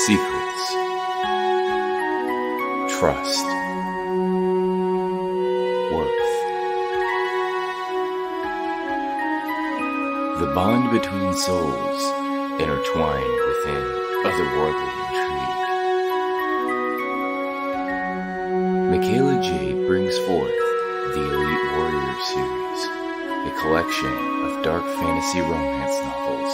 secrets, trust, worth. The bond between souls intertwined within otherworldly intrigue. Michaela Jade brings forth the Elite Warrior series, a collection of dark fantasy romance novels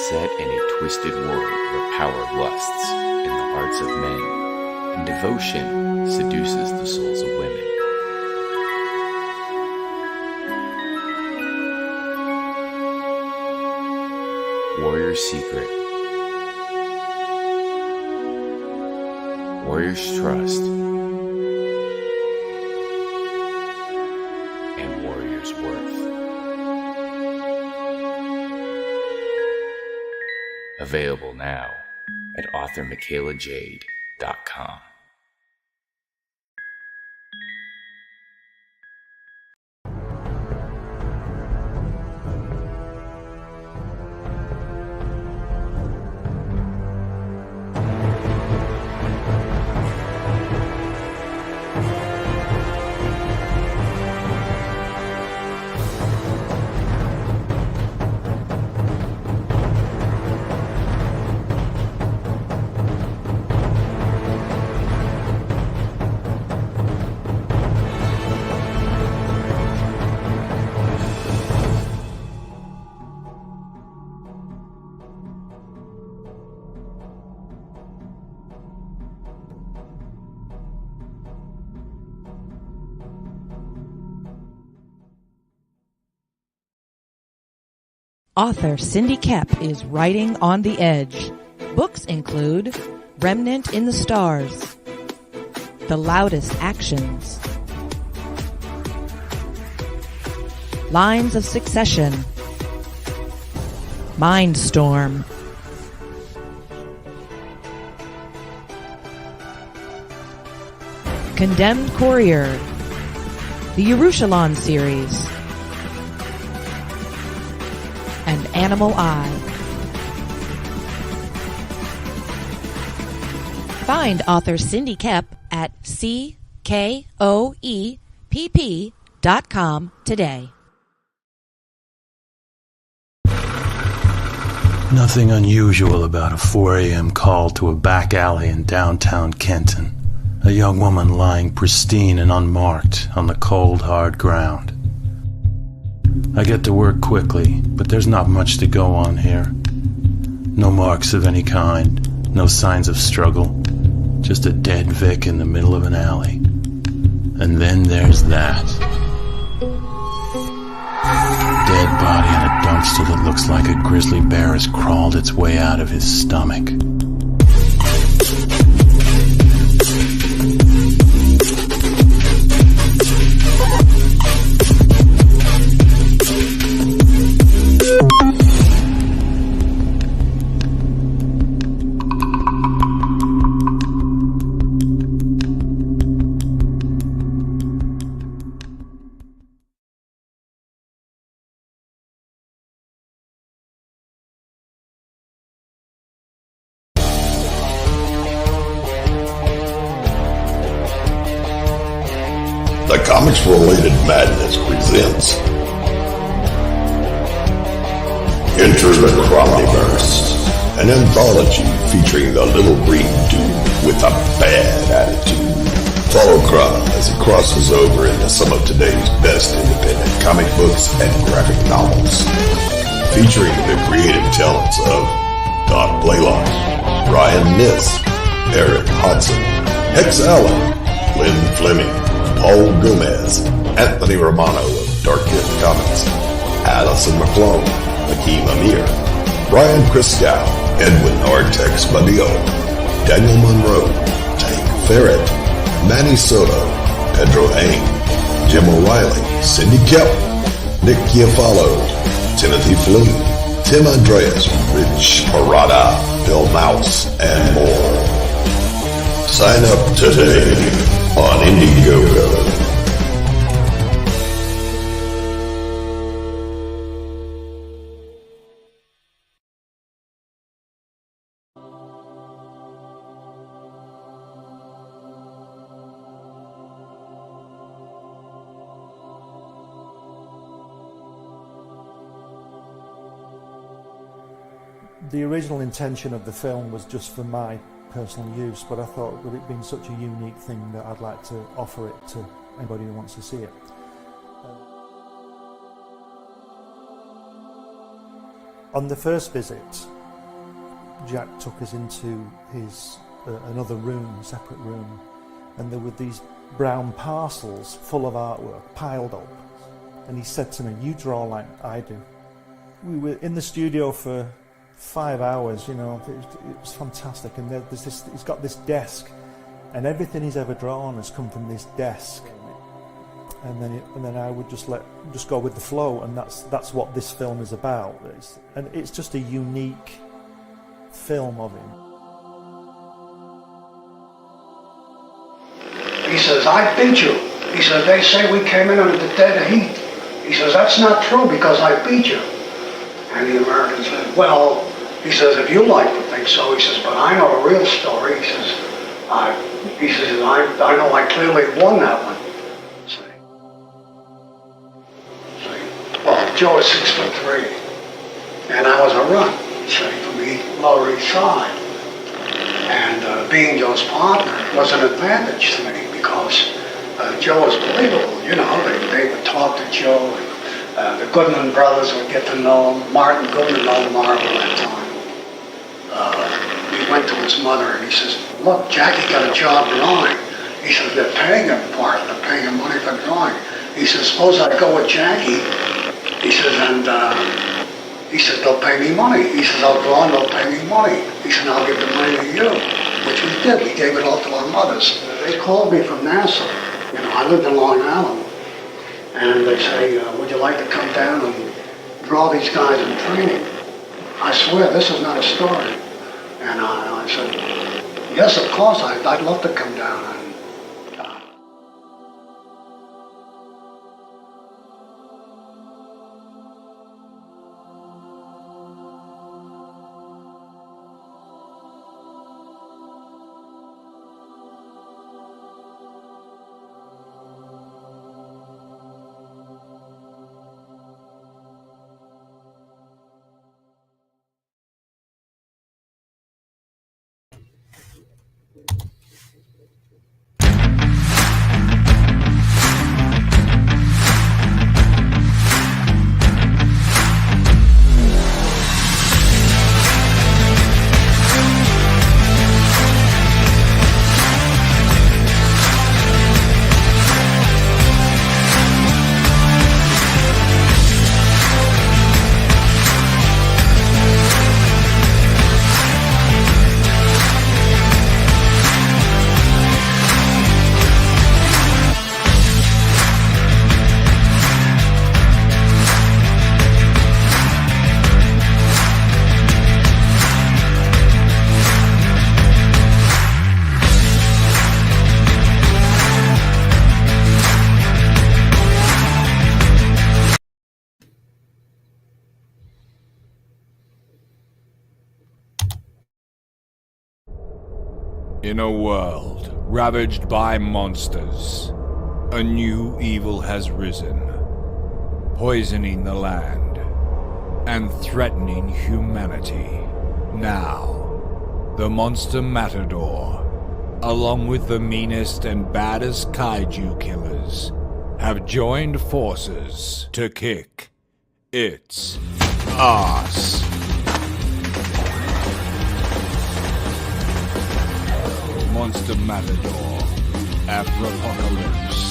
set in a twisted world where power lusts in the hearts of men and devotion seduces the souls of women. Warrior's Secret, Warrior's Trust, and Warrior's Worth. Available now at authormichaelajade.com. Author Cindy Kep is writing on the edge. Books include Remnant in the Stars, The Loudest Actions, Lines of Succession, Mindstorm, Condemned Courier, the Yerushalayim series, and Animal Eye. Find author Cindy Kep at CKOEPP.com today. Nothing unusual about a 4 a.m. call to a back alley in downtown Kenton. A young woman lying pristine and unmarked on the cold, hard ground. I get to work quickly, but there's not much to go on here. No marks of any kind, no signs of struggle, just a dead Vic in the middle of an alley. And then there's that. Dead body in a dumpster that looks like a grizzly bear has crawled its way out of his stomach. The Comics-Related Madness presents Enter the Cromnyverse, an anthology featuring the little green dude with a bad attitude. Follow Crom as he crosses over into some of today's best independent comic books and graphic novels, featuring the creative talents of Don Blaylock, Ryan Niss, Eric Hodson, Hex Allen, Lynn Fleming, Paul Gomez, Anthony Romano of Dark Kid Comics, Allison McClone, Hakeem Amir, Brian Christgau, Edwin Artex Badillo, Daniel Monroe, Tank Ferret, Manny Soto, Pedro Hain, Jim O'Reilly, Cindy Kep, Nick Chiafalo, Timothy Flynn, Tim Andreas, Rich Parada, Bill Mouse, and more. Sign up today on Indiegogo. The original intention of the film was just for my personal use, but I thought with it being such a unique thing that I'd like to offer it to anybody who wants to see it. On the first visit, Jack took us into his another room, a separate room, and there were these brown parcels full of artwork piled up, and he said to me, "You draw like I do." We were in the studio for 5 hours, you know, it was fantastic, and there's this, he's got this desk, and everything he's ever drawn has come from this desk, and then I would just go with the flow, and that's what this film is about. It's just a unique film of him. He says, "I beat you." He says, "They say we came in under the dead heat." He says, "That's not true because I beat you." And the American said, "Well," he says, "if you like to think so," he says, "but I know the real story." He says, I know I clearly won that one." See? Well, Joe is 6'3", and I was a run, say, from the Lower East Side. And being Joe's partner was an advantage to me because Joe was believable, you know, they would talk to Joe, and the Goodman brothers would get to know him. Martin Goodman owned Marvel at that time. He went to his mother and he says, "Look, Jackie got a job drawing." He says, "They're paying him for it, they're paying him money for drawing." He says, "Suppose I go with Jackie," he says, "and he says, they'll pay me money." He says, "I'll draw and they'll pay me money." He said, "I'll give the money to you," which we did. We gave it all to our mothers. They called me from Nassau. You know, I lived in Long Island. And they say, "Would you like to come down and draw these guys in training?" I swear, this is not a story. And I said, "Yes, of course, I'd love to come down." And In a world ravaged by monsters, a new evil has risen, poisoning the land and threatening humanity. Now, the Monster Matador, along with the meanest and baddest kaiju killers, have joined forces to kick its ass. Monster Matador, Afropocalypse.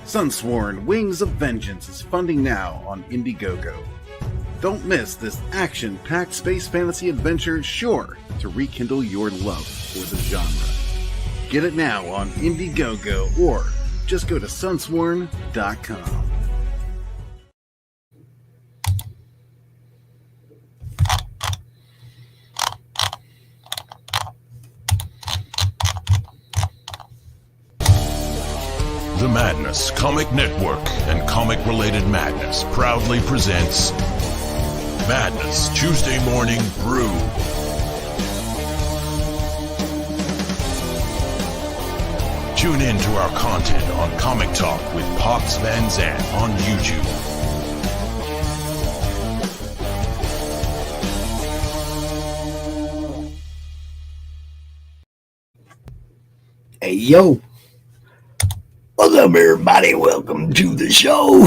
Sunsworn Wings of Vengeance is funding now on Indiegogo. Don't miss this action-packed space fantasy adventure sure to rekindle your love for the genre. Get it now on Indiegogo or just go to sunsworn.com. The Madness Comic Network and comic-related madness proudly presents Madness Tuesday Morning Brew. Tune in to our content on Comic Talk with Pops Van Zandt on YouTube. Hey, yo. What's up, everybody? Welcome to the show.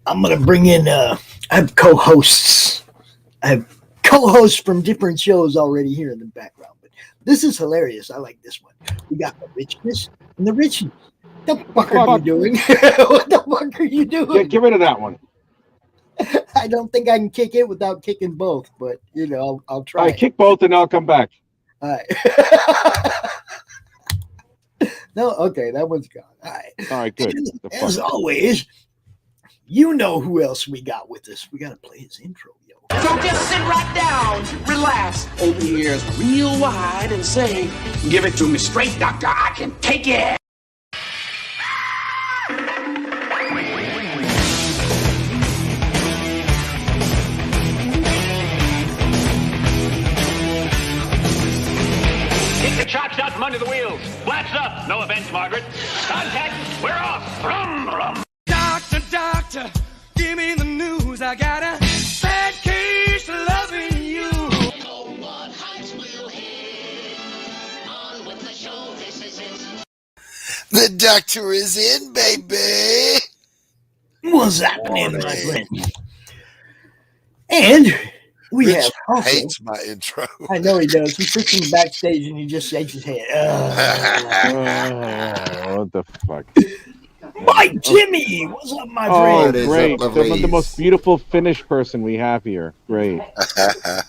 I'm going to bring in, I have co-hosts. I have co-hosts from different shows already here in the background. But this is hilarious. I like this one. We got the richness and the richness. What the fuck are you doing? What the fuck are you doing? Get rid of that one. I don't think I can kick it without kicking both, but, you know, I'll try. All right, kick both and I'll come back. All right. No, okay, that one's gone. All right, good. As always, you know who else we got with us. We got to play his intro, yo. So just sit right down, relax, open your ears real wide and say, give it to me straight, doctor, I can take it. Kick the chops out from under the wheels. Flaps up. No offense, Margaret. Contact. We're off. Rum, rum. Doctor, doctor, give me the news. I got a bad case of loving you. No one hides will hit. On with the show, this is it. The doctor is in, baby. What's happening, my friend? And we Rich have also, hates my intro. I know he does. He sits in the backstage and he just shakes his head. What the fuck? Mike Jimmy, what's up, my Oh, friend? great. The most beautiful Finnish person we have here. Great.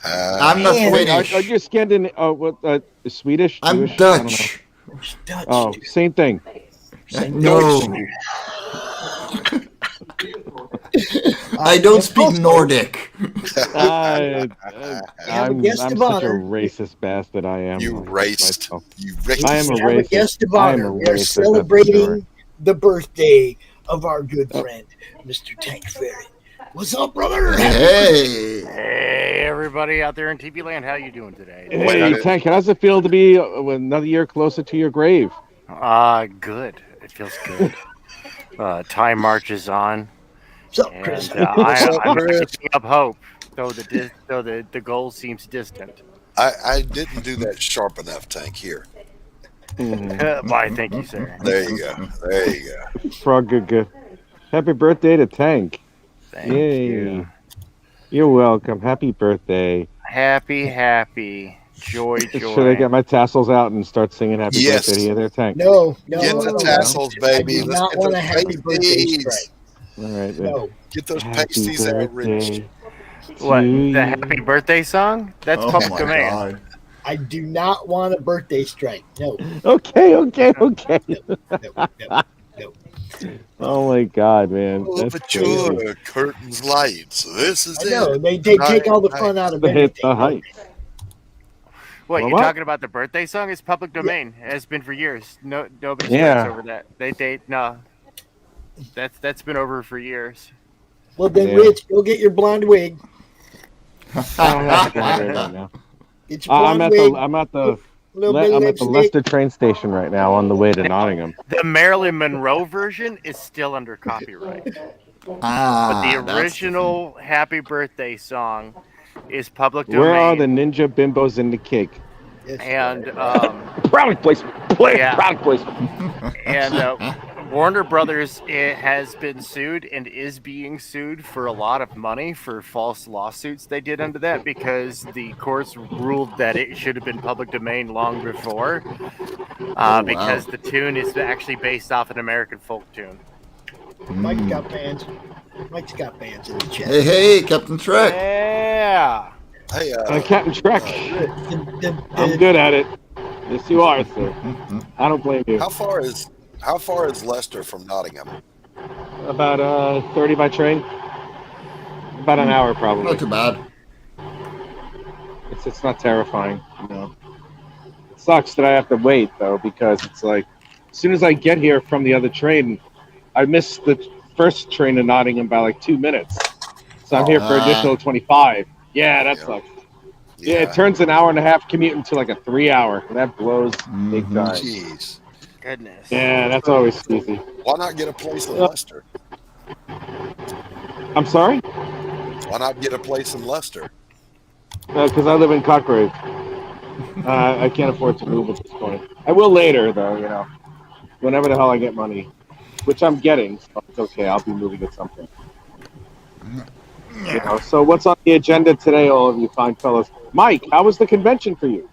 I'm not Finnish. Are you Scandinavian? Swedish? I'm Jewish? Dutch. Dutch. Oh, same thing. No. I don't speak Nordic. I'm guest of such a honor. racist bastard. I am. You racist. You racist. I am a We have a racist. guest of I am honor. a We are racist, that's for celebrating sure. the birthday of our good friend, Mr. Tank Ferret. What's up, brother? Hey. Hey, everybody out there in TV land, how you doing today? Hey, Tank, how does it feel to be another year closer to your grave? Good. It feels good. Time marches on. What's up, Chris? And I'm giving up hope, though the goal seems distant. I didn't do that sharp enough, Tank. Here. Why, thank you, sir. There you go. There you go. Frog, good. Happy birthday to Tank. Thank Yay. you. You're welcome. Happy birthday. Happy. Joy. Should I get my tassels out and start singing happy Yes. birthday to you there, Tank? No. Get the tassels, baby. I do Let's not get want those a happy birthday pasties. strike. All right. Then. No. Get those Happy pasties out, Rich. birthday What, to the you. happy birthday song? That's public domain. God. I do not want a birthday strike. No. Okay. No. Oh my God, man. That's Overture, crazy. curtains, lights. This is I know. it. They take all the fun out of To hit everything. the height. What, Well, you're what? talking about the birthday song? It's public domain. It has been for years. Nobody Yeah. strikes over that. No. That's been over for years. Well, then, Yeah. Rich, go get your blonde wig. I don't have to lie right now. Get your blonde I'm at wig. the little bit of I'm at the lipstick. Leicester train station right now on the way to Nottingham. The Marilyn Monroe version is still under copyright. But the original Happy Birthday song is public domain. Where are the ninja bimbos in the cake? And Product placement. Product placement. And Warner Brothers has been sued and is being sued for a lot of money for false lawsuits they did under that because the courts ruled that it should have been public domain long before because the tune is actually based off an American folk tune. Mike's got bands. Mike's got bands in the chat. Hey, Captain Trek. Yeah. Hey, Captain Trek. I'm good at it. Yes, you are, sir. I don't blame you. How far is Leicester from Nottingham? About 30 by train. About an hour, probably. Not too bad. It's not terrifying. You know. It sucks that I have to wait though because it's like soon as I get here from the other train, I missed the first train to Nottingham by like 2 minutes. So I'm here for additional 25. Yeah, that sucks. Yeah, it turns an hour and a half commute into like a 3 hour. That blows big time. Jeez. Goodness. Yeah, that's always easy. Why not get a place in Leicester? I'm sorry? Why not get a place in Leicester? Because I live in Cockrave. I can't afford to move at this point. I will later, though, you know. Whenever the hell I get money. Which I'm getting, so it's okay. I'll be moving at some point. You know, so what's on the agenda today, all of you fine fellas? Mike, how was the convention for you?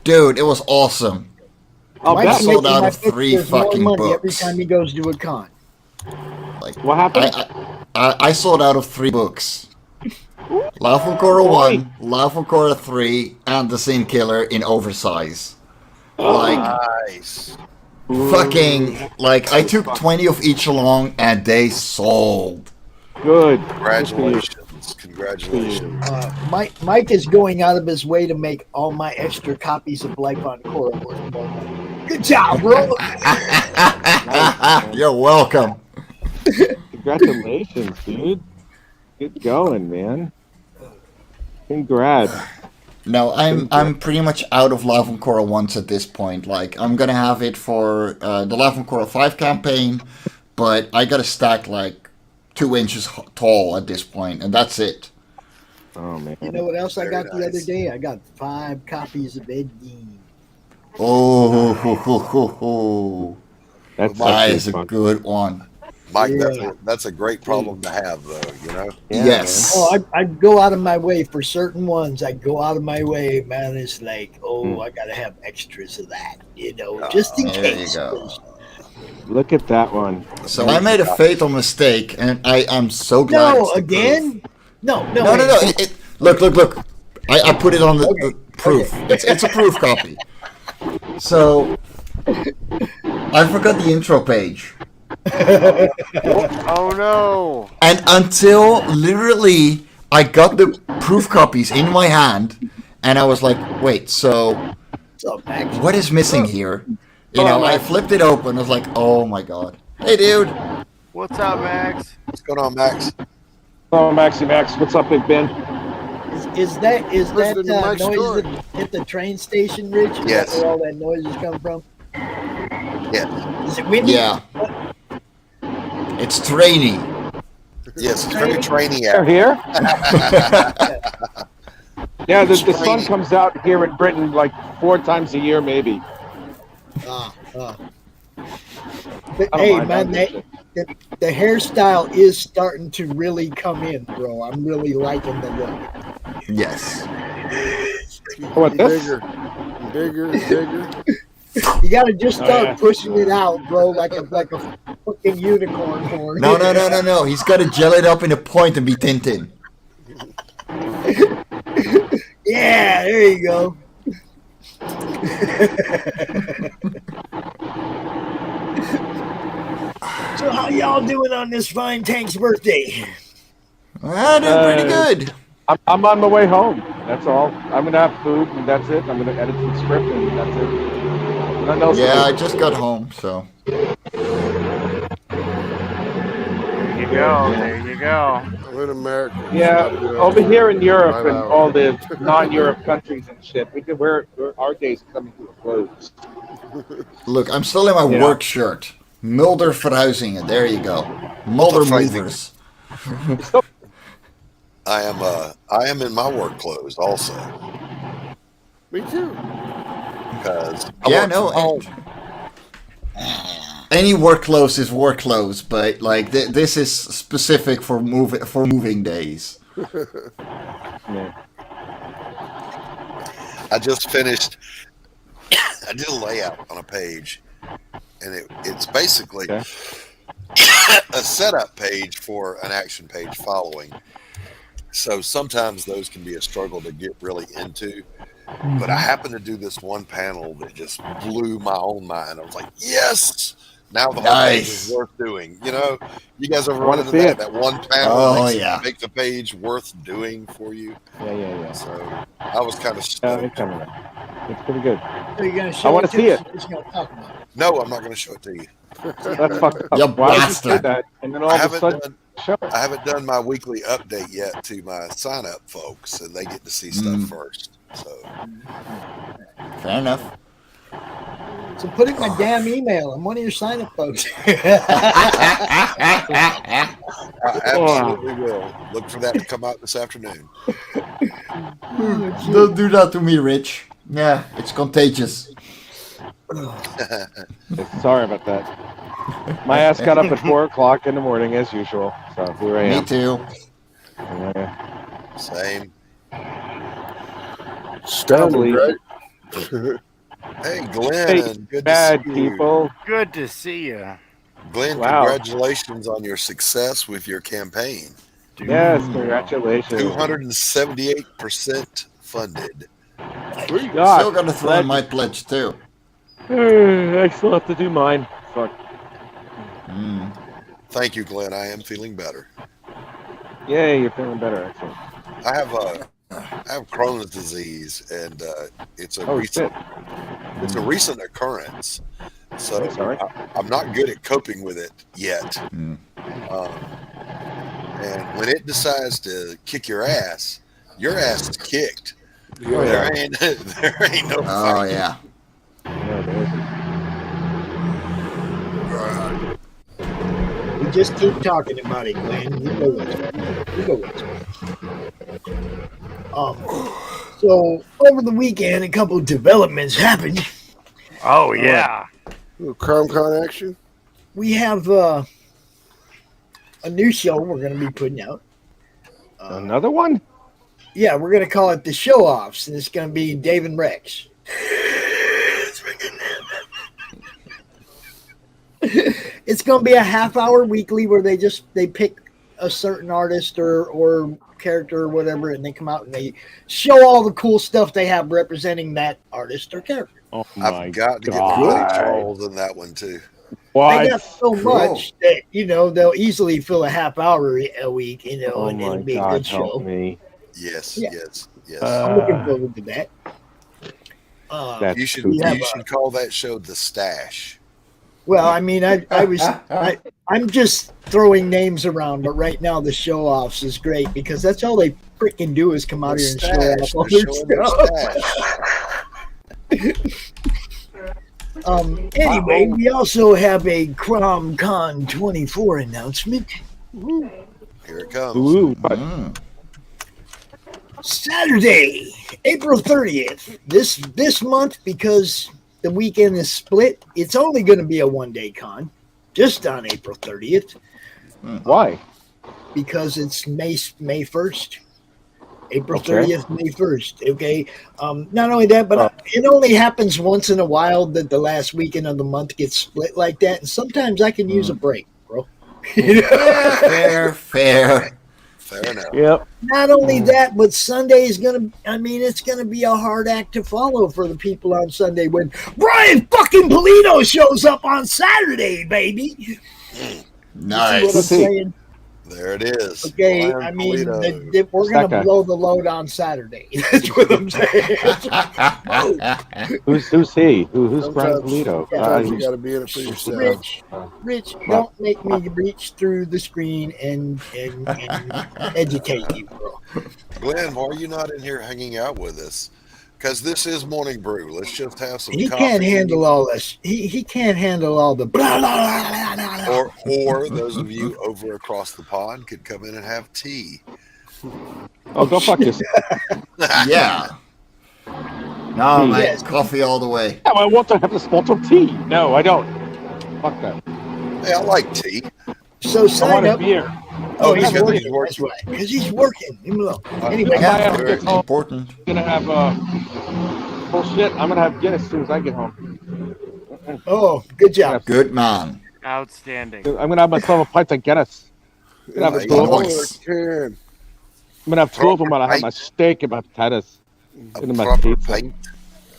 Dude, it was awesome. I sold out of 3 fucking every books. time he goes to a con. Like, what happened? I sold out of 3 books. Laufenkorra 1, Laufenkorra 3, and The Sin Killer in oversize. Like, nice. Fucking, like, I took 20 of each along, and they sold. Good. Congratulations. Mike is going out of his way to make all my extra copies of Life on Korra worth more money. Good job, bro. You're welcome. Congratulations, dude. Good going, man. Congrats. No, I'm pretty much out of Laufenkorra once at this point. Like, I'm gonna have it for the Laufenkorra 5 campaign, but I gotta stack like 2 inches tall at this point, and that's it. Oh man! You know what else I got the other day? I got 5 copies of Ed Gein. That is a good one. Mike, that's a great problem to have, though, you know? Yes. Oh, I go out of my way for certain ones. I go out of my way, man. It's like, I got to have extras of that, you know, just in case. There you go. Look at that one. So I made a fatal mistake, and I'm so glad. No, again? No. Look. I put it on the proof. It's a proof copy. So I forgot the intro page. Oh no! And until literally I got the proof copies in my hand, and I was like, wait, so what is missing here? You know, I flipped it open. I was like, oh my god. Hey, dude. What's up, Max? What's going on, Max? Oh, Maxie Max. What's up, Big Ben? Is that noise at the train station, Rich? Is Yes. that where all that noise is coming from? Yeah. Is it windy? Yeah. It's trainy. Yes, it's very trainy They're out. here? Yeah, the sun comes out here in Britain like 4 times a year, maybe. But, hey, man, the hairstyle is starting to really come in, bro. I'm really liking the look. Yes. What, this? Bigger. You gotta just start pushing it out, bro, like a fucking unicorn horn. No. He's got to gel it up in a point and be Tintin. Yeah, there you go. So how y'all doing on this fine tank's birthday? Well, doing pretty good. I'm on my way home. That's all. I'm gonna have food, and that's it. I'm gonna edit some script, and that's it. Nothing else to Yeah, do. I just got home, so. There you go. I'm in America. Yeah, over here in Europe and all the non-Europe countries and shit, our day's coming to a close. Look, I'm still in my work shirt. Mulder Verhuizingen. There you go. Mulder Movers. I am in my work clothes also. Me too. Because any work clothes is work clothes, but like this is specific for moving days. I just finished. I did a layout on a page, and it's basically a setup page for an action page following. So sometimes those can be a struggle to get really into. But I happened to do this one panel that just blew my own mind. I was like, yes! Now the whole page is worth doing. You know, you guys ever run into that one panel that makes the page worth doing for you? Yeah. So I was kind of stoked. It's pretty good. Are you going to show I want to see it. Or just going to talk about it? No, I'm not going to show it to you. That's fucked up. You Why would you say bastard. that? And then all of a sudden, show it. I haven't done my weekly update yet to my sign-up folks, and they get to see stuff first. So, Fair enough. So put in my damn email. I'm one of your sign-up folks. I absolutely will. Look for that to come out this afternoon. Don't do that to me, Rich. Yeah, it's contagious. Sorry about that. My ass got up at 4 o'clock in the morning as usual. So here I am. Me too. Yeah. Same. Standard, right? Hey, Glenn. Hey, good to bad see you. people. Good to see you. Glenn, Wow. congratulations on your success with your campaign. Yes, congratulations. 278% funded. God, Still gonna throw in my pledge too. I still have to do mine. Fuck. Thank you, Glenn. I am feeling better. Yay, you're feeling better. Excellent. I have Crohn's disease, and it's a it's a recent occurrence. So I'm not good at coping with it yet. And when it decides to kick your ass is kicked. There ain't no Oh fight. yeah. We just keep talking about it, Glenn. You go with it. So over the weekend, a couple of developments happened. Oh yeah. CromCon action. We have a new show we're going to be putting out. Another one? Yeah, we're going to call it the Show Offs, and it's going to be Dave and Rex. It's going to be a half-hour weekly where they pick a certain artist or character or whatever, and they come out and they show all the cool stuff they have representing that artist or character. Oh my I've got to God. get the trolls in that one too. They got so much that they'll easily fill a half hour a week, and Oh it'll my be a God, good help show. me. Yes, Yeah. yes. I'm looking forward to that. You should call that show The Stash. Well, I mean, I'm just throwing names around, but right now the show offs is great because that's all they freaking do is come out here and show off all their stuff. Anyway, we also have a CromCon 24 announcement. Here it comes. Ooh, Saturday, April 30th. This month, because the weekend is split, it's only going to be a one-day con, just on April 30th. Why? Because it's May 1st. April Okay. 30th, May 1st. Okay. Not only that, but it only happens once in a while that the last weekend of the month gets split like that. And sometimes I can use a break, bro. Fair. Fair enough. Yep. Not only that, but Sunday is it's going to be a hard act to follow for the people on Sunday when Brian fucking Polito shows up on Saturday, baby. Nice. You see what I'm saying? There it is. Okay, Brian I mean, Polito. we're going to blow the load on Saturday. That's what I'm saying. Who's he? Who's Brian Sometimes- Polito? sometimes you got to be in it for yourself. Rich, don't make me reach through the screen and educate you, bro. Glenn, why are you not in here hanging out with us? Because this is Morning Brew. Let's just have some He coffee. can't handle all this. He can't handle all the blah, blah, blah, blah, blah, blah. Or those of you over across the pond could come in and have tea. Oh, go fuck yourself. Yeah. No, mate. Yes. Coffee all the way. Oh, I want to have a spot of tea. No, I don't. Fuck that. Hey, I like tea. So I sign want a up. beer. Oh, he's because working. he's working. That's right. Because he's working. Leave him alone. Anyway, Yeah, very important. I'm gonna have bullshit. I'm gonna have Guinness as soon as I get home. oh, good job. Good man. Outstanding. I'm gonna have myself a pint of Guinness. I'm gonna have two of them. Nice. Can. I'm gonna have two of them while I have my steak and my potatoes. And my Proper pizza. pint.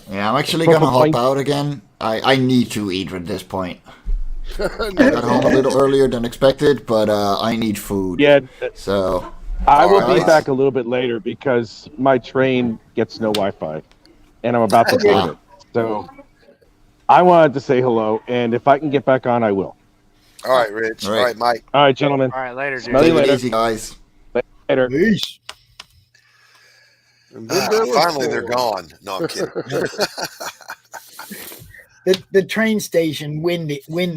Yeah, I'm actually Proper gonna hop pint. out again. I need to eat at this point. I got home a little earlier than expected, but I need food. Yeah, So I will be Alright. back a little bit later because my train gets no Wi-Fi, and I'm about to burn it. So I wanted to say hello, and if I can get back on, I will. All right, Rich. All right, Mike. All right, gentlemen. All right, later, Smell dude. you later. Easy, guys. Later. Peace. Finally, they're gone. No, I'm kidding. The train station wind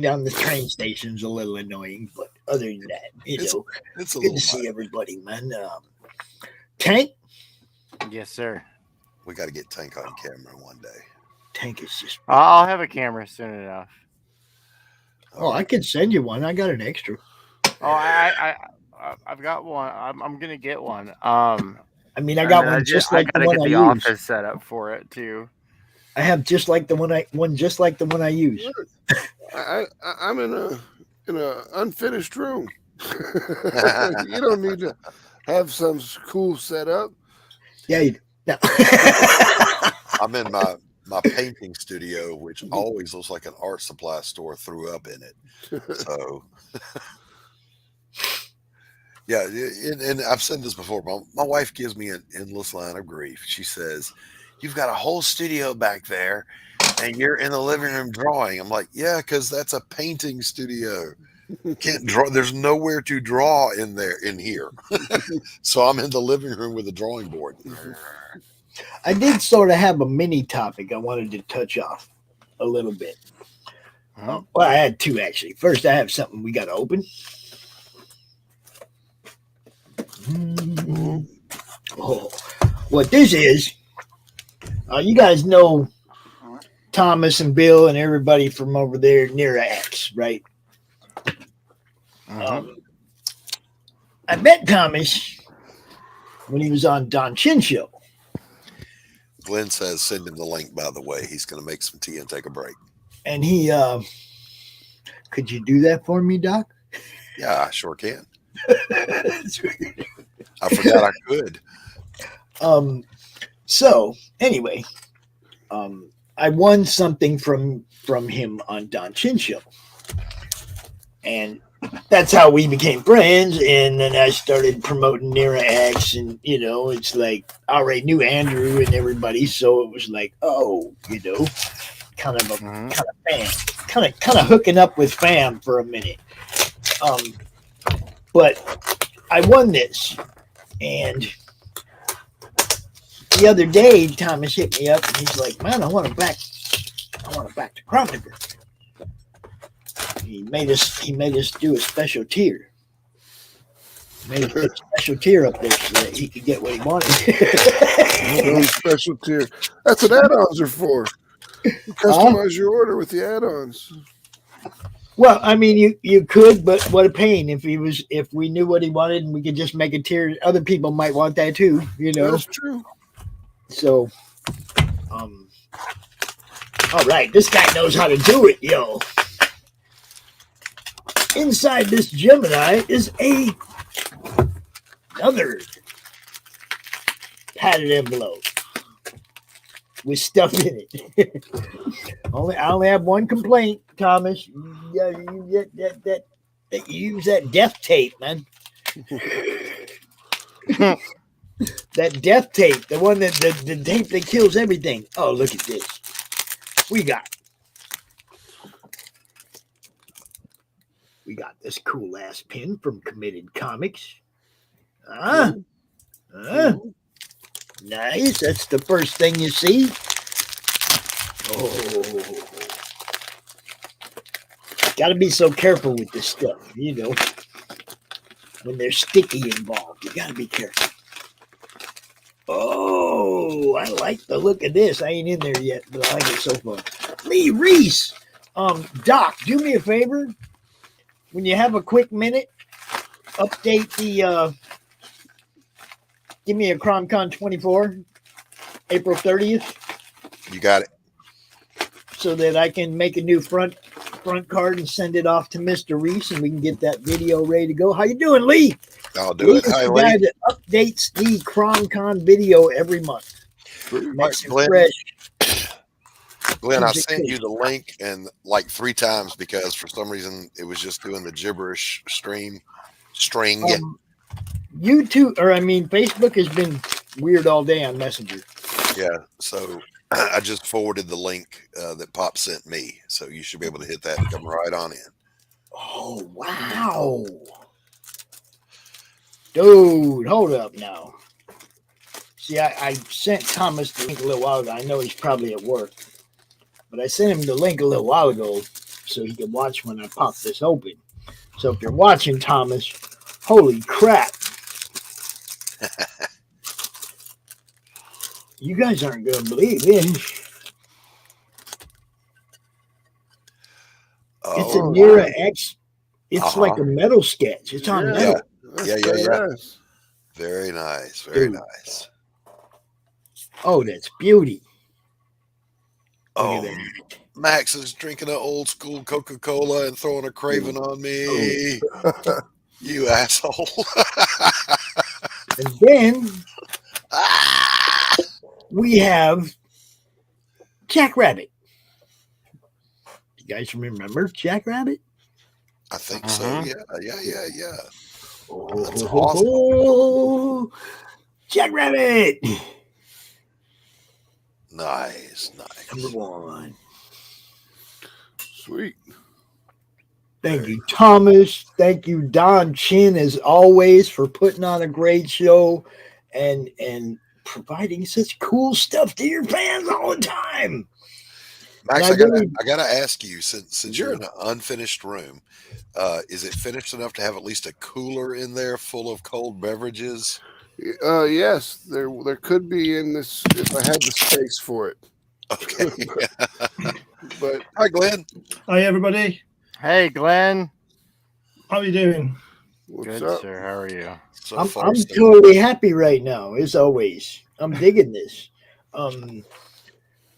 on the train station's a little annoying, but other than that, it's a good little to see everybody, man. Tank, Yes, sir. We got to get Tank on camera one day. Tank is just. I'll have a camera soon enough. Oh, I could send you one. I got an extra. Oh, I've got one. I'm gonna get one. I mean, I got one just like the I gotta one get I the use. office set up for it too. I have just like the one I use. I'm in a unfinished room. You don't need to have some cool setup. Yeah, you do. No. I'm in my painting studio, which always looks like an art supply store threw up in it. So, yeah, and I've said this before. My wife gives me an endless line of grief. She says, "You've got a whole studio back there, and you're in the living room drawing." I'm like, "Yeah, because that's a painting studio. Can't draw. There's nowhere to draw in here." So I'm in the living room with a drawing board. I did sort of have a mini topic I wanted to touch off a little bit. Well, I had two actually. First, I have something we got to open. Oh, what this is, you guys know Thomas and Bill and everybody from over there near X, right? I met Thomas when he was on Don Chin Show. Glenn says, "Send him the link." By the way, he's going to make some tea and take a break. And he, could you do that for me, Doc? Yeah, I sure can. I forgot I could. So anyway, I won something from him on Don Chin Show, and that's how we became friends. And then I started promoting Nira X, and it's like I already knew Andrew and everybody, so it was like, kind of fan, kind of hooking up with fam for a minute. But I won this, and the other day Thomas hit me up and he's like, "Man, I want to back to Cronenberg." He made us do a special tier. Made us put a special tier up there so that he could get what he wanted. Special tier. That's what add-ons are for. You customize your order with the add-ons. Well, I mean, you could, but what a pain if we knew what he wanted and we could just make a tier. Other people might want that too, That's true. So, all right, this guy knows how to do it, yo. Inside this Gemini is another padded envelope with stuff in it. I only have one complaint, Thomas. You use that death tape, man. That death tape, the one that the tape that kills everything. Oh, look at this. We got this cool ass pin from Committed Comics. Nice. That's the first thing you see. Oh, gotta be so careful with this stuff, when there's sticky involved. You gotta be careful. Oh, I like the look of this. I ain't in there yet, but I like it so far. Lee Reese, Doc, do me a favor. When you have a quick minute, update the. Give me a CromCon 24, April 30th. You got it. So that I can make a new front card and send it off to Mr. Reese, and we can get that video ready to go. How you doing, Lee? I'll do it. Hi, the Lee. guy that updates the CromCon video every month. Makes it fresh. Glenn, I sent you the link and like 3 times because for some reason it was just doing the gibberish string. Facebook has been weird all day on Messenger. Yeah, so I just forwarded the link that Pop sent me, so you should be able to hit that and come right on in. Oh, wow. Dude, hold up now. See, I sent Thomas the link a little while ago. I know he's probably at work, but I sent him the link a little while ago so he can watch when I pop this open. So if you're watching, Thomas, holy crap. You guys aren't going to believe it. It's a Nira X. It's like a metal sketch. It's on metal. Yeah. Very nice. Very nice. Oh, that's beauty. Oh, Max is drinking an old school Coca-Cola and throwing a Craven on me. You asshole. And then we have Jack Rabbit. You guys remember Jack Rabbit? I think so. Yeah. That's awesome. Jack Rabbit. Nice. Number 1. Sweet. Thank you, Thomas. Thank you, Don Chin, as always, for putting on a great show and providing such cool stuff to your fans all the time. Max, I gotta ask you, since you're in an unfinished room, is it finished enough to have at least a cooler in there full of cold beverages? Yes, there could be in this if I had the space for it. Okay. But hi, Glenn. Hi, everybody. Hey, Glenn. How are you doing? Good, sir. How are you? I'm totally happy right now, as always. I'm digging this.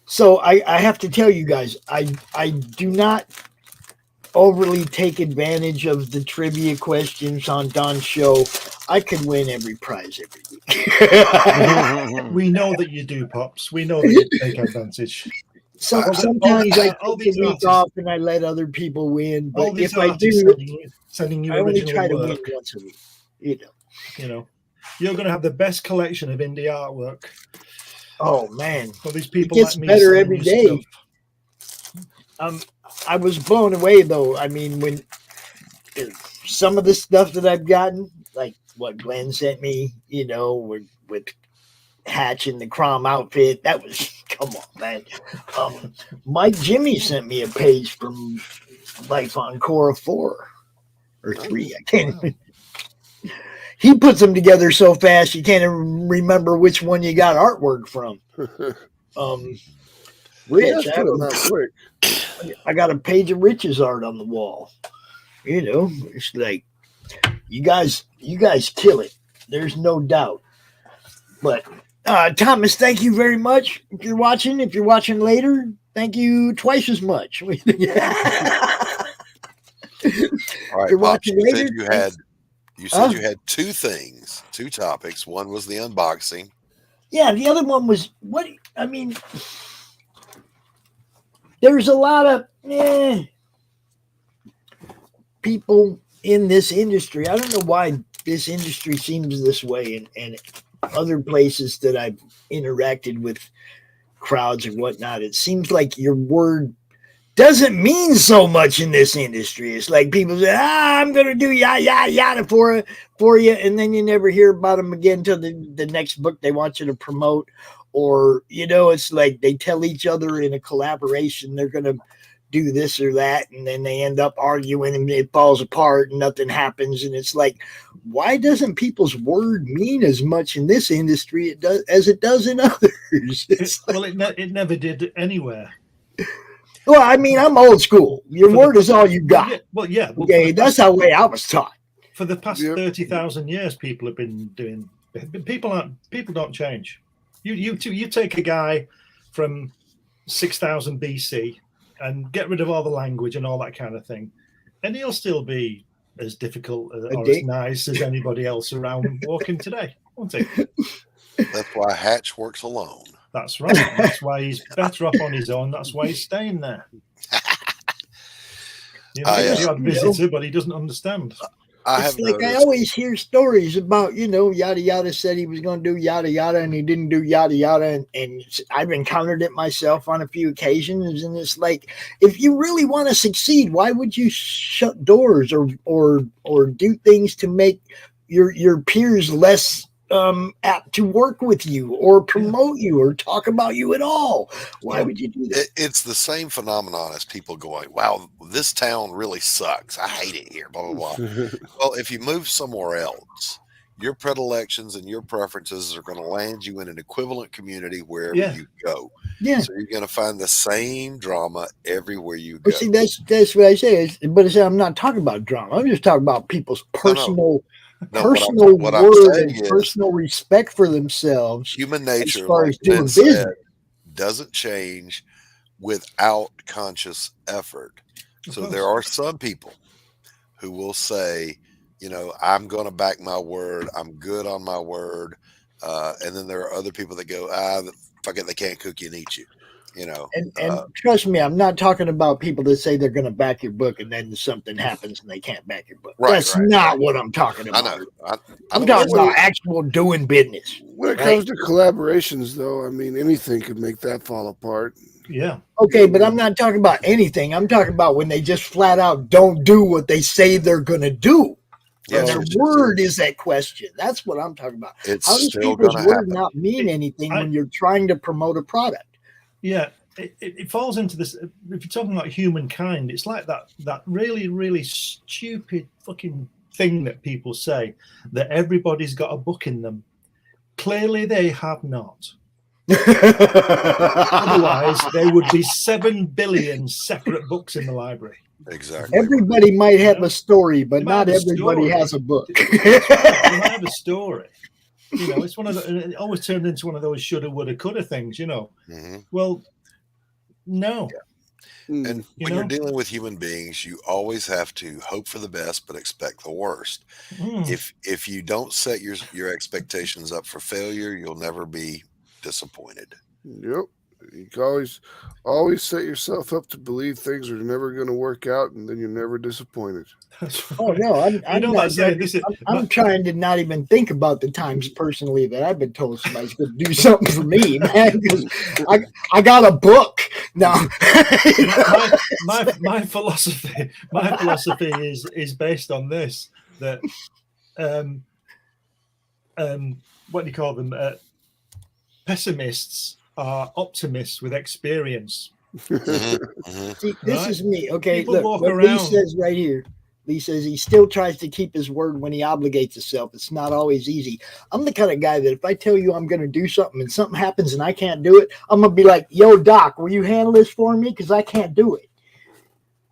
So I have to tell you guys, I do not overly take advantage of the trivia questions on Don's show. I could win every prize every week. We know that you do, Pops. We know that you take advantage. Sometimes I take a week off and I let other people win. But if I do, sending you I only original try to work. win once a week. You know, you're going to have the best collection of indie artwork. Oh man, for these people, it gets like me better sending every you day. stuff. I was blown away though. I mean, when some of the stuff that I've gotten, like what Glenn sent me, with Hatch in the Crom outfit, that was come on, man. Mike Jimmy sent me a page from Life on Korra 4 or 3. I can't even. He puts them together so fast you can't even remember which one you got artwork from. Rich, I got a page of Rich's art on the wall. It's like you guys kill it. There's no doubt. But Thomas, thank you very much. If you're watching later, thank you twice as much. All right, Pops, you said you had two things, two topics. One was the unboxing. Yeah, the other one was there's a lot of people in this industry. I don't know why this industry seems this way, and other places that I've interacted with crowds and whatnot, it seems like your word doesn't mean so much in this industry. It's like people say, I'm going to do yada for you, and then you never hear about them again until the next book they want you to promote. Or, it's like they tell each other in a collaboration they're going to do this or that, and then they end up arguing and it falls apart and nothing happens. And it's like, why doesn't people's word mean as much in this industry as it does in others? It never did anywhere. Well, I mean, I'm old school. Your word is all you got. Okay, that's the way I was taught. For the past 30,000 years, people have been doing. People don't change. You take a guy from 6,000 BC and get rid of all the language and all that kind of thing, and he'll still be as difficult or as nice as anybody else around walking today, won't he? That's why Hatch works alone. That's right. That's why he's better off on his own. That's why he's staying there. He's a visitor, but he doesn't understand. It's like I always hear stories about, yada yada said he was going to do yada yada and he didn't do yada yada. And I've encountered it myself on a few occasions. And it's like, if you really want to succeed, why would you shut doors or do things to make your peers less apt to work with you or promote you or talk about you at all? Why would you do that? It's the same phenomenon as people going, wow, this town really sucks. I hate it here, blah, blah, blah. Well, if you move somewhere else, your predilections and your preferences are going to land you in an equivalent community wherever you go. Yeah. So you're going to find the same drama everywhere you go. But see, that's what I say. But I say I'm not talking about drama. I'm just talking about people's personal what I'm word saying and personal respect for themselves. Human nature, as far like as doing Ben business. said, doesn't change without conscious effort. So there are some people who will say, I'm going to back my word. I'm good on my word. And then there are other people that go, fuck it, they can't cook you and eat you. And trust me, I'm not talking about people that say they're going to back your book and then something happens and they can't back your book. That's not what I'm talking about. I know. I'm talking about actual doing business. When it comes to collaborations, though, I mean, anything could make that fall apart. Yeah. Okay, but I'm not talking about anything. I'm talking about when they just flat out don't do what they say they're going to do. Yes, their word is that question. That's what I'm talking about. It's How does still people's gonna word happen. not mean anything when you're trying to promote a product? Yeah, it falls into this. If you're talking about humankind, it's like that really, really stupid fucking thing that people say that everybody's got a book in them. Clearly, they have not. Otherwise, there would be 7 billion separate books in the library. Exactly. Everybody might have a story, but not everybody has a book. That's right. They might have a story. It's one of it always turned into one of those shoulda, woulda, coulda things. Well, no. Yeah. And when you're dealing with human beings, you always have to hope for the best but expect the worst. If you don't set your expectations up for failure, you'll never be disappointed. Yep. You can always set yourself up to believe things are never going to work out, and then you're never disappointed. Oh no, I'm trying to not even think about the times personally that I've been told somebody's going to do something for me, man. Because I got a book now. my philosophy is based on this, that what do you call them? Pessimists are optimists with experience. See, this is me. Okay, People look walk what around. Lee says right here. Lee says he still tries to keep his word when he obligates himself. It's not always easy. I'm the kind of guy that if I tell you I'm going to do something and something happens and I can't do it, I'm going to be like, yo, Doc, will you handle this for me? Because I can't do it.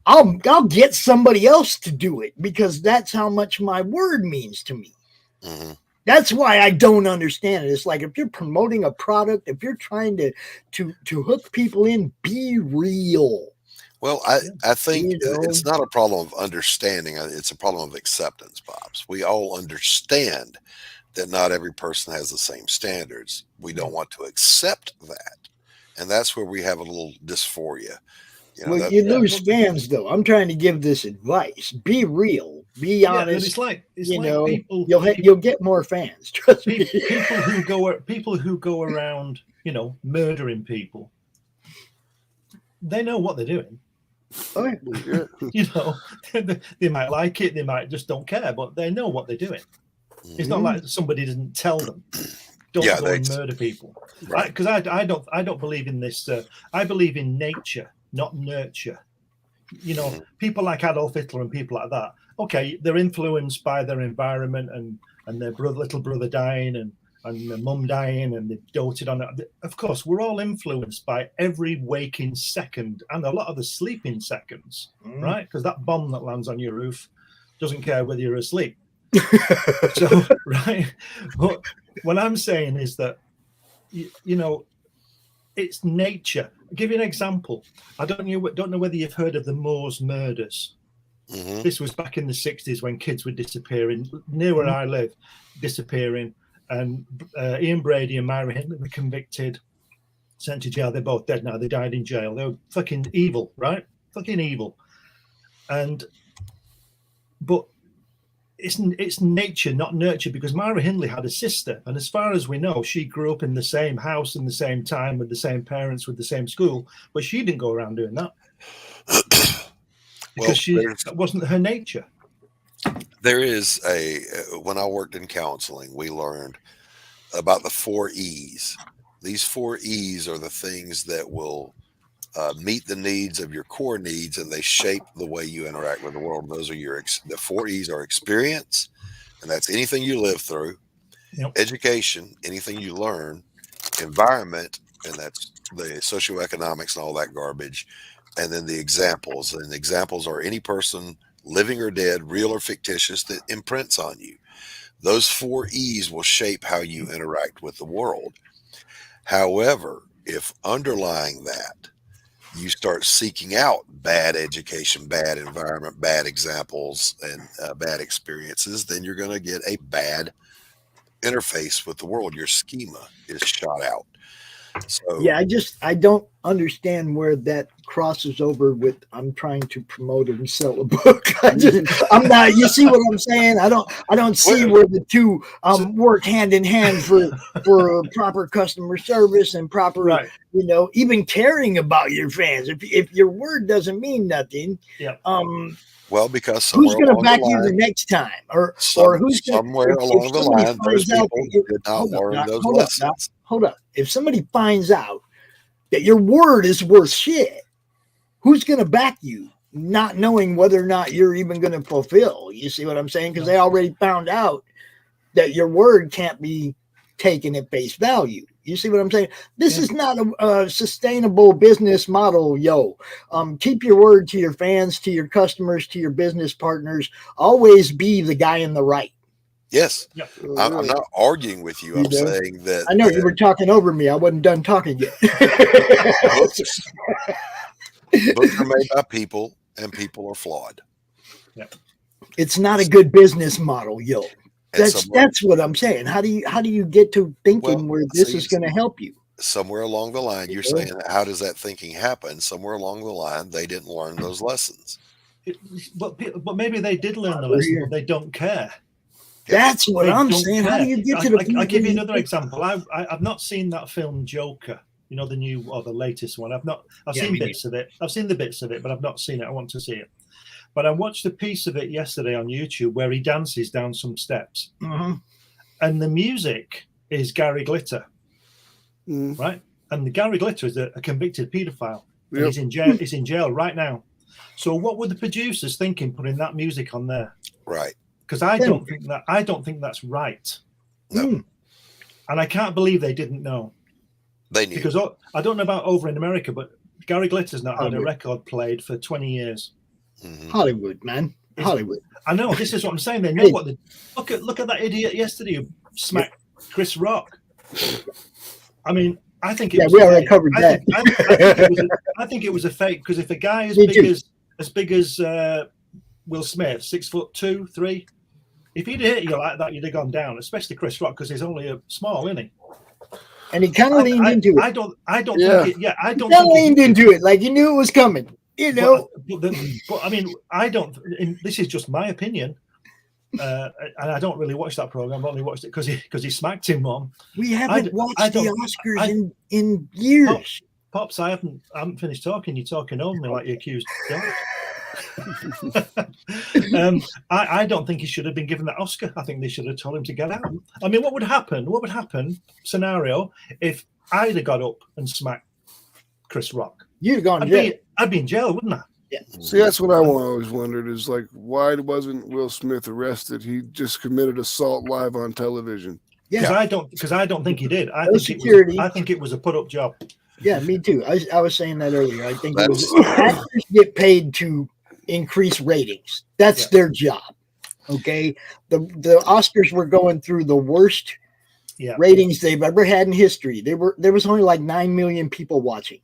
I'll get somebody else to do it because that's how much my word means to me. That's why I don't understand it. It's like if you're promoting a product, if you're trying to hook people in, be real. Well, I think it's not a problem of understanding. It's a problem of acceptance, Pops. We all understand that not every person has the same standards. We don't want to accept that. And that's where we have a little dysphoria. You lose fans, though. I'm trying to give this advice. Be real. Be honest. It's like people. You'll get more fans. Trust me. People who go around, murdering people. They know what they're doing. Oh, yeah. They might like it. They might just don't care, but they know what they're doing. It's not like somebody doesn't tell them. Don't go and murder people. Because I don't believe in this. I believe in nature, not nurture. People like Adolf Hitler and people like that. Okay, they're influenced by their environment and their little brother dying and their mum dying and they doted on it. Of course, we're all influenced by every waking second and a lot of the sleeping seconds, right? Because that bomb that lands on your roof doesn't care whether you're asleep. So, right? But what I'm saying is that, it's nature. I'll give you an example. I don't know whether you've heard of the Moors murders. This was back in the 60s when kids were disappearing near where I live, disappearing. And Ian Brady and Myra Hindley were convicted, sent to jail. They're both dead now. They died in jail. They were fucking evil, right? Fucking evil. But it's nature, not nurture, because Myra Hindley had a sister, and as far as we know, she grew up in the same house in the same time with the same parents with the same school, but she didn't go around doing that because that wasn't her nature. There is when I worked in counseling, we learned about the 4 E's. These 4 E's are the things that will meet the needs of your core needs, and they shape the way you interact with the world. Those are the 4 E's are experience, and that's anything you live through. Yep. Education, anything you learn. Environment, and that's the socioeconomics and all that garbage. And then the examples, and examples are any person, living or dead, real or fictitious, that imprints on you. Those 4 E's will shape how you interact with the world. However, if underlying that, you start seeking out bad education, bad environment, bad examples, and bad experiences, then you're going to get a bad interface with the world. Your schema is shot out. So yeah, I don't understand where that crosses over with I'm trying to promote and sell a book. I'm not, you see what I'm saying? I don't see where the two work hand in hand for proper customer service and proper, even caring about your fans. If your word doesn't mean nothing, well, because who's going to back you the next time, or who's somewhere along the line, those people did not learn those lessons. Hold up. If somebody finds out that your word is worth shit, who's going to back you, not knowing whether or not you're even going to fulfill? You see what I'm saying? Because they already found out that your word can't be taken at face value. You see what I'm saying? This is not a sustainable business model, yo. Keep your word to your fans, to your customers, to your business partners. Always be the guy in the right. Yes. I'm not arguing with you. I'm saying that. I know you were talking over me. I wasn't done talking yet. Books are made by people, and people are flawed. It's not a good business model, yo. That's what I'm saying. How do you get to thinking where this is going to help you? Somewhere along the line, you're saying, how does that thinking happen? Somewhere along the line, they didn't learn those lessons. But maybe they did learn the lesson, but they don't care. That's what I'm saying. How do you get to the? I'll give you another example. I've not seen that film Joker. You know, the new or the latest one. I've seen bits of it. I've seen the bits of it, but I've not seen it. I want to see it. But I watched a piece of it yesterday on YouTube where he dances down some steps, and the music is Gary Glitter, right? And the Gary Glitter is a convicted paedophile. And he's in jail. He's in jail right now. So what were the producers thinking putting that music on there? Right. Because I don't think that's right. No. And I can't believe they didn't know. They knew. Because I don't know about over in America, but Gary Glitter's not had a record played for 20 years. Hollywood, man. Hollywood. I know. This is what I'm saying. They know what the look at that idiot yesterday who smacked Chris Rock. I mean, I think it was we already covered that. I think it was a fake, because if a guy as big as Will Smith, 6'2", 3", if he'd hit you like that, you'd have gone down. Especially Chris Rock, because he's only a small, isn't he? And he kind of leaned into it. I don't think it. Yeah, I don't. He leaned into it like you knew it was coming. You know. But I mean, I don't. This is just my opinion. And I don't really watch that program. I've only watched it because he smacked him, Mom. We haven't watched the Oscars in years. Pops, I haven't finished talking. You're talking over me like you accused dog. I don't think he should have been given that Oscar. I think they should have told him to get out. I mean, what would happen scenario if I'd have got up and smacked Chris Rock? You'd have gone to jail. I'd be in jail, wouldn't I? Yeah. See, that's what I always wondered is like, why wasn't Will Smith arrested? He just committed assault live on television. Yeah, because I don't think he did. I think it was a put-up job. Yeah, me too. I was saying that earlier. I think actors get paid to increase ratings. That's their job. Okay, the Oscars were going through the worst ratings they've ever had in history. There was only like 9 million people watching.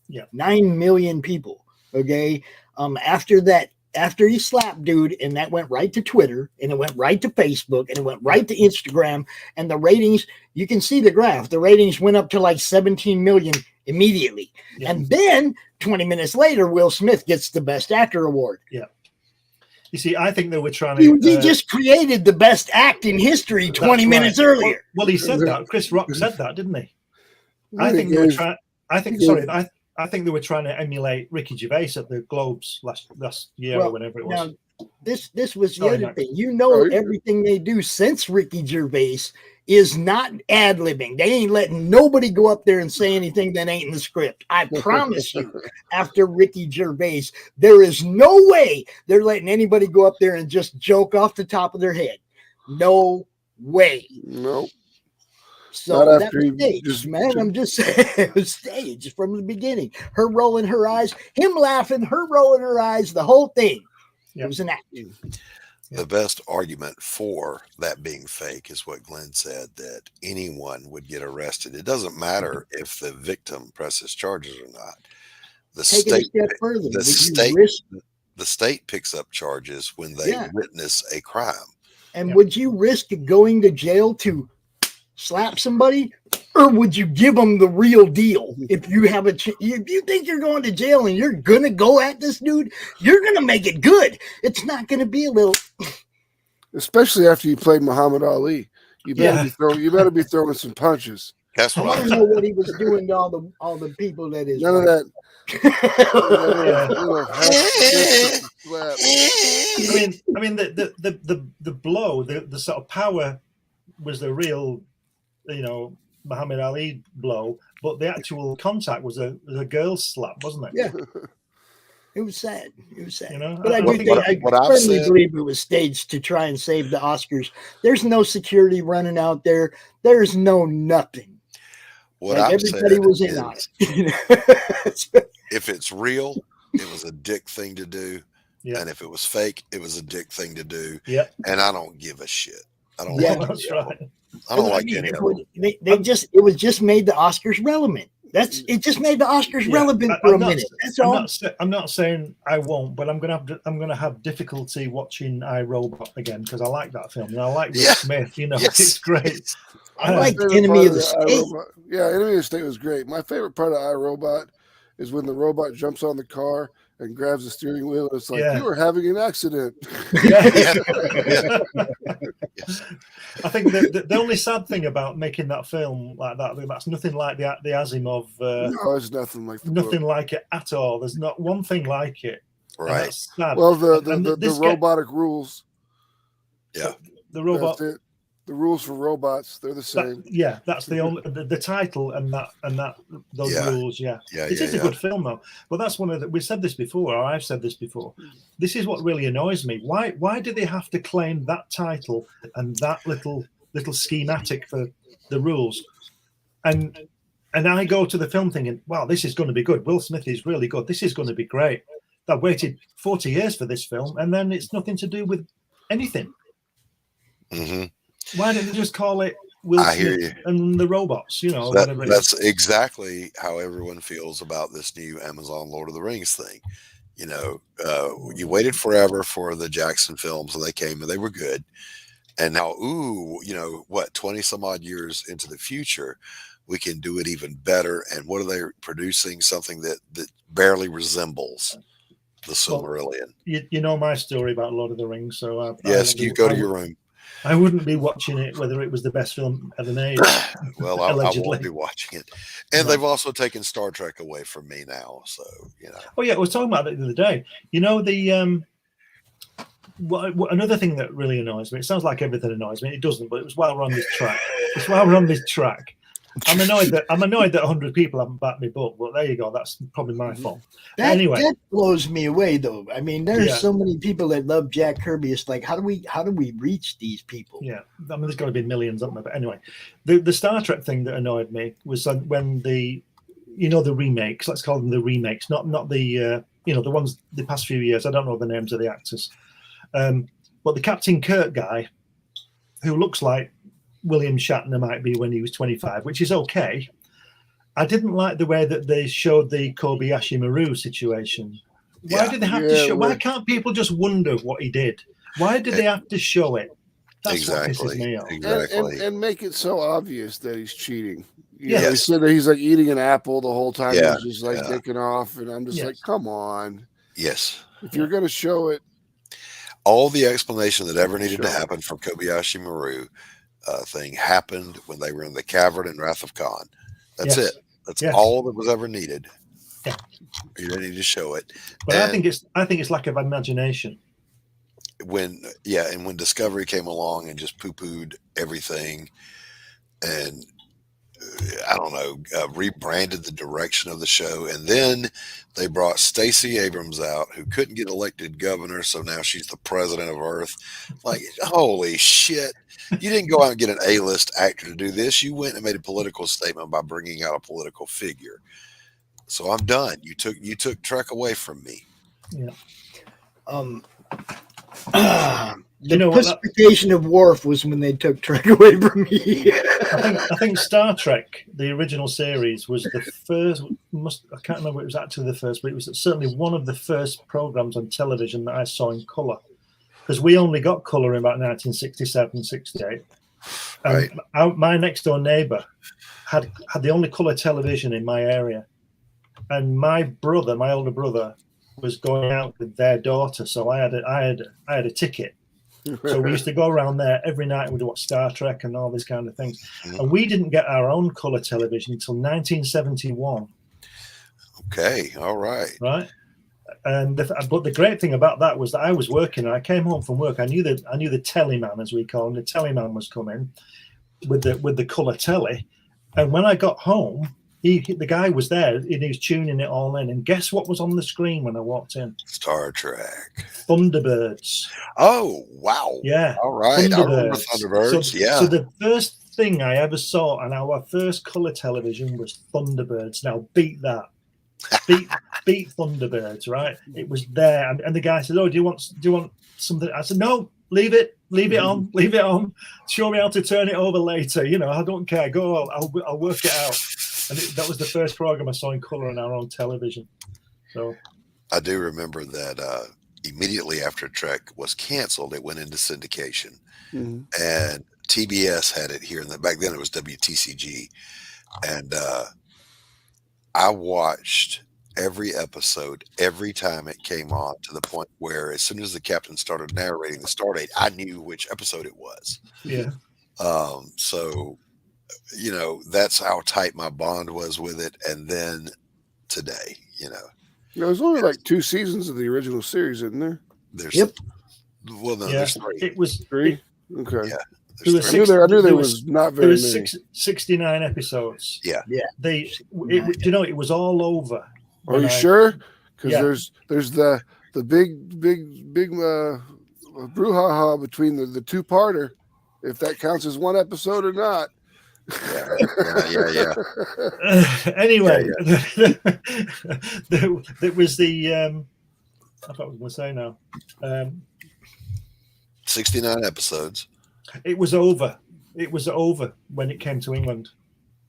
Yeah, 9 million people. Okay, after he slapped dude, and that went right to Twitter, and it went right to Facebook, and it went right to Instagram, and the ratings, you can see the graph. The ratings went up to like 17 million immediately. Yeah. And then 20 minutes later, Will Smith gets the Best Actor award. Yeah. You see, I think they were trying You to. just created the best act in history 20 minutes earlier. Well, he said that. Chris Rock said that, didn't he? I Really think they were gave- trying. I think they were trying to emulate Ricky Gervais at the Globes last year or whenever it was. Now, this was the Sorry, other Max. thing. You know, everything they do since Ricky Gervais is not ad-libbing. They ain't letting nobody go up there and say anything that ain't in the script. I promise you, after Ricky Gervais, there is no way they're letting anybody go up there and just joke off the top of their head. No way. Nope. So Not that after was he staged, just- man. I'm just saying, it was staged from the beginning. Her rolling her eyes, him laughing, her rolling her eyes, the whole thing. It was an act. The best argument for that being fake is what Glenn said, that anyone would get arrested. It doesn't matter if the victim presses charges or not. The Take it a state, step further. the Would you state, risk, the state picks up charges when they Yeah. witness a crime. and would you risk going to jail to slap somebody, or would you give them the real deal? If you have if you think you're going to jail and you're gonna go at this dude, you're gonna make it good. It's not gonna be a little. Especially after you played Muhammad Ali, you better be throwing some punches. That's I want to know what he was doing to all the people that is. None of that. I mean, the blow, the sort of power was the real, Muhammad Ali blow, but the actual contact was a girl's slap, wasn't it? Yeah. It was sad. It was sad. know, But I what- do think I what I've firmly said- believe it was staged to try and save the Oscars. There's no security running out there. There's no nothing. What Like, I've everybody said was in is, on it. if it's real, it was a dick thing to do. Yeah. And if it was fake, it was a dick thing to do. Yeah. And I don't give a shit. I don't Yeah, like that's any of right. them. I don't like any of them. It was just made the Oscars relevant. It just made the Oscars relevant for a minute. That's all. I'm not saying I won't, but I'm gonna have difficulty watching iRobot again because I like that film and I like Will Smith. It's great. I like My favorite Enemy part of the State. iRobot- Yeah, Enemy of the State was great. My favorite part of iRobot is when the robot jumps on the car and grabs the steering wheel. And it's like, Yeah. you were having an accident. I think the only sad thing about making that film like that's nothing like the Asimov. No, it's nothing like the nothing book. like it at all. There's not one thing like it. And Right. that's sad. Well, And the this robotic rules. Yeah. The robot. That's it. The rules for robots, they're the same. That's the only the title and those Yeah. rules. Yeah, Yeah, it yeah, is a yeah. good film though. But that's one of the, we said this before, or I've said this before. This is what really annoys me. Why do they have to claim that title and that little schematic for the rules? And I go to the film thinking, wow, this is going to be good. Will Smith is really good. This is going to be great. I've waited 40 years for this film, and then it's nothing to do with anything. Mm-hmm. Why didn't they just call it Will I hear Smith you. and the robots? That- Whatever it is. that's exactly how everyone feels about this new Amazon Lord of the Rings thing. You waited forever for the Jackson films, and they came and they were good. And now, 20 some odd years into the future, we can do it even better. And what are they producing? Something that barely resembles the Silmarillion. You know my story about Lord of the Rings, so Yes, you go to your room. I wouldn't be watching it whether it was the best film ever made. Well, I allegedly. won't be watching it. And they've also taken Star Trek away from me now. So, Oh yeah, we were talking about it the other day. Another thing that really annoys me. It sounds like everything annoys me. It doesn't, but it was while we're on this track. It's while we're on this track. I'm annoyed that 100 people haven't backed me book. But there you go. That's probably my fault. Anyway, That blows me away, though. I mean, there's Yeah. so many people that love Jack Kirby. It's like, how do we reach these people? yeah, I mean, there's got to be millions of them. But anyway, the Star Trek thing that annoyed me was when the remakes. Let's call them the remakes, not the the ones the past few years. I don't know the names of the actors, but the Captain Kirk guy, who looks like William Shatner might be when he was 25, which is okay. I didn't like the way that they showed the Kobayashi Maru situation. Why did they have to show? Why can't people just wonder what he did? Why did they have to show it? That's what pisses me off. And make it so obvious that he's cheating. Yes. They said that he's like eating an apple the whole time. Yeah, He's just like dicking off, and I'm just Yes. like, come on. yes. If you're going to show it, all the explanation that ever needed to happen for Kobayashi Maru thing happened when they were in the cavern in Wrath of Khan. That's it. That's all that was ever needed. Yeah. You didn't need to show it. But I think it's lack of imagination. When Discovery came along and just poo-pooed everything, and I don't know, rebranded the direction of the show, and then they brought Stacey Abrams out, who couldn't get elected governor, so now she's the president of Earth. Like, holy shit! You didn't go out and get an A-list actor to do this. You went and made a political statement by bringing out a political figure. So I'm done. You took Trek away from me. Yeah. The pacification of Worf was when they took Trek away from me. I think Star Trek, the original series, was the first. I can't remember if it was actually the first, but it was certainly one of the first programs on television that I saw in color. Because we only got color in about 1967, 68. And my next door neighbor had the only color television in my area, and my older brother, was going out with their daughter, so I had a ticket. So we used to go around there every night and we'd watch Star Trek and all these kind of things. And we didn't get our own color television until 1971. Okay, all right. Right. And but the great thing about that was that I was working and I came home from work. I knew the teleman, as we call him. The teleman was coming with the color telly. And when I got home, the guy was there and he was tuning it all in. And guess what was on the screen when I walked in? Star Trek. Thunderbirds. Oh, wow. Yeah. All right. I remember Thunderbirds. So the first thing I ever saw on our first color television was Thunderbirds. Now beat that. Beat Thunderbirds, right? It was there. And the guy said, "Oh, do you want something?" I said, "No, leave it on. Show me how to turn it over later. I don't care. Go, I'll work it out." And that was the first program I saw in color on our own television. So I do remember that immediately after Trek was canceled, it went into syndication, and TBS had it here. And back then it was WTCG, and I watched every episode every time it came on, to the point where as soon as the captain started narrating the stardate, I knew which episode it was. Yeah. So, that's how tight my bond was with it. And then today, there's only like 2 seasons of the original series, isn't there? Well, no, there's 3. It was 3. Okay. Yeah. I knew there was not very many. 69 episones. Yeah. It was all over. Are you sure? Because there's the big brouhaha between the 2-parter, if that counts as one episode or not. Yeah. Anyway, there was the I thought I was going to say now. 69 episodes. It was over. It was over when it came to England.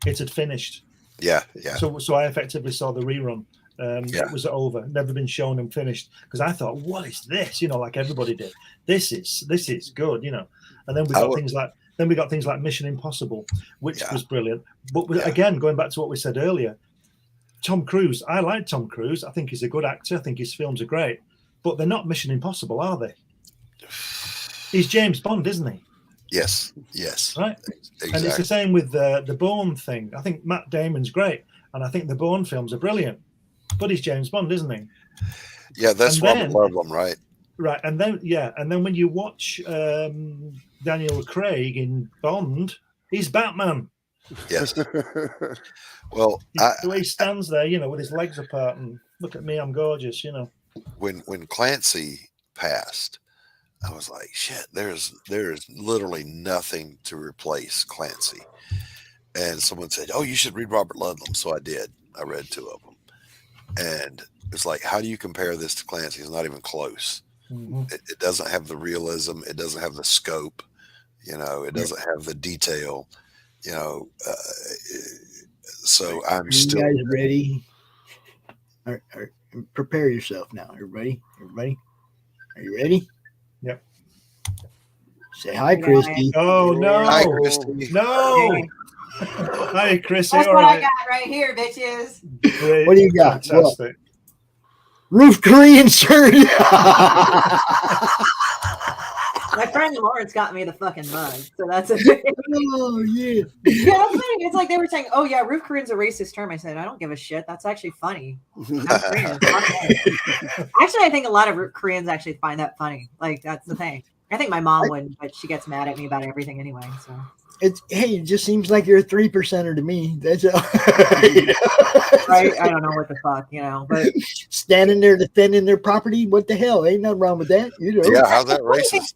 It had finished. Yeah. So I effectively saw the rerun. It was over. Never been shown and finished. Because I thought, what is this? Like everybody did. This is good. And then we got things like Mission Impossible, which was brilliant. But again, going back to what we said earlier, Tom Cruise. I like Tom Cruise. I think he's a good actor. I think his films are great. But they're not Mission Impossible, are they? He's James Bond, isn't he? Yes. Right. Exactly. And it's the same with the Bourne thing. I think Matt Damon's great, and I think the Bourne films are brilliant. But he's James Bond, isn't he? Yeah, that's Robert Ludlum, right? Right, and then when you watch Daniel Craig in Bond, he's Batman. Yes. Well, the way he stands there, with his legs apart, and look at me, I'm gorgeous. When Clancy passed, I was like, shit, there's literally nothing to replace Clancy. And someone said, oh, you should read Robert Ludlum. So I did. I read 2 of them. And it's like, how do you compare this to Clancy? It's not even close. Mm-hmm. It doesn't have the realism. It doesn't have the scope. It doesn't have the detail. So I'm still. You guys ready? Prepare yourself now. Everybody? Are you ready? Yep. Say hi, Christy. Oh, no. Hi, Christy. No. Hi, Christy. That's all what right. I got right here, bitches. Great. What do you got? Fantastic. Roof Korean shirt. My friend Lawrence got me the fucking mug, so that's a Oh yeah. Yeah, that's funny. It's like they were saying, "Oh yeah, roof Korean's a racist term." I said, "I don't give a shit. That's actually funny." I'm Korean. Actually, I think a lot of Koreans actually find that funny. Like that's the thing. I think my mom wouldn't, but she gets mad at me about everything anyway. So It just seems like you're a 3%er to me. That's all. right? I don't know what the fuck, but standing there defending their property. What the hell? Ain't nothing wrong with that, Yeah, how's that racist?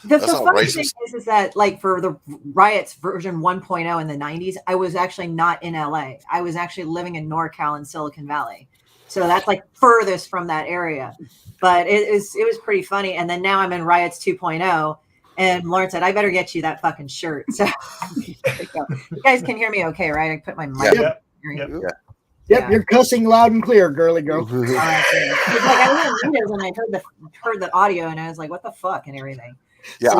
The That's not funny thing racist. is that like for the riots version 1.0 in the 90s, I was actually not in LA. I was actually living in NorCal in Silicon Valley. So that's like furthest from that area. But it was pretty funny. And then now I'm in riots 2.0. And Lauren said, I better get you that fucking shirt. So you guys can hear me okay, right? I put my mic Yeah. on. Yep, you're cussing loud and clear, girly girl. It's like I was in videos and I heard the audio and I was like, what the fuck and everything. Yeah, So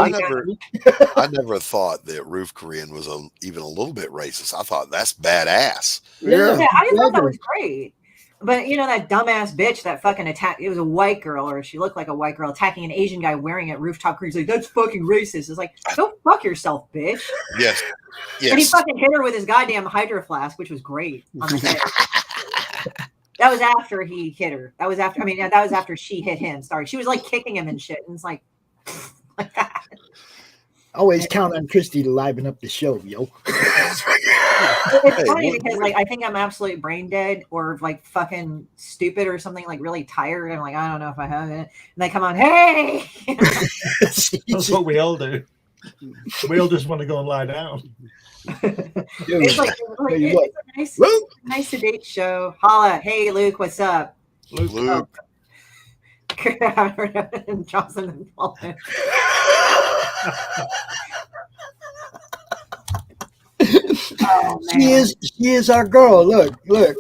I never thought that Roof Korean was even a little bit racist. I thought that's badass. Yeah, I thought that was great. But that dumbass bitch that fucking attacked, it was a white girl, or she looked like a white girl attacking an Asian guy wearing a rooftop cream. He's like, that's fucking racist. It's like, go fuck yourself, bitch. Yes. And he fucking hit her with his goddamn hydro flask, which was great. On the day. That was after he hit her. That was after she hit him. Sorry. She was like kicking him and shit. And it's like that. Always count on Christy to liven up the show, yo. It's funny because like I think I'm absolutely brain dead or like fucking stupid or something, like really tired. I'm like, I don't know if I have it. And they come on, hey. That's what we all do. We all just want to go and lie down. It's like it's a nice sedate show. Holla, hey Luke, what's up? Luke. Johnson and Paulman. She is our girl. Look.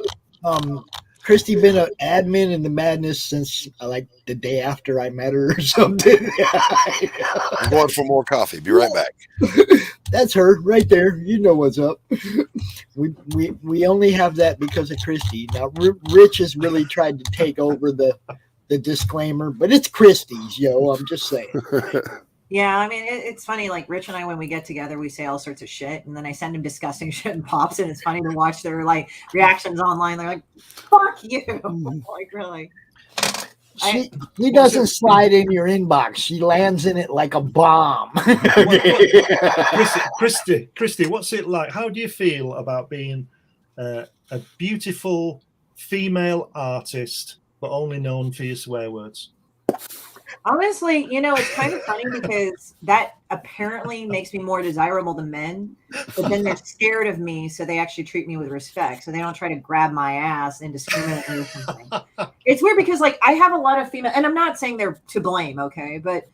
Christy been an admin in the Madness since like the day after I met her or something. I'm going for more coffee. Be right back. That's her right there. You know what's up. We only have that because of Christy. Now Rich has really tried to take over the disclaimer, but it's Christy's, yo. I'm just saying. Yeah, I mean, it's funny. Like Rich and I, when we get together, we say all sorts of shit, and then I send him disgusting shit and pops, and it's funny to watch their like reactions online. They're like, "Fuck you!" Like really. She doesn't slide in your inbox. She lands in it like a bomb. Christy, what's it like? How do you feel about being a beautiful female artist, but only known for your swear words? Honestly, it's kind of funny because that apparently makes me more desirable to men, but then they're scared of me, so they actually treat me with respect. So they don't try to grab my ass indiscriminately or something. It's weird because, like, I have a lot of female, and I'm not saying they're to blame, okay, but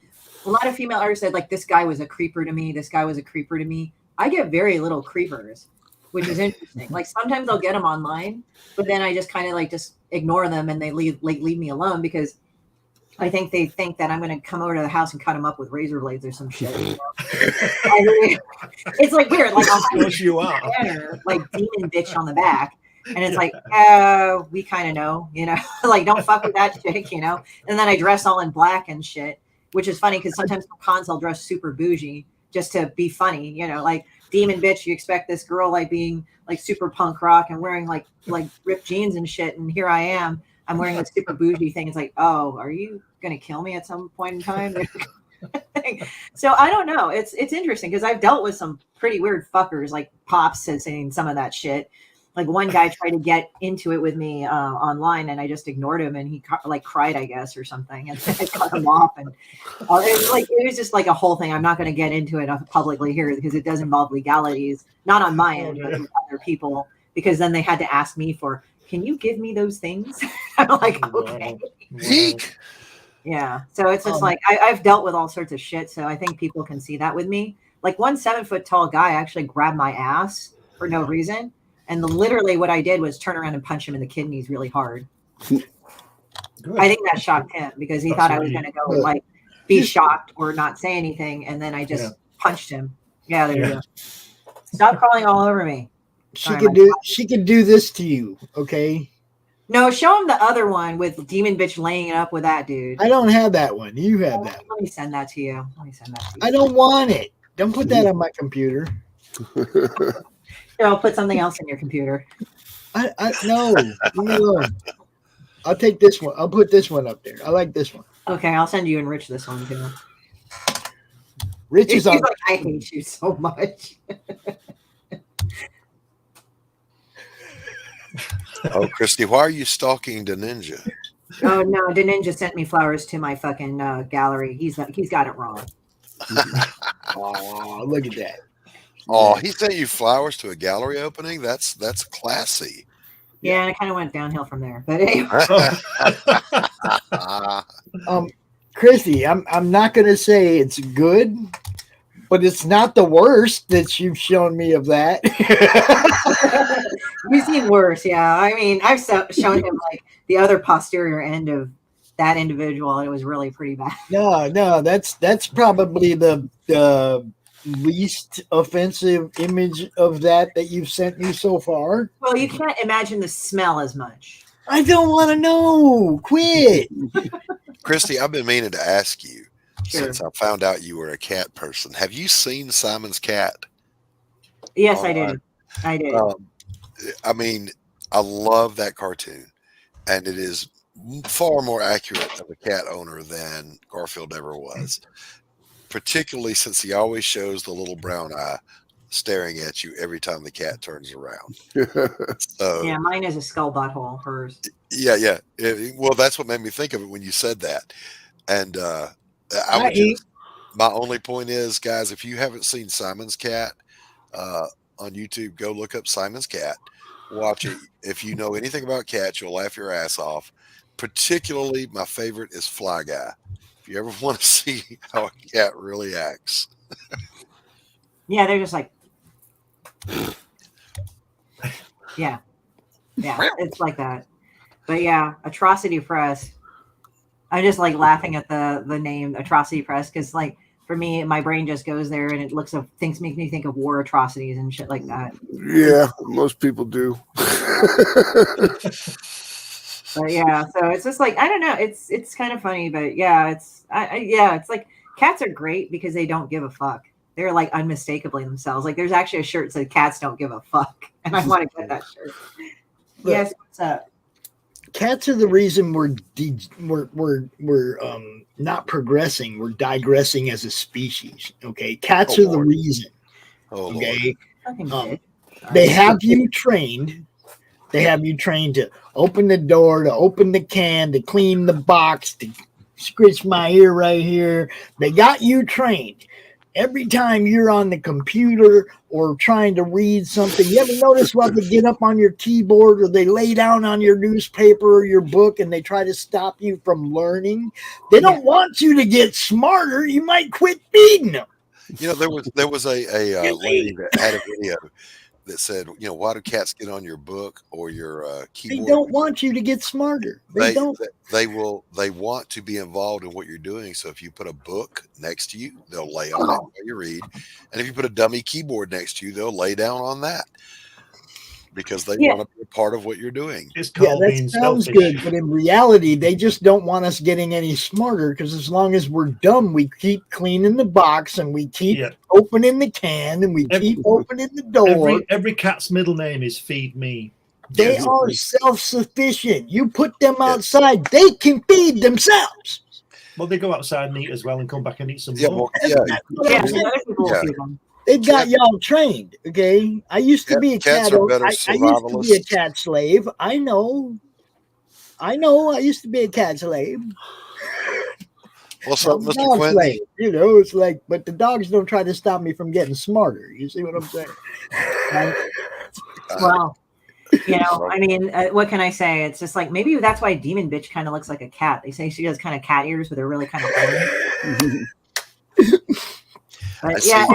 a lot of female artists said, like, this guy was a creeper to me, this guy was a creeper to me. I get very little creepers, which is interesting. Like, sometimes I'll get them online, but then I just kind of, like, just ignore them and they leave me alone because I think they think that I'm going to come over to the house and cut them up with razor blades or some shit. It's like weird, like you are. Banner, like demon bitch on the back, and it's like, we kind of know, like don't fuck with that chick, And then I dress all in black and shit, which is funny because sometimes cons I'll dress super bougie just to be funny, like demon bitch. You expect this girl like being like super punk rock and wearing like ripped jeans and shit, and here I am. I'm wearing a super bougie thing. It's like, oh, are you gonna kill me at some point in time? So I don't know. It's interesting because I've dealt with some pretty weird fuckers, like Pops said, saying some of that shit. Like one guy tried to get into it with me online, and I just ignored him, and he like cried, I guess, or something, and I cut him off. And it was just like a whole thing. I'm not going to get into it publicly here because it does involve legalities, not on my end, but with other people, because then they had to ask me for, can you give me those things? I'm like, okay. Yeah. So it's just like, I've dealt with all sorts of shit. So I think people can see that with me. Like one 7-foot tall guy actually grabbed my ass for no reason. And literally what I did was turn around and punch him in the kidneys really hard. I think that shocked him because he thought I was going to go like be shocked or not say anything. And then I just punched him. Yeah. There you go. Stop crawling all over me. She can do this to you, okay? No, show him the other one with Demon Bitch laying it up with that dude. I don't have that one. You have that. Let me send that to you. I don't want it. Don't put that on my computer. Here, I'll put something else in your computer. No. I'll take this one. I'll put this one up there. I like this one. Okay, I'll send you and Rich this one too. Rich is on. Like, I hate you so much. Oh, Christy, why are you stalking the ninja? Oh no, the ninja sent me flowers to my fucking gallery. He's got it wrong. Oh, look at that. Oh, he sent you flowers to a gallery opening? That's classy. Yeah, and it kind of went downhill from there. But anyway. Christy, I'm not gonna say it's good, but it's not the worst that you've shown me of that. You've seen worse, yeah. I mean, I've shown him like the other posterior end of that individual, and it was really pretty bad. No, that's probably the least offensive image of that you've sent me so far. Well, you can't imagine the smell as much. I don't want to know. Quit. Christy, I've been meaning to ask you since I found out you were a cat person. Have you seen Simon's Cat? Yes, I did. I did. I mean, I love that cartoon, and it is far more accurate of a cat owner than Garfield ever was, particularly since he always shows the little brown eye staring at you every time the cat turns around. So, yeah, mine is a skull butthole. Hers. Yeah. Well, that's what made me think of it when you said that. And my only point is, guys, if you haven't seen Simon's Cat on YouTube, go look up Simon's Cat. Watch it. If you know anything about cats, you'll laugh your ass off. Particularly, my favorite is Fly Guy. If you ever want to see how a cat really acts. Yeah, they're just like, yeah, it's like that. But yeah, Atrocity Press. I'm just like laughing at the name Atrocity Press because, like, for me, my brain just goes there and it makes me think of war atrocities and shit like that. Yeah, most people do. But yeah, so it's just like, I don't know, it's kind of funny, but yeah, it's like cats are great because they don't give a fuck. They're like unmistakably themselves. Like there's actually a shirt that says cats don't give a fuck, and I want to get that shirt. Yes, what's up? Cats are the reason we're not progressing. We're digressing as a species. Okay, cats are the reason. Okay, they have you trained. They have you trained to open the door, to open the can, to clean the box, to scratch my ear right here. They got you trained. Every time you're on the computer or trying to read something, you ever notice what they get up on your keyboard or they lay down on your newspaper or your book and they try to stop you from learning? They don't want you to get smarter. You might quit feeding them. You know, there was a lady that had a video that said, you know, why do cats get on your book or your keyboard? They don't want you to get smarter. They don't. They want to be involved in what you're doing. So if you put a book next to you, they'll lay on it while you read. And if you put a dummy keyboard next to you, they'll lay down on that because they want to be a part of what you're doing. That sounds good, but in reality, they just don't want us getting any smarter because as long as we're dumb, we keep cleaning the box and we keep opening the can and we keep opening the door. Every cat's middle name is Feed Me. They are self-sufficient. You put them outside, they can feed themselves. Well, they go outside and eat as well and come back and eat some more. They've got y'all trained, okay? I used to be a cat. I used to be a cat slave. I know. I used to be a cat slave. What's up, Mr. Quinn? Slave, you know, it's like, but the dogs don't try to stop me from getting smarter. You see what I'm saying? Well, you know, I mean, what can I say? It's just like maybe that's why Demon Bitch kind of looks like a cat. They say she has kind of cat ears, but they're really kind of horny. But yeah,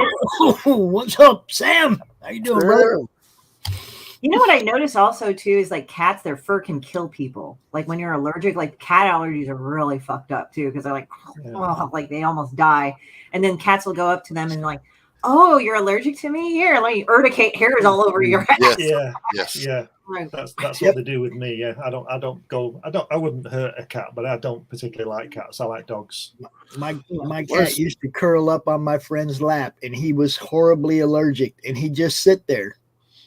what's up, Sam? How you doing, brother? You know what I noticed also too is like cats, their fur can kill people. Like when you're allergic, like cat allergies are really fucked up too because they're like, oh, like they almost die. And then cats will go up to them and like, oh, you're allergic to me? Here, let me urticate hairs all over your ass. Yeah, Yes. yeah. Right. That's what they do with me. Yeah, I wouldn't hurt a cat, but I don't particularly like cats. I like dogs. My cat used to curl up on my friend's lap, and he was horribly allergic, and he'd just sit there.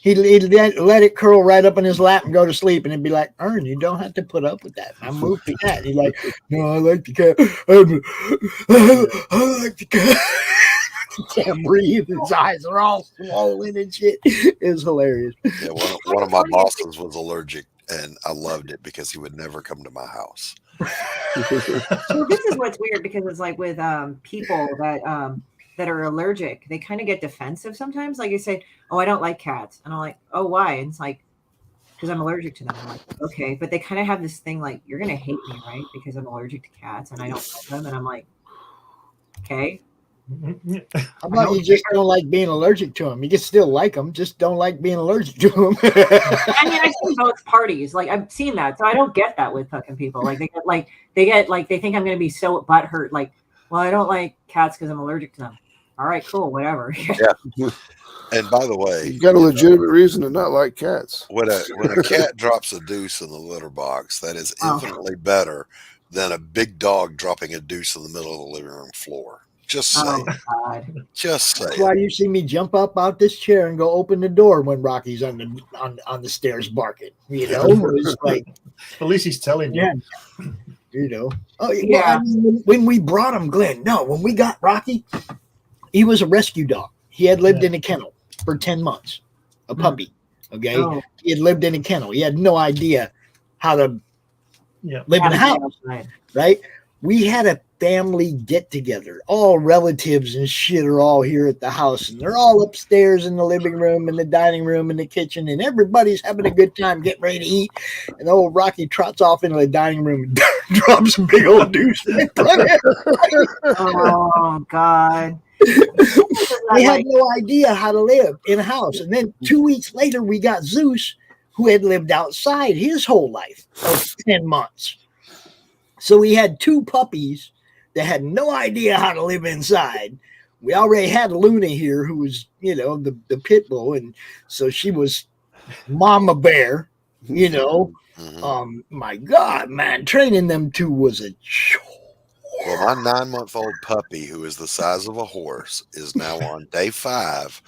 He'd let it curl right up in his lap and go to sleep, and it'd be like, Ern, you don't have to put up with that. I moved the cat. He's like, no, I like the cat. I like the cat. He can't breathe. His eyes are all swollen and shit. It was hilarious. Yeah, one of my bosses was allergic, and I loved it because he would never come to my house. So this is what's weird, because it's like with people that are allergic, they kind of get defensive sometimes. Like you say, oh, I don't like cats. And I'm like, oh, why? And it's like, because I'm allergic to them. I'm like, okay. But they kind of have this thing like, you're going to hate me, right? Because I'm allergic to cats and I don't love them. And I'm like, okay. How about you just don't like being allergic to them? You can still like them, just don't like being allergic to them. I mean, I've seen both parties. Like, I've seen that. So I don't get that with fucking people. Like, they think I'm going to be so butthurt. Like, well, I don't like cats because I'm allergic to them. All right, cool, whatever. Yeah. And by the way, you got a legitimate reason to not like cats. When a cat drops a deuce in the litter box, that is infinitely better than a big dog dropping a deuce in the middle of the living room floor. Just saying. Just saying. That's why you see me jump up out this chair and go open the door when Rocky's on the stairs barking. You know, it's like, at least he's telling you. Yeah. You know. Oh yeah. Well, I mean, when we brought him, Glenn. No, when we got Rocky, he was a rescue dog. He had lived in a kennel for 10 months, a puppy. Okay, he had lived in a kennel. He had no idea how to live in a house. Right. We had a family get together. All relatives and shit are all here at the house, and they're all upstairs in the living room and the dining room and the kitchen, and everybody's having a good time getting ready to eat. And old Rocky trots off into the dining room and drops a big old deuce. Oh God. They had no idea how to live in a house. And then 2 weeks later, we got Zeus, who had lived outside his whole life of 10 months. So we had two puppies that had no idea how to live inside. We already had Luna here, who was, you know, the pit bull. And so she was Mama Bear, you know. My God, man, training them two was a chore. Well, my 9-month-old puppy, who is the size of a horse, is now on day 5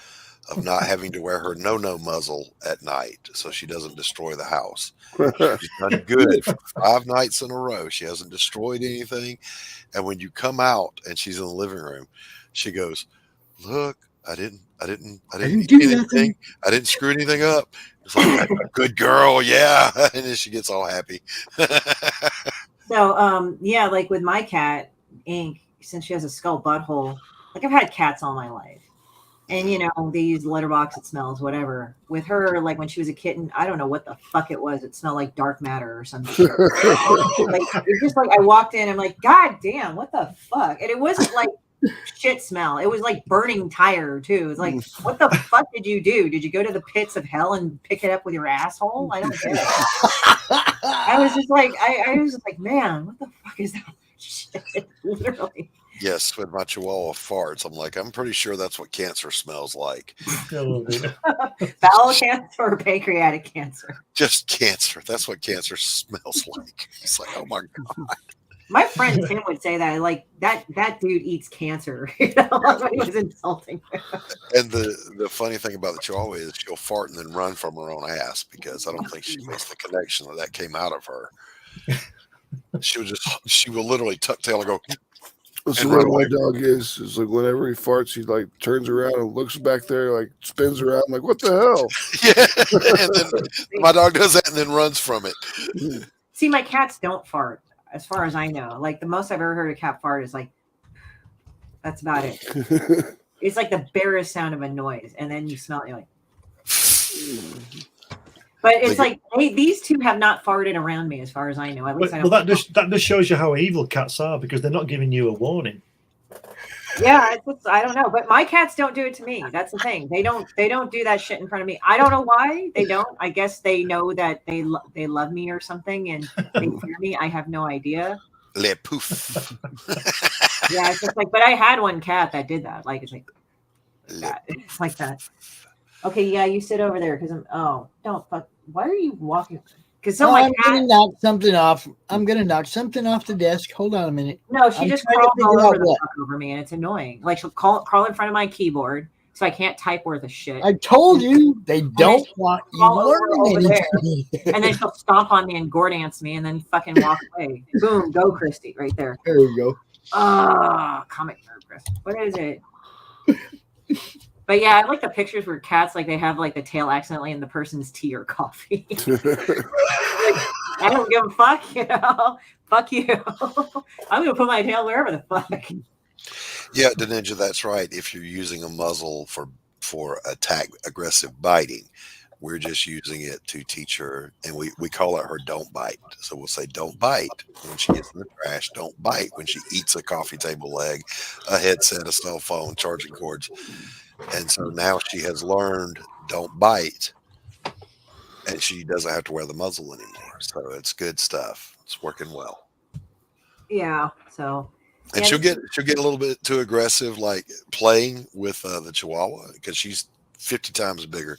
of not having to wear her no-no muzzle at night so she doesn't destroy the house. She's done good for 5 nights in a row. She hasn't destroyed anything. And when you come out and she's in the living room, she goes, "Look, I didn't do anything. I didn't screw anything up." It's like, "Good girl, yeah." And then she gets all happy. So, yeah, like with my cat, Ink, since she has a skull butthole, like I've had cats all my life. And, you know, they use litter box, it smells, whatever. With her, like when she was a kitten, I don't know what the fuck it was. It smelled like dark matter or something. Like, it's just like I walked in, I'm like, God damn, what the fuck? And it wasn't like shit smell. It was like burning tire, too. It's like, what the fuck did you do? Did you go to the pits of hell and pick it up with your asshole? I don't get it. I was just like, I was just like, man, what the fuck is that shit? Literally. Yes, with my Chihuahua farts, I'm like, I'm pretty sure that's what cancer smells like. Bowel cancer or pancreatic cancer? Just cancer. That's what cancer smells like. It's like, oh my God. My friend Tim would say that, like, that dude eats cancer. You know, that's what he was insulting. And the funny thing about the Chihuahua is she'll fart and then run from her own ass because I don't think she makes the connection that came out of her. She will literally tuck tail and go. That's the way my dog is. It's like whenever he farts, he like turns around and looks back there, like spins around, like, what the hell? Yeah. And then my dog does that and then runs from it. See, my cats don't fart, as far as I know. Like the most I've ever heard a cat fart is like, that's about it. It's like the barest sound of a noise, and then you smell it, you're like. But it's like, hey, these two have not farted around me, as far as I know. At least I don't. Well, that just shows you how evil cats are, because they're not giving you a warning. Yeah, I don't know, but my cats don't do it to me. That's the thing. They don't do that shit in front of me. I don't know why they don't. I guess they know that they love me or something, and they fear me. I have no idea. Le poof. Yeah, it's just like, but I had one cat that did that. Like, it's like, It's like that. Okay, yeah, you sit over there because don't fuck. Why are you walking? Because I'm gonna knock something off. I'm gonna knock something off the desk. Hold on a minute. No, she I'm just trying to crawls all figure out over the what. fuck over me, and it's annoying. Like she'll crawl in front of my keyboard, so I can't type worth a shit. I told you they don't want you learning over there, anything. and then she'll stomp on me and gore dance me, and then fucking walk away. Boom, go Christy, right there. There you go. Comic nerd, Chris. What is it? But yeah, I like the pictures where cats like they have like the tail accidentally in the person's tea or coffee. I don't give a fuck, you know. Fuck you. I'm gonna put my tail wherever the fuck. Yeah, the ninja, that's right. If you're using a muzzle for attack, aggressive biting, we're just using it to teach her, and we call it her don't bite. So we'll say don't bite when she gets in the trash, don't bite when she eats a coffee table leg, a headset, a cell phone, charging cords. And so now she has learned don't bite, and she doesn't have to wear the muzzle anymore. So it's good stuff. It's working well. Yeah. So. And yeah, she'll get a little bit too aggressive, like playing with the Chihuahua, because she's 50 times bigger.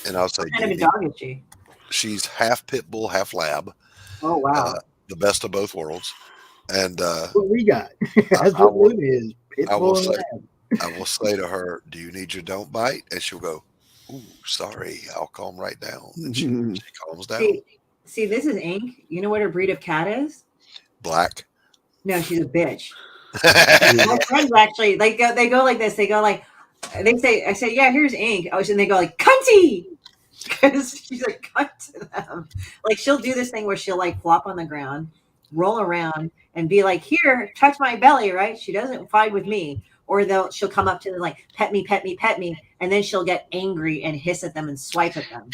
And I'll say, what kind of a dog is she? She's half pit bull, half lab. Oh wow. The best of both worlds. And what we got. That's what it is. Pit bull and lab. I will say to her, "Do you need your don't bite?" And she'll go, "Ooh, sorry, I'll calm right down." And she calms down. See, this is Ink. You know what her breed of cat is? Black. No, she's a bitch. My friends actually, they go like this. They go like, I say, yeah, here's Ink. And they go like, cunty, because she's a cunt to them. Like she'll do this thing where she'll like flop on the ground, roll around, and be like, here, touch my belly, right? She doesn't fight with me. Or she'll come up to them like, pet me, pet me, pet me. And then she'll get angry and hiss at them and swipe at them.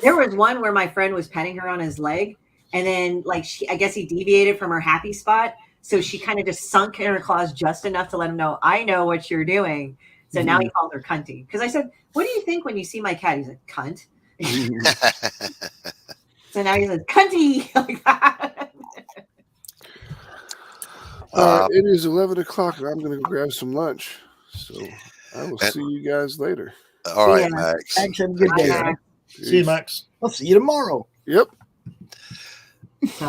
There was one where my friend was petting her on his leg. And then like, I guess he deviated from her happy spot. So she kind of just sunk in her claws just enough to let him know, I know what you're doing. So now he called her cunty. Because I said, what do you think when you see my cat? He's like, cunt. So now he says, cunty. Like that. It is 11 o'clock, and I'm going to go grab some lunch. So I will see you guys later. All right, Max. Max, have a good day. Bye. See you, Max. I'll see you tomorrow. Yep.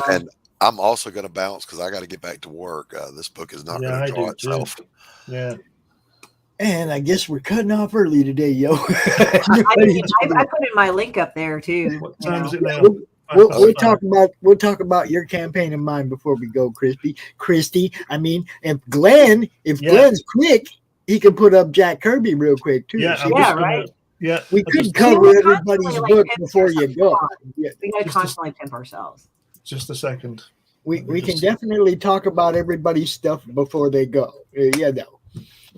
And I'm also going to bounce because I got to get back to work. This book is not going to draw itself. Yeah. And I guess we're cutting off early today, yo. I put in my link up there too. What time is it now? We'll talk about your campaign and mine before we go, Christy. I mean, if Glenn's quick, he can put up Jack Kirby real quick too. Yeah, right. Yeah, we could cover everybody's book before you go. Yeah. We gotta constantly pimp ourselves. Just a second. We can definitely talk about everybody's stuff before they go. Yeah, no.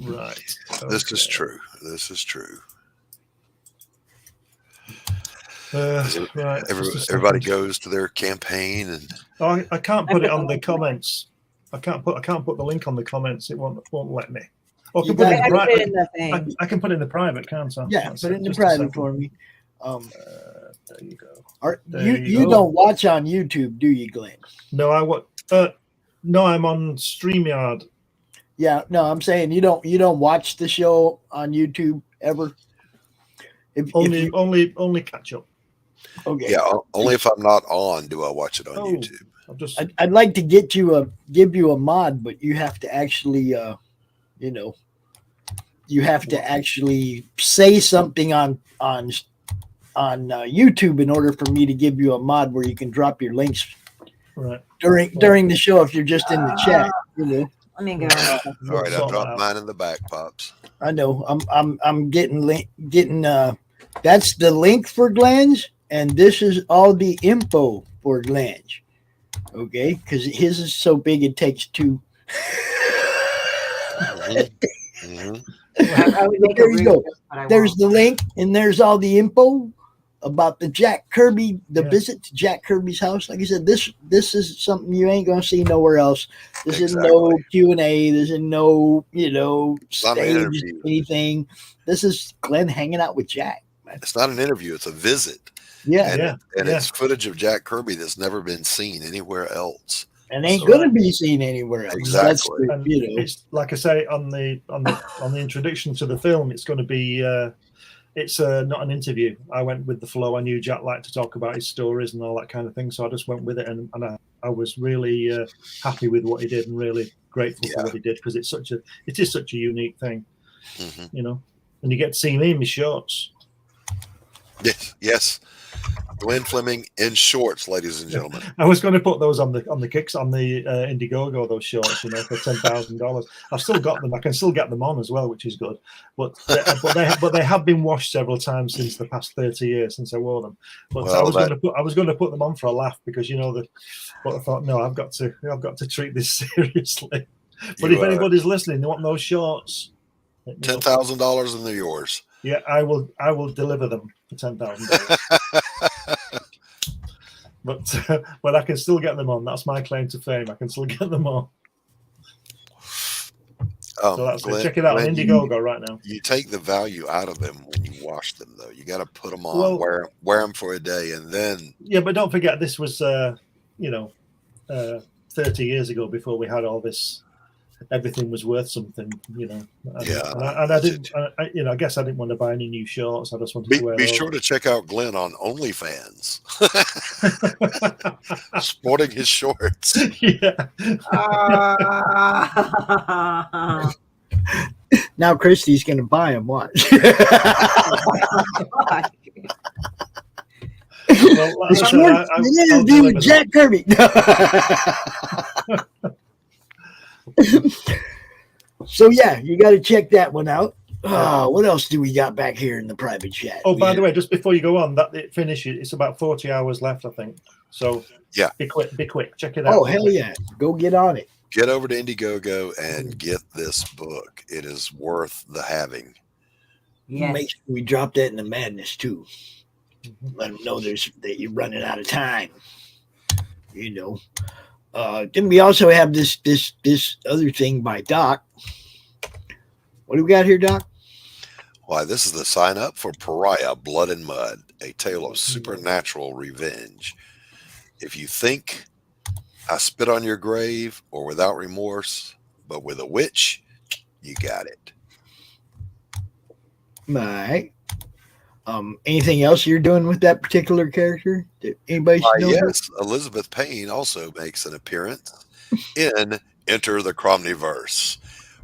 Right. Okay. This is true. This is true. Right. Everybody goes to their campaign, and I can't put it on the comments. I can't put the link on the comments. It won't let me. I can put it in the private. I can put it in the private, can't I? Yeah, put it in the private for me. There you go. You don't watch on YouTube, do you, Glenn? No, no, I'm on StreamYard. Yeah, no, I'm saying you don't watch the show on YouTube ever. Only catch up. Okay. Yeah, only if I'm not on do I watch it on YouTube. I'd like to give you a mod, but you have to actually you have to actually say something on YouTube in order for me to give you a mod where you can drop your links right during the show if you're just in the chat. Let me go. All right, I dropped mine in the back, Pops. I know. I'm getting that's the link for Glenn's, and this is all the info for Glenn's. Okay, because his is so big it takes two. There you go. There's the link, and there's all the info about the Jack Kirby, visit to Jack Kirby's house. Like I said, this is something you ain't gonna see nowhere else. This is no Q&A. This is no stage anything. This is Glenn hanging out with Jack. It's not an interview; it's a visit. Yeah, and it's footage of Jack Kirby that's never been seen anywhere else. and ain't So, gonna be seen anywhere else. Exactly. That's, you know, It's like I say on the introduction to the film. It's going to be. It's not an interview. I went with the flow. I knew Jack liked to talk about his stories and all that kind of thing, so I just went with it, and I was really happy with what he did, and really grateful for what he did, because it is such a unique thing, you know. And you get to see me in my shorts. Yes. Glenn Fleming in shorts, ladies and gentlemen. I was going to put those on the kicks on the Indiegogo, those shorts, you know, for $10,000. I've still got them. I can still get them on as well, which is good. But they have been washed several times since the past 30 years since I wore them. But Well, I was going to put them on for a laugh, because you know but I thought, no, I've got to treat this seriously. But if anybody's listening, they want those shorts, $10,000 and they're yours. Yeah, I will deliver them for $10,000. But I can still get them on. That's my claim to fame. I can still get them on. So that's Glenn, it. Check it out on Indiegogo right now. You take the value out of them when you wash them, though. You got to put them on, wear them for a day, and then. Yeah, but don't forget, this was 30 years ago, before we had all this. Everything was worth something, you know. And I didn't. I guess I didn't want to buy any new shorts. I just wanted to wear. Be sure to check out Glenn on OnlyFans, sporting his shorts. Yeah. Now Christy's going to buy them. Watch. Interview with Jack Kirby. So yeah, you got to check that one out. What else do we got back here in the private chat? Oh, by the way, just before you go on, that it finishes. It's about 40 hours left, I think. So yeah, be quick. Check it out. Oh hell yeah, go get on it. Get over to Indiegogo and get this book. It is worth the having. Yes. Make sure we drop that in the Madness too. Let them know that you're running out of time. You know. Then we also have this other thing by Doc. What do we got here, Doc? Why, this is the sign up for Pariah, Blood and Mud, a tale of supernatural revenge. If you think I spit on your grave, or without remorse, but with a witch, you got it. All right. Anything else you're doing with that particular character? Did anybody know? Yes, Elizabeth Payne also makes an appearance in Enter the Cromniverse,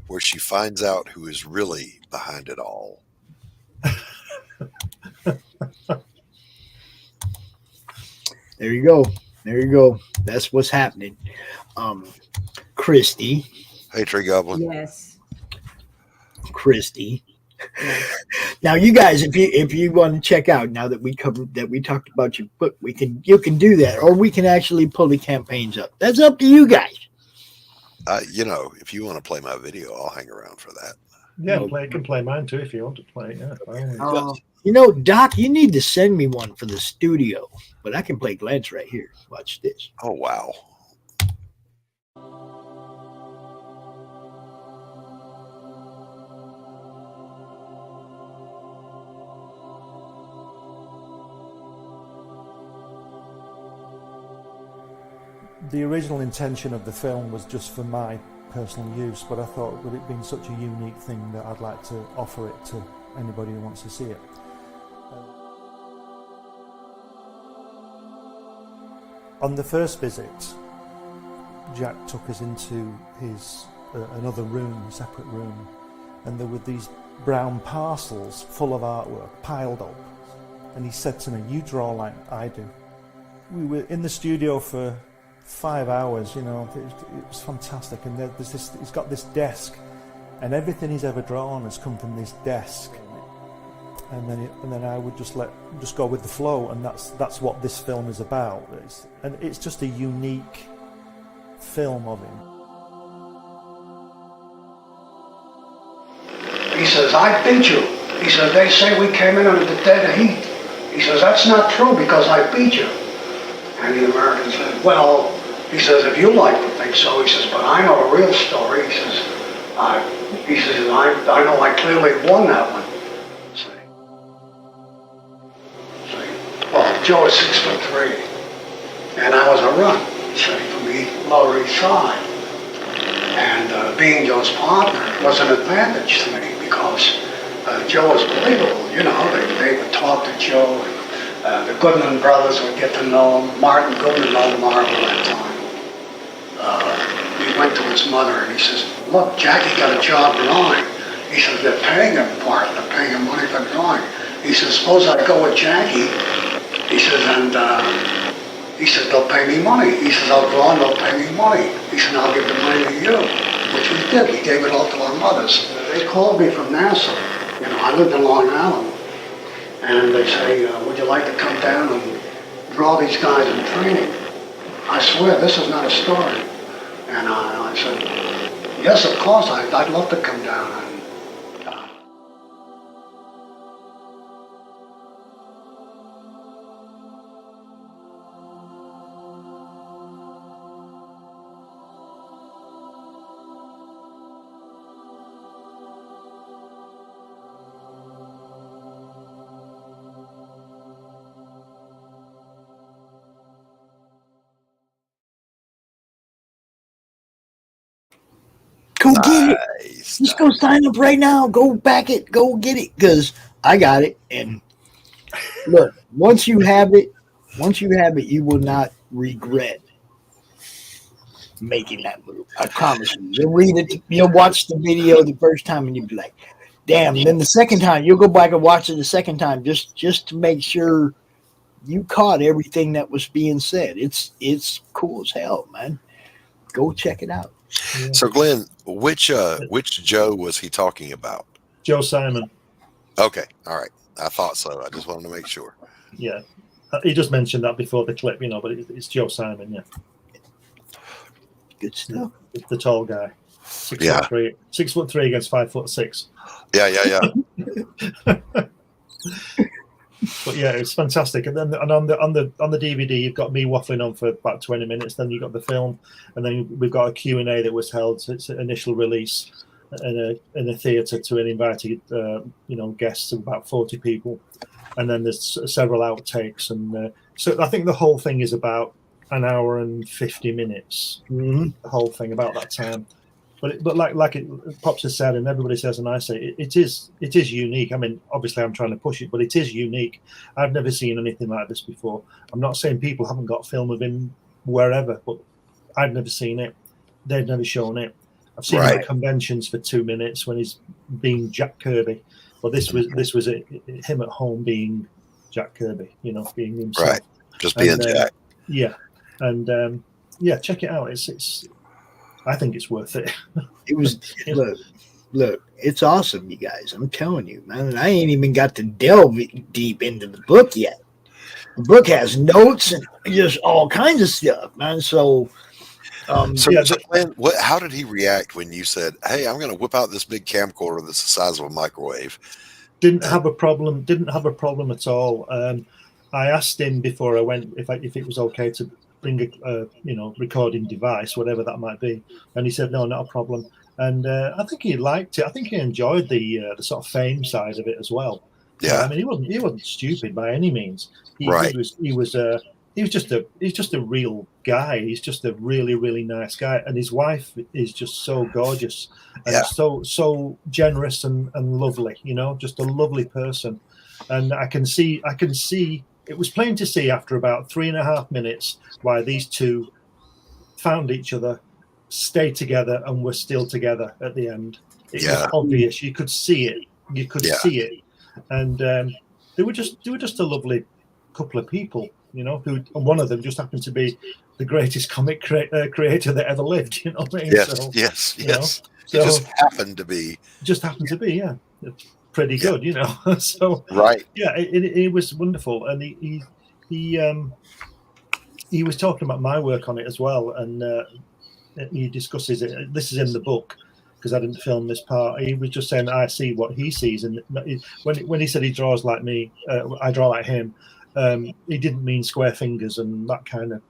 where she finds out who is really behind it all. There you go. That's what's happening. Christy. Hey, Tree Goblin. Yes. Christy. Now, you guys, if you want to check out, now that we talked about your book, you can do that, or we can actually pull the campaigns up. That's up to you guys. If you want to play my video, I'll hang around for that. Yeah, you can play mine too if you want to play. Yeah. Doc, you need to send me one for the studio, but I can play Glance right here. Watch this. Oh wow. The original intention of the film was just for my personal use, but I thought, with it being such a unique thing, that I'd like to offer it to anybody who wants to see it. On the first visit, Jack took us into his another room, a separate room, and there were these brown parcels full of artwork piled up, and he said to me, "You draw like I do." We were in the studio for 5 hours, it was fantastic. And there's this, he's got this desk, and everything he's ever drawn has come from this desk. And then I would just go with the flow, and that's what this film is about. It's just a unique film of him. He says, "I beat you." He says, "They say we came in under the dead heat." He says, "That's not true, because I beat you." And the American said, "Well," he says, "if you like to think so," he says, "but I know a real story." He says, I know I clearly won that one." Well, Joe is 6'3", and I was a runt. say, from the Lower East Side. And being Joe's partner was an advantage to me because Joe was believable. You know, they would talk to Joe, and the Goodman brothers would get to know him. Martin Goodman owned Marvel at that time. He went to his mother and he says, "Look, Jackie got a job drawing." He says, "They're paying him part. They're paying him money for drawing." He says, "Suppose I go with Jackie." He says, and he says, "They'll pay me money." He says, "I'll draw and they'll pay me money." He said, "I'll give the money to you," which we did. We gave it all to our mothers. They called me from Nassau. You know, I lived in Long Island. And they say, "Would you like to come down and draw these guys in training?" I swear, this is not a story. And I said, "Yes, of course, I'd love to come down." And, Go get it. Just go sign up right now. Go back it. Go get it. Because I got it. And look, once you have it, you will not regret making that move. I promise you. You'll read it. You'll watch the video the first time and you'll be like, damn. And then the second time, you'll go back and watch it the second time just to make sure you caught everything that was being said. It's cool as hell, man. Go check it out. Yeah. So, Glenn, which Joe was he talking about? Joe Simon. Okay, all right. I thought so. I just wanted to make sure. Yeah, he just mentioned that before the clip, you know, but it's Joe Simon. Yeah, good stuff. The tall guy, 6'3" against 5'6". Yeah. But yeah, it's fantastic. And then on the DVD, you've got me waffling on for about 20 minutes. Then you've got the film, and then we've got a Q&A that was held. So it's an initial release in a theatre to an invited guests of about 40 people, and then there's several outtakes. And so I think the whole thing is about an hour and 50 minutes. Mm-hmm. The whole thing about that time. But like Pops has said, and everybody says, and I say, it is unique. I mean, obviously, I'm trying to push it, but it is unique. I've never seen anything like this before. I'm not saying people haven't got film of him wherever, but I've never seen it. They've never shown it. I've seen him at conventions for 2 minutes when he's being Jack Kirby. But this was him at home being Jack Kirby, being himself. Right, just being Jack. Yeah, and check it out. It's I think it's worth it. It was look, it's awesome, you guys. I'm telling you, man. And I ain't even got to delve deep into the book yet. The book has notes and just all kinds of stuff, man. So, Glenn, how did he react when you said, "Hey, I'm going to whip out this big camcorder that's the size of a microwave"? Didn't have a problem at all. I asked him before I went if it was okay to bring a recording device, whatever that might be, and he said no, not a problem. And I think he liked it. I think he enjoyed the sort of fame side of it as well. Yeah, I mean, he wasn't stupid by any means. He was just a real guy. He's just a really, really nice guy, and his wife is just so gorgeous and so generous and lovely. Just a lovely person. And I can see. It was plain to see after about 3.5 minutes why these two found each other, stayed together, and were still together at the end. It was obvious. You could see it. See it. And they were just a lovely couple of people, who, and one of them just happened to be the greatest comic creator that ever lived. You know what I mean? Yes. So, it just happened to be. Yeah. Pretty good, So it was wonderful, and he was talking about my work on it as well, and he discusses it. This is in the book because I didn't film this part. He was just saying I see what he sees, and when he said he draws like me, I draw like him. He didn't mean square fingers and that kind of.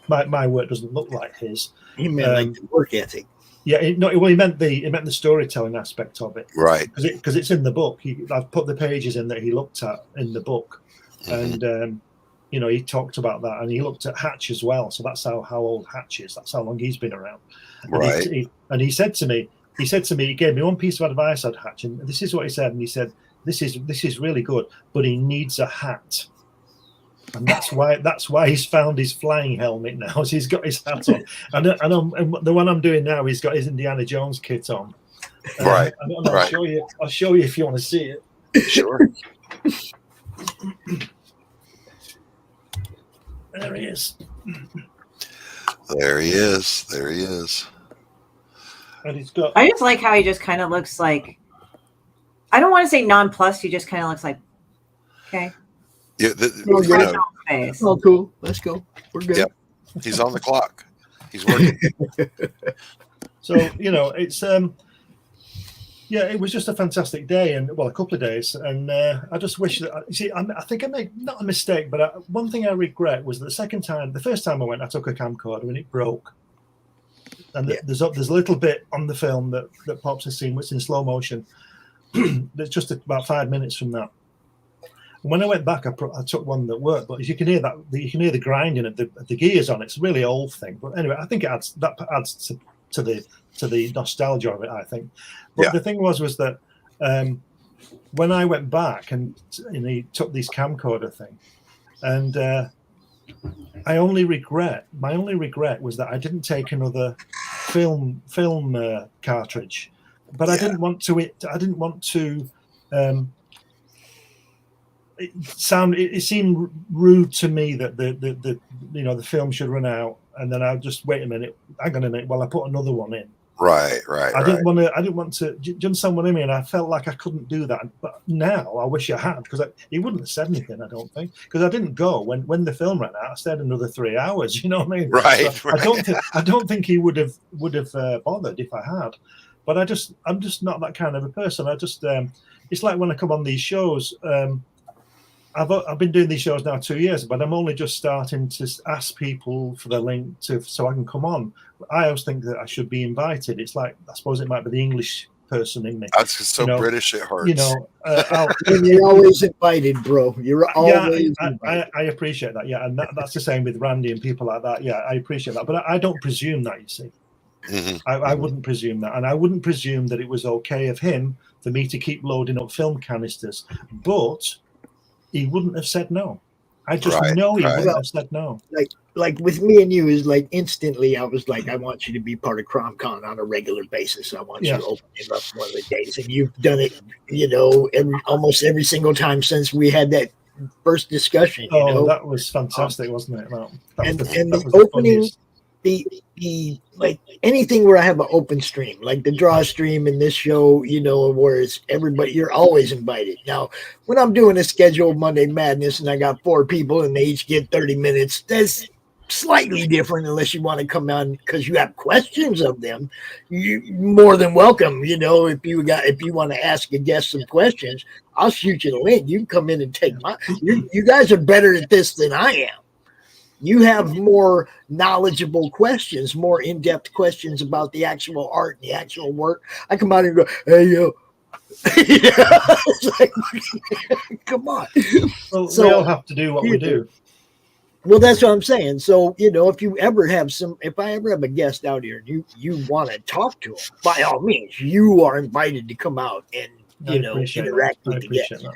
My work doesn't look like his. He meant like the work ethic. Yeah, he meant the storytelling aspect of it, right? Because it's in the book. I've put the pages in that he looked at in the book, and he talked about that, and he looked at Hatch as well. So that's how old Hatch is. That's how long he's been around. Right. And he said to me, he gave me one piece of advice on Hatch, and this is what he said. And he said, this is really good, but he needs a hat. And that's why he's found his flying helmet now. So he's got his hat on, and the one I'm doing now, he's got his Indiana Jones kit on. Right. And I'll show you if you want to see it. Sure. There he is. There he is. There he is. And he's got. I just like how he just kind of looks like. I don't want to say nonplussed. He just kind of looks like, okay. Yeah. Oh, cool. Let's go. We're good. Yep. He's on the clock. He's working. So it's it was just a fantastic day, and a couple of days, and I just wish that I think I made not a mistake, but one thing I regret was that the first time I went, I took a camcorder and it broke, and there's a little bit on the film that Pops has seen, which is in slow motion. There's just about 5 minutes from that. And when I went back, I took one that worked, but as you can hear the grinding of the gears on it. It's a really old thing, but anyway, I think it adds to the nostalgia of it, I think. But the thing was that when I went back and he took this camcorder thing, and my only regret was that I didn't take another film cartridge, but I didn't want to. It seemed rude to me that the film should run out, and then I'll just wait a minute. Hang on a minute while I put another one in. Right. I didn't want to. Do you understand what I mean? I felt like I couldn't do that, but now I wish I had, because he wouldn't have said anything. I don't think, because I didn't go when the film ran out. I stayed another 3 hours. You know what I mean? Right. So I don't think he would have bothered if I had. But I'm just not that kind of a person. I just it's like when I come on these shows. I've been doing these shows now 2 years, but I'm only just starting to ask people for the link so I can come on. I always think that I should be invited. It's like, I suppose it might be the English person in me. That's just so British it hurts. You're always invited, bro. You're always invited. I appreciate that. Yeah, and that's the same with Randy and people like that. Yeah, I appreciate that, but I don't presume that. You see, I wouldn't presume that, and I wouldn't presume that it was okay of him for me to keep loading up film canisters, but he wouldn't have said no. I just know he wouldn't have said no. Like with me and you is like instantly I was like, I want you to be part of CromCon on a regular basis. I want you to open it up one of the days. And you've done it, almost every single time since we had that first discussion. That was fantastic, wasn't it? The opening, the like anything where I have an open stream, like the draw stream in this show, where it's everybody, you're always invited. Now, when I'm doing a scheduled Monday Madness and I got 4 people and they each get 30 minutes, that's slightly different unless you want to come on because you have questions of them. You're more than welcome. If you want to ask a guest some questions, I'll shoot you the link. You can come in and take mine. You guys are better at this than I am. You have more knowledgeable questions, more in-depth questions about the actual art and the actual work. I come out and go, hey, yo. It's like, come on. Well, we all have to do what we do. Well, that's what I'm saying. So, if I ever have a guest out here and you want to talk to them, by all means, you are invited to come out and, interact with the guest.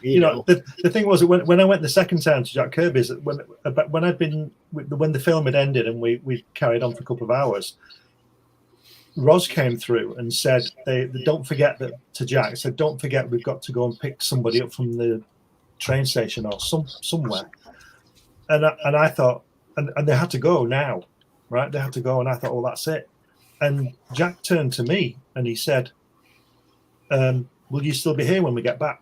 The thing was when I went the second time to Jack Kirby's, when the film had ended and we carried on for a couple of hours, Roz came through and said, they don't forget that to Jack, said, don't forget we've got to go and pick somebody up from the train station or somewhere. And I thought, and they had to go now, right? They had to go, and I thought, well, that's it. And Jack turned to me and he said, will you still be here when we get back?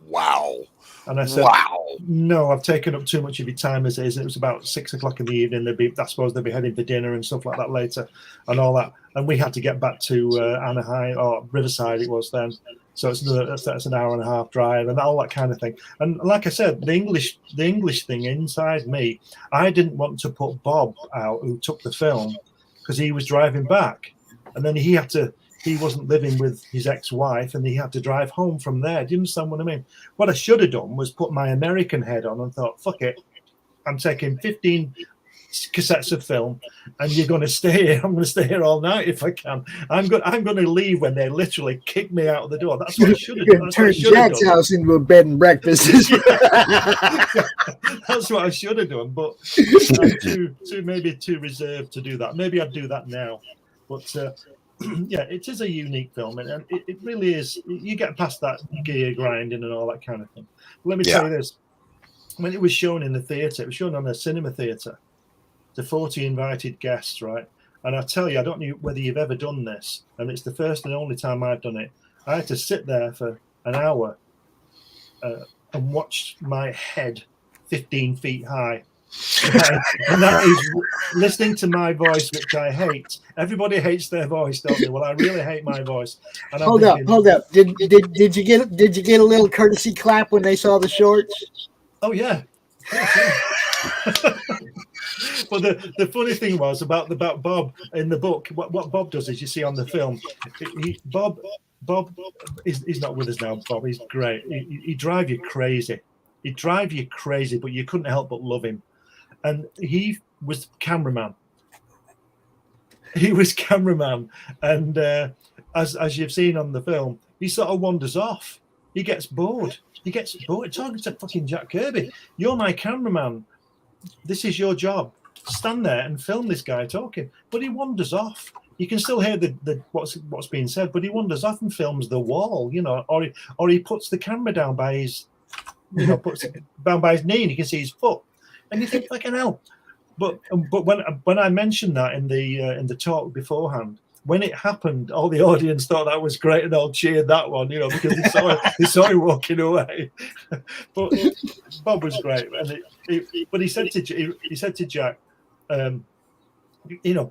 Wow. And I said, wow. No, I've taken up too much of your time as it is. It was about 6 o'clock in the evening. I suppose they'd be heading for dinner and stuff like that later and all that. And we had to get back to Anaheim or Riverside it was then. So it's an hour and a half drive and all that kind of thing. And like I said, the English thing inside me, I didn't want to put Bob out who took the film because he was driving back. And then he had to he wasn't living with his ex-wife and he had to drive home from there. Do you understand what I mean? What I should have done was put my American head on and thought, fuck it, I'm taking 15 cassettes of film and you're going to stay here. I'm going to stay here all night if I can. I'm going to leave when they literally kick me out of the door. That's what I should have done. Turn Jack's house into a bed and breakfast. That's what I should have done, but I'm maybe too reserved to do that. Maybe I'd do that now. But yeah, it is a unique film, and it really is. You get past that gear grinding and all that kind of thing. Let me tell you this. When it was shown in the theatre, it was shown on a cinema theatre to 40 invited guests, right? And I tell you, I don't know whether you've ever done this, and it's the first and only time I've done it. I had to sit there for an hour and watch my head 15 feet high. And that is listening to my voice, which I hate. Everybody hates their voice, don't they? Well, I really hate my voice. And Hold up. Did you get a little courtesy clap when they saw the shorts? Oh yeah. But the funny thing was about Bob in the book. What Bob does is, you see on the film, Bob is not with us now. Bob, he's great. He drive you crazy. He'd drive you crazy, but you couldn't help but love him. And he was cameraman. And as you've seen on the film, he sort of wanders off. He gets bored. Talking to fucking Jack Kirby. You're my cameraman. This is your job. Stand there and film this guy talking. But he wanders off. You can still hear the what's being said, but he wanders off and films the wall, or he puts the camera down by his, puts it down by his knee, and you can see his foot. And you think, fucking hell. But when I mentioned that in the talk beforehand, when it happened, all the audience thought that was great and all cheered that one, because they saw him walking away. But Bob was great, but he said to Jack,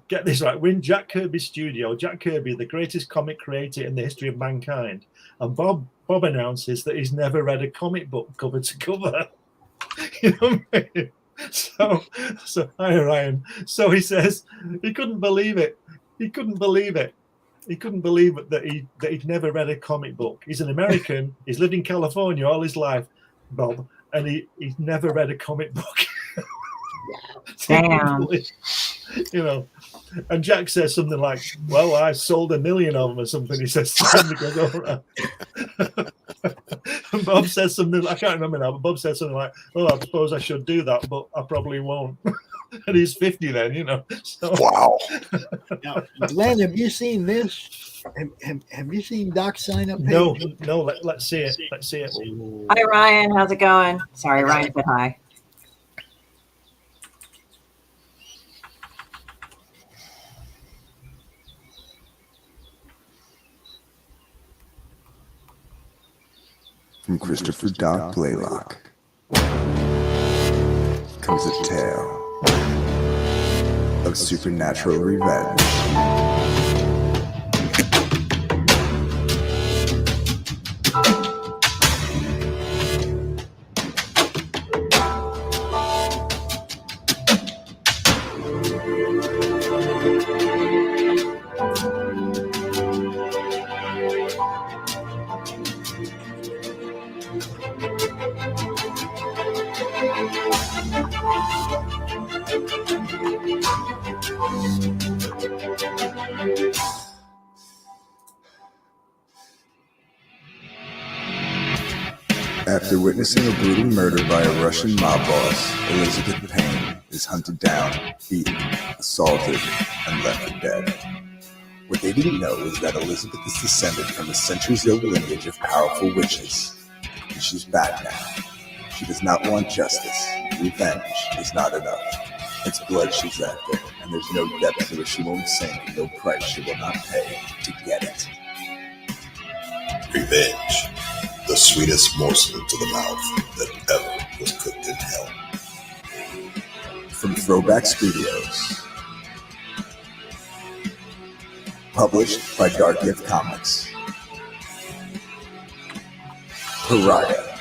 get this right. We're in Jack Kirby's studio. Jack Kirby, the greatest comic creator in the history of mankind, and Bob announces that he's never read a comic book cover to cover. You know what I mean? So hi Ryan. So he says he couldn't believe it. He couldn't believe it that he'd never read a comic book. He's an American. He's lived in California all his life, Bob, and he's never read a comic book. Damn. And Jack says something like, "Well, I sold 1 million of them," or something. He says something, goes, "All right." And Bob says something, I can't remember now, but Bob says something like, "Oh, I suppose I should do that, but I probably won't." And he's 50 then, So. Wow. Now, Glenn, have you seen this? Have you seen Doc's sign-up page? No. Let's see it. Hi, Ryan. How's it going? Sorry, Ryan said hi. From Christopher Doc Blaylock comes a tale of supernatural revenge. After witnessing a brutal murder by a Russian mob boss, Elizabeth Payne is hunted down, beaten, assaulted, and left for dead. What they didn't know is that Elizabeth is descended from a centuries-old lineage of powerful witches, and she's back now. She does not want justice. Revenge is not enough. It's blood she's after, and there's no depth to it she won't sink, no price she will not pay to get it. Revenge, the sweetest morsel to the mouth that ever was cooked in hell. From Throwback Studios. Published by Dark Gift Comics. Pariah,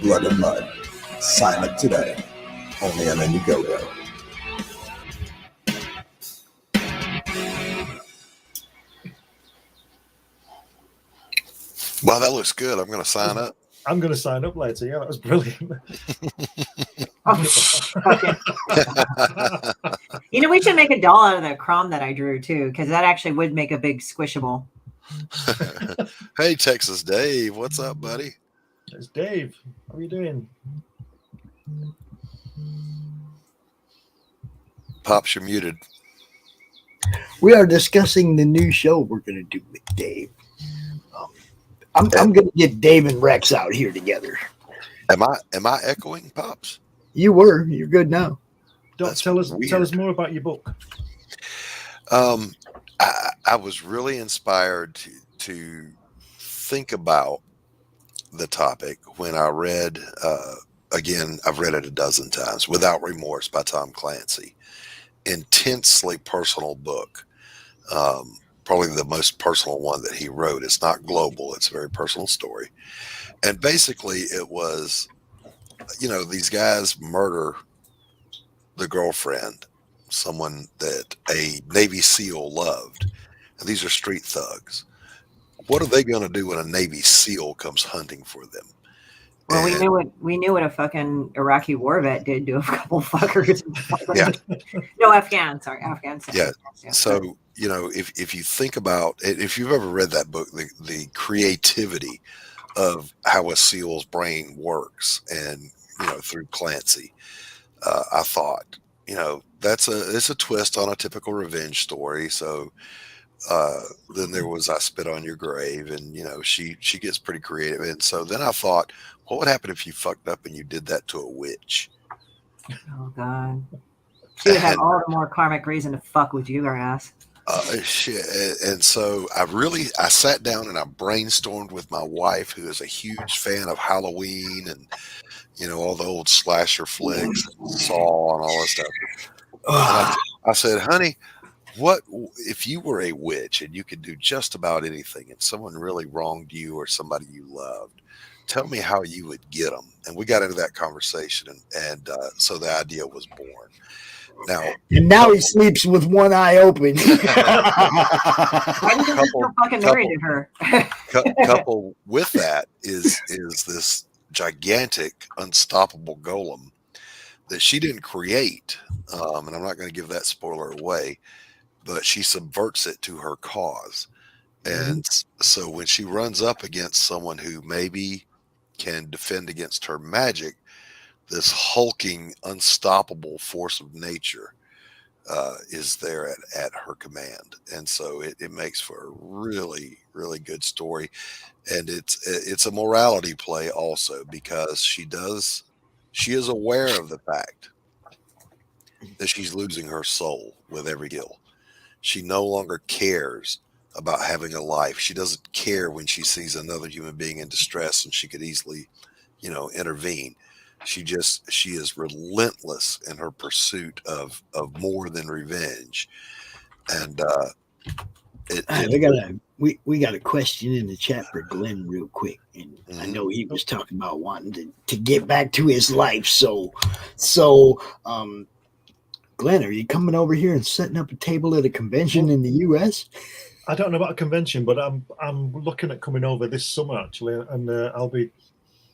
Blood and Mud. Sign up today. Only on Indiegogo. Wow, that looks good. I'm going to sign up. I'm going to sign up later. Yeah, that was brilliant. You know, we should make a doll out of the chrome that I drew too, because that actually would make a big squishable. Hey, Texas Dave, what's up, buddy? It's Dave. How are you doing? Pops, you're muted. We are discussing the new show we're going to do with Dave. I'm going to get Dave and Rex out here together. Am I echoing, Pops? You were. You're good now. Tell us more about your book. I was really inspired to think about the topic when I read, again, I've read it a dozen times, Without Remorse by Tom Clancy. Intensely personal book. Probably the most personal one that he wrote. It's not global. It's a very personal story. And basically it was, these guys murder the girlfriend, someone that a Navy SEAL loved. And these are street thugs. What are they going to do when a Navy SEAL comes hunting for them? Well, we knew what a fucking Iraqi war vet did to a couple fuckers. Yeah. No, Afghan. Yeah. So, if you think about it, if you've ever read that book, the creativity of how a SEAL's brain works, and through Clancy, I thought, it's a twist on a typical revenge story. So then there was I Spit on Your Grave, and she gets pretty creative. And so then I thought, what would happen if you fucked up and you did that to a witch? Oh God, she would have all the more karmic reason to fuck with you, her ass. Shit. And so I sat down and I brainstormed with my wife, who is a huge fan of Halloween and all the old slasher flicks, Saw and all that stuff. I said, honey, what if you were a witch and you could do just about anything, and someone really wronged you or somebody you loved? Tell me how you would get them. And we got into that conversation, and so the idea was born. Now he sleeps with one eye open. Why did you so fucking married to her? Couple with that is this gigantic, unstoppable golem that she didn't create, and I'm not going to give that spoiler away, but she subverts it to her cause. And so when she runs up against someone who maybe can defend against her magic, this hulking, unstoppable force of nature is there at her command. And so it makes for a really, really good story. And it's a morality play also, because she is aware of the fact that she's losing her soul with every kill. She no longer cares about having a life. She doesn't care when she sees another human being in distress, and she could easily, intervene. She is relentless in her pursuit of more than revenge. And we got a question in the chat for Glenn real quick, and I know he was talking about wanting to get back to his life. So Glenn, are you coming over here and setting up a table at a convention in the U.S.? I don't know about a convention, but I'm looking at coming over this summer actually, and I'll be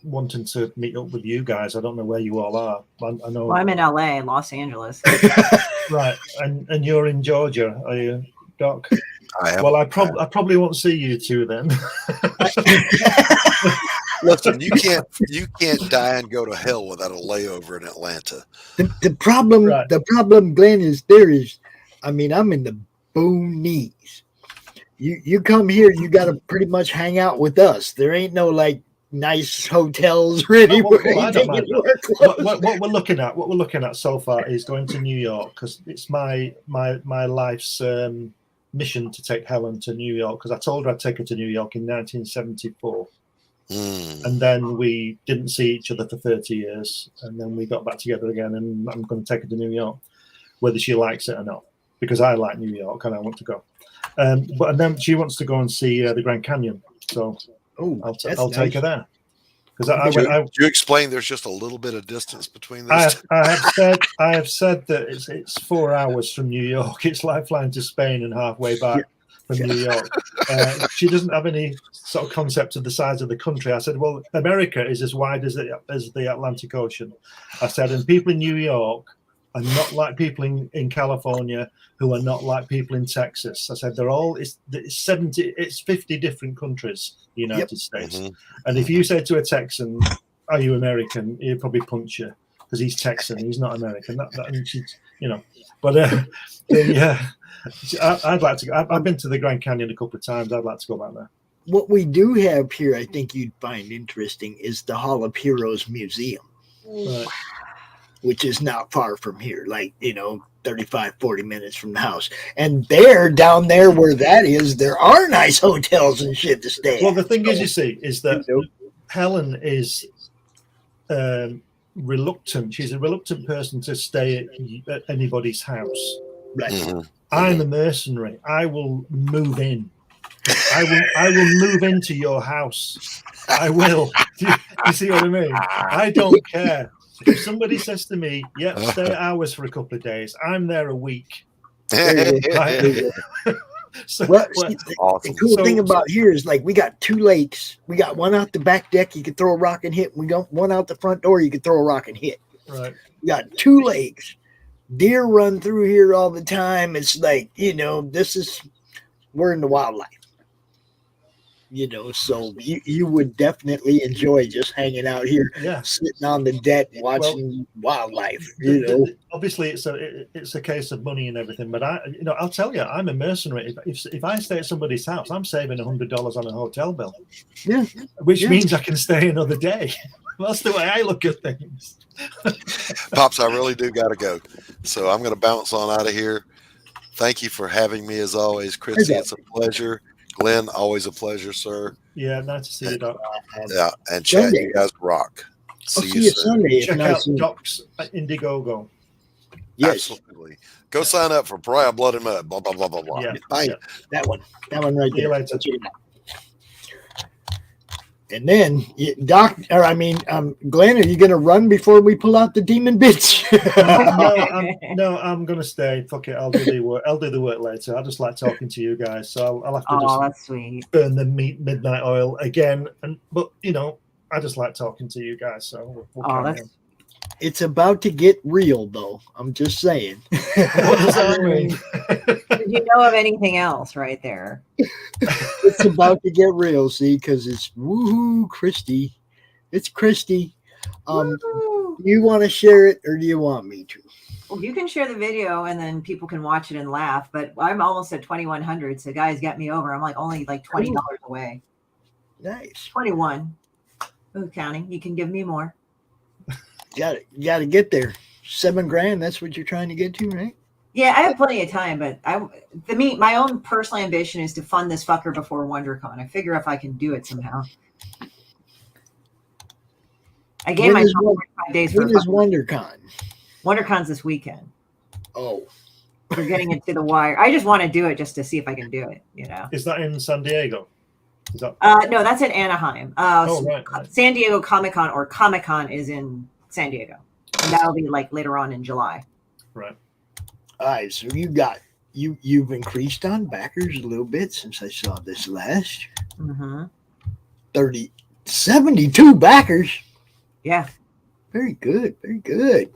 wanting to meet up with you guys. I don't know where you all are. I know. Well, I'm in LA, Los Angeles. Right, and you're in Georgia, are you, Doc? I am. Well, I probably won't see you two then. Listen, you can't die and go to hell without a layover in Atlanta. The problem, Glenn, I'm in the boonies. You come here, you got to pretty much hang out with us. There ain't no nice hotels or anywhere. What we're looking at so far is going to New York, because it's my life's mission to take Helen to New York, because I told her I'd take her to New York in 1974. And then we didn't see each other for 30 years, and then we got back together again, and I'm going to take her to New York, whether she likes it or not, because I like New York and I want to go. And then she wants to go and see the Grand Canyon, so I'll take her there. Because you explain there's just a little bit of distance between those. I have said that it's 4 hours from New York. It's like flying to Spain and halfway back from New York. She doesn't have any sort of concept of the size of the country. I said, well, America is as wide as the Atlantic Ocean. I said, and people in New York are not like people in California, who are not like people in Texas. I said, it's 50 different countries, the United States. Mhm. And if you say to a Texan, are you American? He'd probably punch you because he's Texan. He's not American. And she's, but I'd like to go. I've been to the Grand Canyon a couple of times. I'd like to go back there. What we do have here, I think you'd find interesting, is the Hall of Heroes Museum, Right. which is not far from here, 35, 40 minutes from the house. And down there where that is, there are nice hotels and shit to stay Well, at. the thing is, you see, is that Helen is reluctant. She's a reluctant person to stay at anybody's house. Right. Mhm. I'm a mercenary. I will move in. I will move into your house. I will. Do you see what I mean? I don't care. If somebody says to me, "Yep, stay at ours for a couple of days," I'm there a week. Right? So, The cool thing about here is we got 2 lakes. We got one out the back deck you can throw a rock and hit. We got one out the front door you can throw a rock and hit. Right. We got 2 lakes. Deer run through here all the time. It's we're in the wildlife. So you would definitely enjoy just hanging out here, sitting on the deck watching wildlife. Obviously, it's a case of money and everything. But I'll tell you, I'm a mercenary. If I stay at somebody's house, I'm saving $100 on a hotel bill. Yeah, which means I can stay another day. That's the way I look at things. Pops, I really do got to go. So I'm going to bounce on out of here. Thank you for having me as always, Chrissy. It's a pleasure. Glenn, always a pleasure, sir. Yeah, nice to see you, Doc. Yeah, and Chad, you guys rock. See you Sunday. Check out Doc's Indiegogo. Yes. Absolutely. Go sign up for Briar Blood and Mud. Blah, blah, blah, blah, blah. Yeah. Bye. Yeah. That one right See you there. later. And then, Glenn, are you going to run before we pull out the demon bitch? I'm going to stay. Fuck it. I'll do the work. I'll do the work later. I just like talking to you guys, so I'll have to just that's sweet. burn the midnight oil again. But I just like talking to you guys, so we'll carry on. It's about to get real, though. I'm just saying. What does that mean? Did you know of anything else right there? It's about to get real, see, because it's woohoo, Christy. It's Christy. Do you want to share it or do you want me to? Well, you can share the video and then people can watch it and laugh. But I'm almost at 2,100, so guys, get me over. I'm only $20 away. Nice. 21. Ooh, counting. You can give me more. You got to get there. $7,000. That's what you're trying to get to, right? Yeah, I have plenty of time, but my own personal ambition is to fund this fucker before WonderCon. I figure if I can do it somehow. I gave myself 45 days for. When is WonderCon? WonderCon's this weekend. Oh, we're getting it to the wire. I just want to do it just to see if I can do it. Is that in San Diego? Is that? No, that's in Anaheim. Right. San Diego Comic-Con or Comic-Con is in San Diego, and that'll be later on in July. Right. All right, so you've increased on backers a little bit since I saw this last. Mm-hmm. 72 backers. Yeah. Very good. Very good.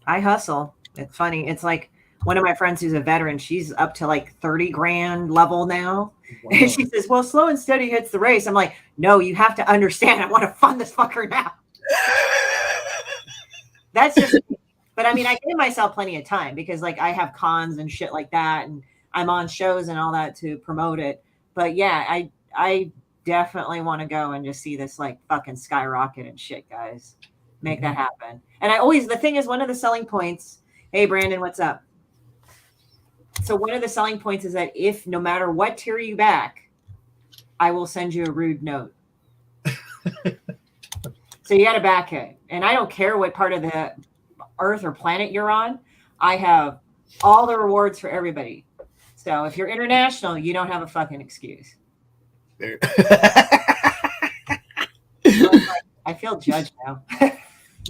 I hustle. It's funny. It's like one of my friends who's a veteran. She's up to $30,000 level now. Wow. And she says, well, slow and steady hits the race. I'm like, no, you have to understand. I want to fund this fucker now. That's just, but I gave myself plenty of time because I have cons and shit like that. And I'm on shows and all that to promote it. But yeah, I definitely want to go and just see this fucking skyrocket and shit, guys. Make that happen. And the thing is, one of the selling points, hey, Brandon, what's up? So one of the selling points is that if no matter what tier you back, I will send you a rude note. So you got to back it. And I don't care what part of the earth or planet you're on. I have all the rewards for everybody. So if you're international, you don't have a fucking excuse. I feel judged now. All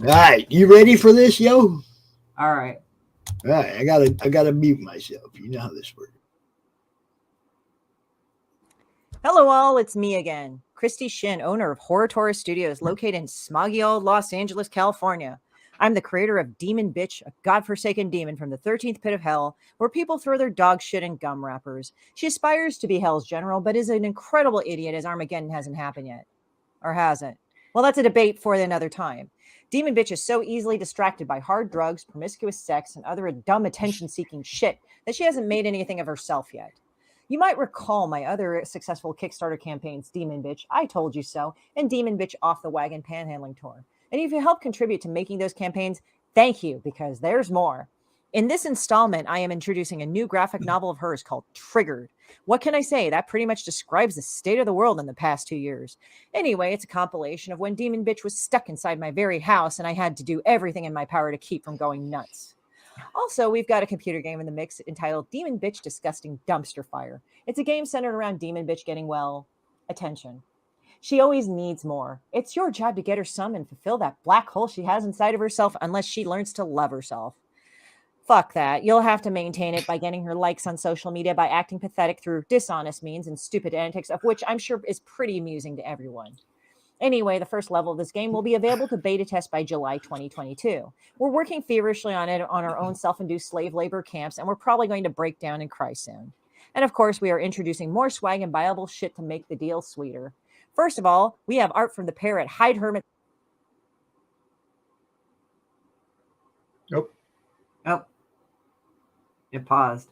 right, you ready for this, yo? All right. All right, I gotta mute myself. You know how this works. Hello, all. It's me again, Christy Shin, owner of Horror Taurus Studios, located in smoggy old Los Angeles, California. I'm the creator of Demon Bitch, a godforsaken demon from the 13th pit of hell, where people throw their dog shit in gum wrappers. She aspires to be hell's general, but is an incredible idiot as Armageddon hasn't happened yet. Or hasn't. Well, that's a debate for another time. Demon Bitch is so easily distracted by hard drugs, promiscuous sex, and other dumb attention-seeking shit that she hasn't made anything of herself yet. You might recall my other successful Kickstarter campaigns, Demon Bitch, I Told You So, and Demon Bitch Off the Wagon Panhandling Tour. And if you help contribute to making those campaigns, thank you, because there's more. In this installment, I am introducing a new graphic novel of hers called Triggered. What can I say? That pretty much describes the state of the world in the past 2 years. Anyway, it's a compilation of when Demon Bitch was stuck inside my very house and I had to do everything in my power to keep from going nuts. Also, we've got a computer game in the mix entitled Demon Bitch Disgusting Dumpster Fire. It's a game centered around Demon Bitch getting, well, attention. She always needs more. It's your job to get her some and fulfill that black hole she has inside of herself unless she learns to love herself. Fuck that. You'll have to maintain it by getting her likes on social media by acting pathetic through dishonest means and stupid antics, of which I'm sure is pretty amusing to everyone. Anyway, the first level of this game will be available to beta test by July 2022. We're working feverishly on it on our own self-induced slave labor camps, and we're probably going to break down and cry soon. And of course, we are introducing more swag and buyable shit to make the deal sweeter. First of all, we have art from the pair at Hyde Hermit. Nope. Oh. It paused.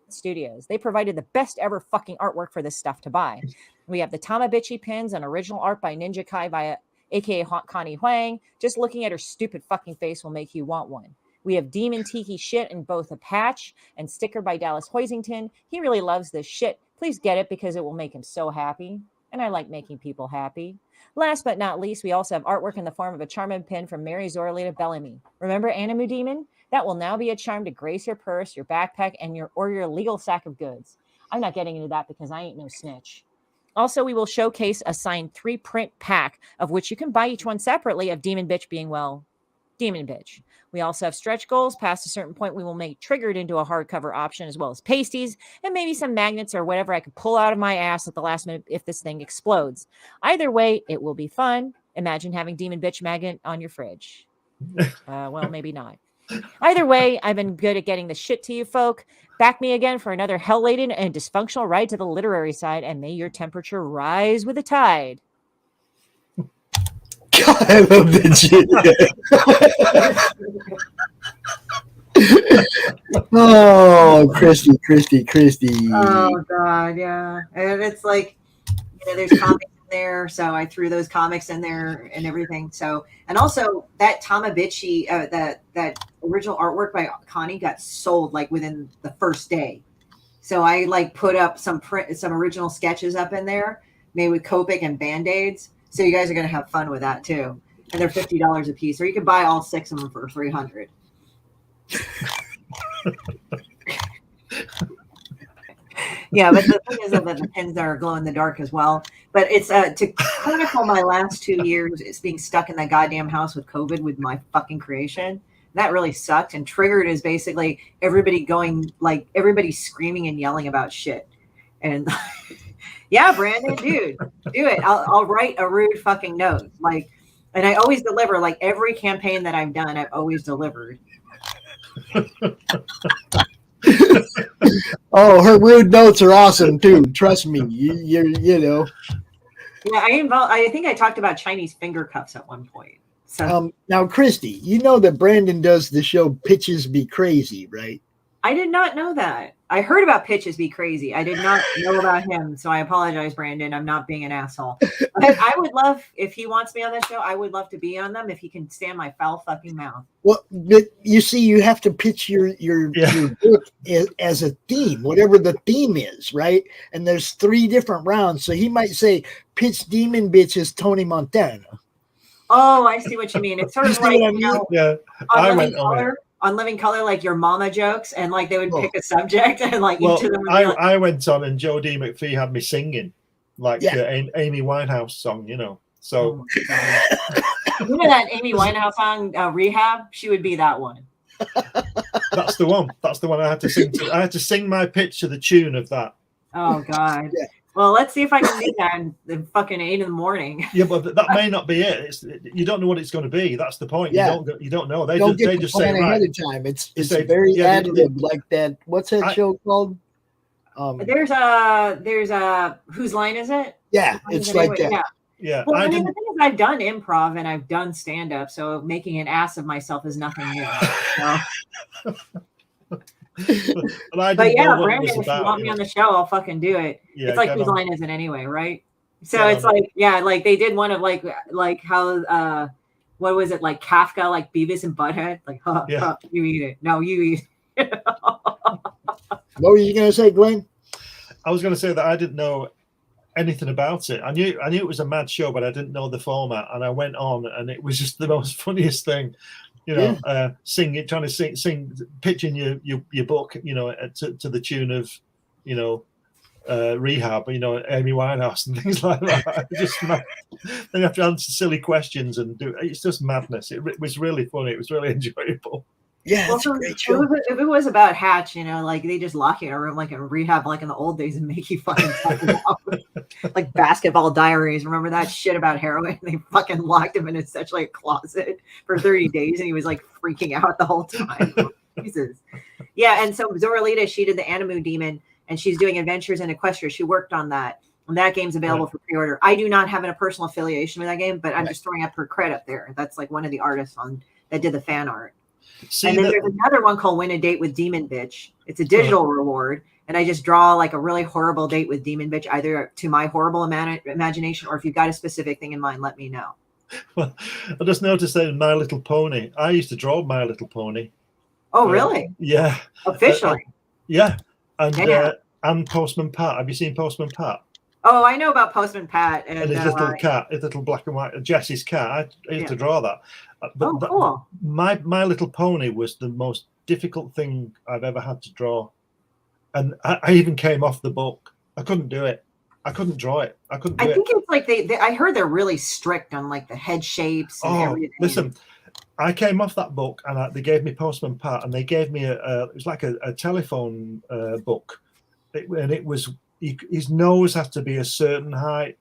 Studios. They provided the best ever fucking artwork for this stuff to buy. We have the Tamabichi pins and original art by Ninja Kai via aka Connie Huang. Just looking at her stupid fucking face will make you want one. We have Demon Tiki shit in both a patch and sticker by Dallas Hoisington. He really loves this shit. Please get it because it will make him so happy. And I like making people happy. Last but not least, we also have artwork in the form of a charming pin from Mary Zorlita Bellamy. Remember Animu Demon? That will now be a charm to grace your purse, your backpack, and your legal sack of goods. I'm not getting into that because I ain't no snitch. Also, we will showcase a signed 3-print pack of which you can buy each one separately of Demon Bitch being, well, Demon Bitch. We also have stretch goals. Past a certain point, we will make Triggered into a hardcover option as well as pasties and maybe some magnets or whatever I could pull out of my ass at the last minute if this thing explodes. Either way, it will be fun. Imagine having Demon Bitch magnet on your fridge. Well, maybe not. Either way, I've been good at getting the shit to you folk. Back me again for another hell-laden and dysfunctional ride to the literary side, and may your temperature rise with the tide. God, I love that shit. Oh, Christy. Oh God, yeah. And it's like, there's comics in there, so I threw those comics in there and everything. So, and also that Tamabichi, that original artwork by Connie got sold like within the first day. So I like put up some original sketches up in there, made with Copic and Band-Aids. So you guys are gonna have fun with that too. And they're $50 a piece, or you can buy all 6 of them for $300. Yeah, but the thing is that the pins are glow in the dark as well. But it's to chronicle my last 2 years, it's being stuck in that goddamn house with COVID with my fucking creation. That really sucked. And Triggered is basically everybody screaming and yelling about shit. And yeah, Brandon, dude, do it. I'll write a rude fucking note. Like, and I always deliver. Like every campaign that I've done, I've always delivered. Oh, her rude notes are awesome too. Trust me, you know. Yeah, I think I talked about Chinese finger cuffs at one point. So now, Christy, you know that Brandon does the show Pitches Be Crazy, right? I did not know that. I heard about Pitches Be Crazy. I did not know about him, so I apologize, Brandon. I'm not being an asshole. But I would love, if he wants me on this show, I would love to be on them if he can stand my foul fucking mouth. Well, but you see, you have to pitch your book as a theme, whatever the theme is, right? And there's 3 different rounds, so he might say, "Pitch Demon Bitch as Tony Montana." Oh, I see what you mean. It's sort of like, yeah, on Living Color, like your mama jokes, and like they would pick a subject and like each of them would be like, I went on and Joe D. McPhee had me singing like Amy Winehouse song, you know. So you know that Amy Winehouse song, Rehab? She would be that one. That's the one. That's the one I had to sing to. I had to sing my pitch to the tune of that. Oh God. Well, let's see if I can do that in fucking 8 in the morning. Yeah, but that may not be it. You don't know what it's going to be. That's the point. Yeah. You don't know. They Don't just, get to plan say ahead right. of time. It's say, very yeah, ad lib like that. What's that show called? There's a whose line is it? Yeah, it's like that. Yeah. Yeah. Well, I mean, the thing is, I've done improv and I've done stand up, so making an ass of myself is nothing new. So. But yeah, Brandon, if you want me on the show, I'll fucking do it. Yeah, it's like whose line is it anyway, right? So it's like, yeah, like they did one of like how what was it, like Kafka, like Beavis and Butthead, like you eat it. No, you eat it. What were you gonna say, Glenn? I was gonna say that I didn't know anything about it. I knew it was a mad show, but I didn't know the format, and I went on and it was just the most funniest thing. Trying to sing, pitching your book, to the tune of, Rehab, Amy Winehouse and things like that. Just then you have to answer silly questions and it's just madness. It was really funny. It was really enjoyable. Yeah, well, so if it was about Hatch, like they just lock you in a room like in rehab, like in the old days, and make you fucking talk about like Basketball Diaries. Remember that shit about heroin? They fucking locked him in essentially a closet for 30 days, and he was like freaking out the whole time. Jesus. Yeah, and so Zoralita, she did the Animu Demon, and she's doing Adventures in Equestria. She worked on that. And that game's available for pre-order. I do not have a personal affiliation with that game, but I'm just throwing up her credit up there. That's like one of the artists that did the fan art. And then there's another one called Win a Date with Demon Bitch. It's a digital reward, and I just draw like a really horrible date with Demon Bitch, either to my horrible imagination, or if you've got a specific thing in mind, let me know. Well, I just noticed that in My Little Pony, I used to draw My Little Pony. Oh, really? Yeah. Officially? Yeah. And Postman Pat. Have you seen Postman Pat? Oh, I know about Postman Pat and his little cat, his little black and white Jessie's cat. I used to draw that. But cool. My Little Pony was the most difficult thing I've ever had to draw, and I even came off the book. I couldn't do it. I couldn't draw it. I couldn't do it. I think it's like I heard they're really strict on like the head shapes and everything. Listen, I came off that book and they gave me Postman Pat, and they gave me it was like a telephone book, and it was. His nose has to be a certain height.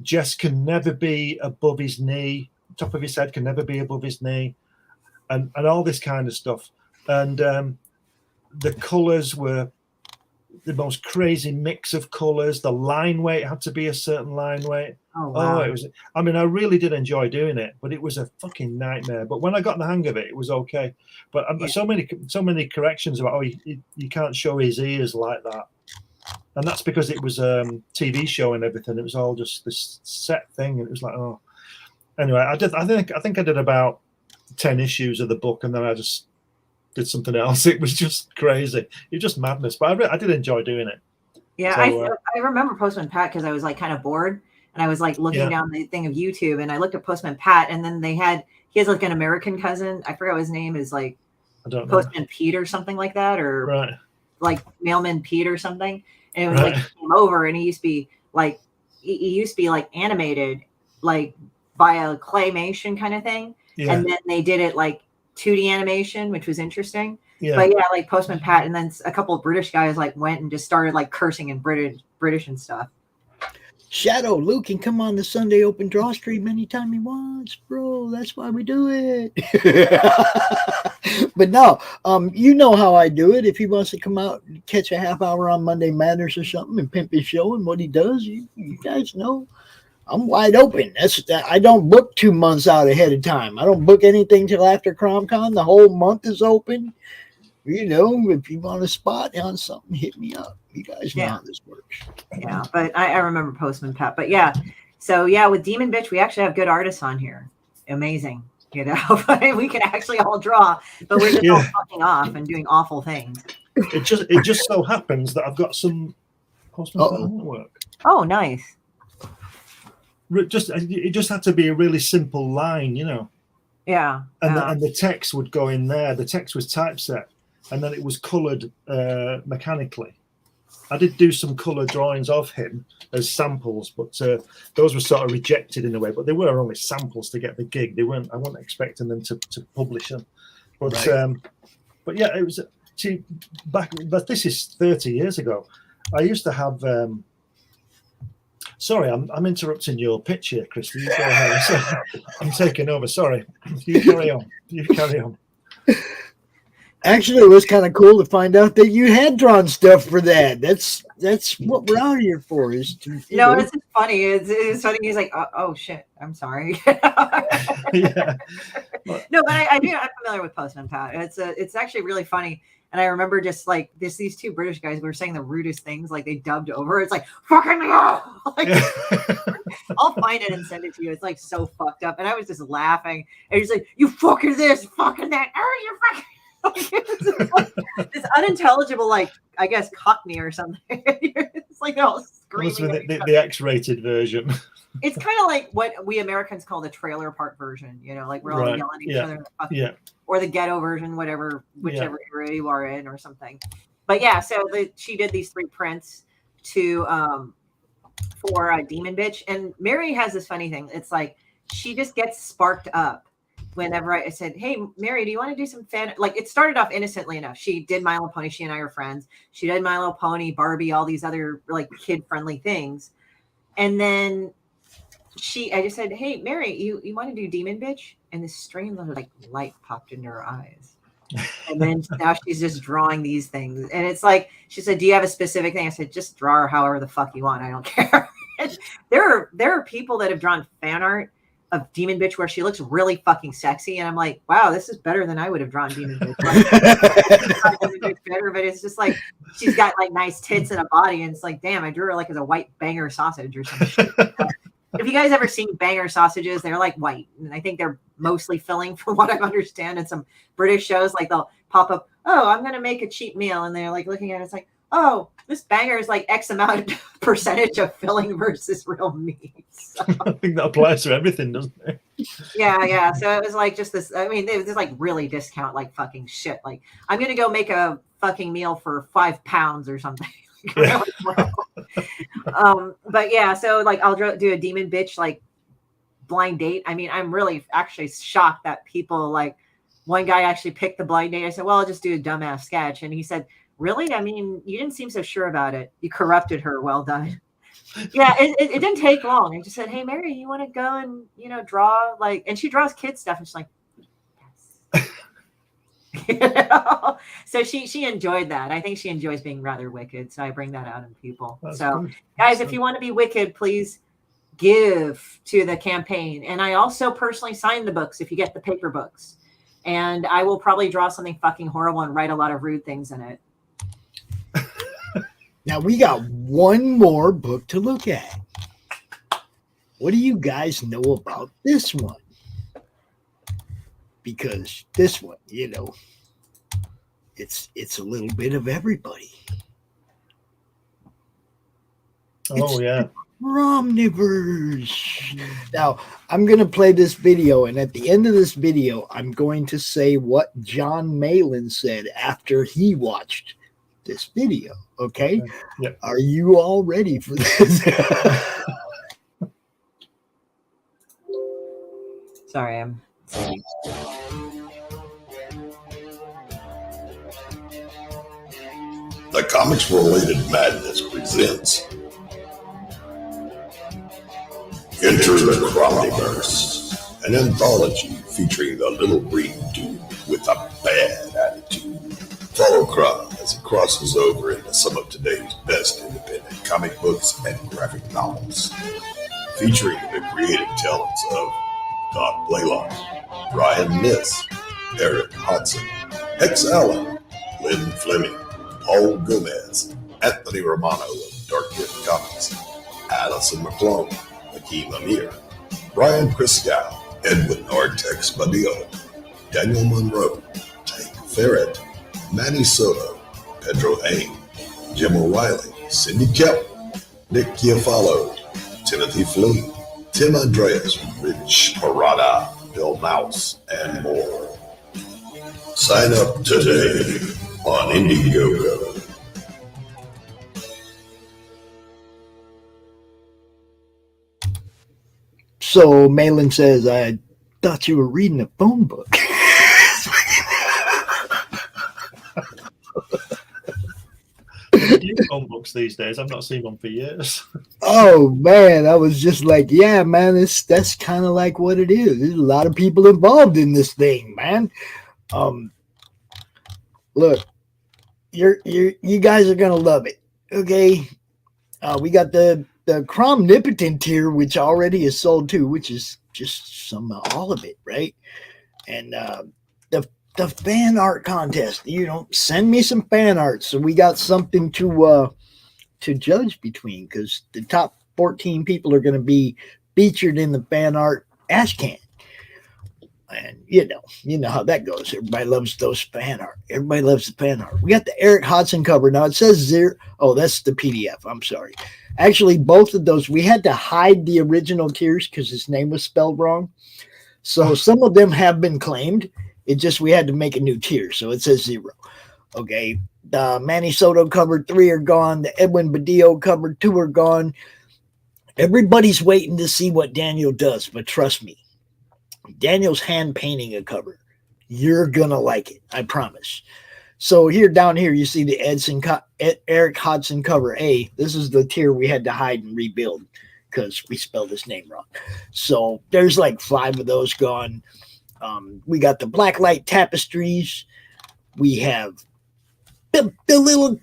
Jess can never be above his knee. Top of his head can never be above his knee, and all this kind of stuff. And the colours were the most crazy mix of colours. The line weight had to be a certain line weight. Oh, wow. It was. I mean, I really did enjoy doing it, but it was a fucking nightmare. But when I got the hang of it, it was okay. But so many corrections about you can't show his ears like that. And that's because it was a TV show and everything. It was all just this set thing, and it was like, oh. Anyway, I think I did about 10 issues of the book, and then I just did something else. It was just crazy. It was just madness. But I did enjoy doing it. Yeah, so, I remember Postman Pat because I was like kind of bored, and I was like looking down the thing of YouTube, and I looked at Postman Pat, and then he has like an American cousin. I forgot what his name is, like Postman Pete or something like that, or like Mailman Pete or something. And it was like he came over, and he used to be like animated like by a claymation kind of thing. Yeah. And then they did it like 2D animation, which was interesting. Yeah. But yeah, like Postman Pat, and then a couple of British guys like went and just started like cursing in British and stuff. Shadow Luke can come on the Sunday Open Draw stream anytime he wants, bro. That's why we do it. But no, you know how I do it. If he wants to come out and catch a half hour on Monday Madness or something and pimp his show and what he does, you guys know I'm wide open. I don't book 2 months out ahead of time. I don't book anything till after CromCon. The whole month is open. You know, if you want a spot on something, hit me up. You guys know how this works. Yeah, but I remember Postman Pat. But yeah, so yeah, with Demon Bitch, we actually have good artists on here. Amazing, you know. We can actually all draw, but we're just all fucking off and doing awful things. It just so happens that I've got some Postman Pat work. Oh, nice. It just had to be a really simple line, you know. Yeah. And the text would go in there. The text was typeset, and then it was coloured mechanically. I did do some colour drawings of him as samples, but those were sort of rejected in a way. But they were only samples to get the gig. I wasn't expecting them to publish them. But but yeah, it was back. But this is 30 years ago. I used to have Sorry, I'm interrupting your pitch here, Christy. You go ahead. I'm taking over. Sorry. You carry on. Actually, it was kind of cool to find out that you had drawn stuff for that. That's what we're out here for. Is to, No, it's just funny. It's funny. He's like, oh shit, I'm sorry. Yeah. No, but I'm familiar with Postman Pat. It's actually really funny. And I remember just like these two British guys were saying the rudest things, like they dubbed over. It's like fucking hell. Like, I'll find it and send it to you. It's like so fucked up. And I was just laughing. And he's like, you fucking this, fucking that. Oh, you fucking. Like, this unintelligible, like I guess Cockney or something. It's like they're all screaming. The X-rated version. It's kind of like what we Americans call the trailer park version, you know, like we're all yelling at each other, or the ghetto version, whichever area you are in, or something. But yeah, so she did these 3 prints to for Demon Bitch, and Mary has this funny thing. It's like she just gets sparked up whenever I said, hey, Mary, do you want to do some fan? Like, it started off innocently enough. She did My Little Pony. She and I are friends. She did My Little Pony, Barbie, all these other like kid-friendly things. And then I just said, hey, Mary, you want to do Demon Bitch? And this strange little like light popped into her eyes. And then now she's just drawing these things. And it's like, she said, do you have a specific thing? I said, just draw her however the fuck you want. I don't care. There are people that have drawn fan art of Demon Bitch where she looks really fucking sexy, and I'm like, wow, this is better than I would have drawn Demon Bitch. Better, but it's just like she's got like nice tits and a body, and it's like, damn, I drew her like as a white banger sausage or some shit. If you guys ever seen banger sausages, they're like white, and I think they're mostly filling, from what I understand. In some British shows, like they'll pop up, oh, I'm gonna make a cheap meal, and they're like looking at it, it's like, oh, this banger is like X amount percentage of filling versus real meat. So. I think that applies to everything, doesn't it? Yeah. So it was like just this. I mean, it was like really discount like fucking shit. Like, I'm gonna go make a fucking meal for £5 or something. But yeah, so like I'll do a Demon Bitch like blind date. I mean, I'm really actually shocked that people like, one guy actually picked the blind date. I said, well, I'll just do a dumbass sketch, and he said, really? I mean, you didn't seem so sure about it. You corrupted her. Well done. Yeah, it didn't take long. I just said, hey, Mary, you want to go and, you know, draw like, and she draws kid stuff. And she's like, yes. You know? So she enjoyed that. I think she enjoys being rather wicked. So I bring that out in people. That's so funny. Guys, if you want to be wicked, please give to the campaign. And I also personally sign the books if you get the paper books. And I will probably draw something fucking horrible and write a lot of rude things in it. Now we got one more book to look at. What do you guys know about this one? Because this one, you know, it's a little bit of everybody. Oh, yeah. Omniverse. Now, I'm going to play this video, and at the end of this video, I'm going to say what John Malin said after he watched this video. Okay? Yep. Are you all ready for this? Sorry, I'm. The Comics Related Madness presents Enter the Omniverse, an anthology featuring the little green dude with a bad attitude. Follow Kron as he crosses over into some of today's best independent comic books and graphic novels, featuring the creative talents of Don Blaylock, Ryan Miss, Eric Hodson, Hex Allen, Lynn Fleming, Paul Gomez, Anthony Romano of Dark Gift Comics, Allison McClone, Hakeem Amir, Brian Christgau, Edwin Artex Badillo, Daniel Monroe, Tank Ferret, Manny Soto, Pedro Hain, Jim O'Reilly, Cindy Kemp, Nick Chiafalo, Timothy Flynn, Tim Andreas, Rich Parada, Bill Mouse, and more. Sign up today on Indiegogo. So Malin says, I thought you were reading a phone book. unicorn books these days. I've not seen one for years. Oh man, I was just like, yeah, man, that's kind of like what it is. There's a lot of people involved in this thing, man. Look, you guys are gonna love it. Okay, we got the Cromnipotent tier, which already is sold too, which is just all of it, right? And the fan art contest. Send me some fan art, so we got something to judge between, because the top 14 people are going to be featured in the fan art ash can. And you know how that goes. Everybody loves those fan art. Everybody loves the fan art. We got the Eric Hodson cover. Now it says 0. Oh, that's the PDF. I'm sorry. Actually, both of those, we had to hide the original tiers because his name was spelled wrong. So some of them have been claimed. It just, we had to make a new tier. So it says 0. Okay. The Manny Soto cover 3 are gone. The Edwin Badillo cover 2 are gone. Everybody's waiting to see what Daniel does, but trust me, Daniel's hand painting a cover. You're gonna like it, I promise. So down here, you see the Eric Hodson cover A. This is the tier we had to hide and rebuild because we spelled his name wrong. So there's like 5 of those gone. We got the Blacklight Tapestries. We have the little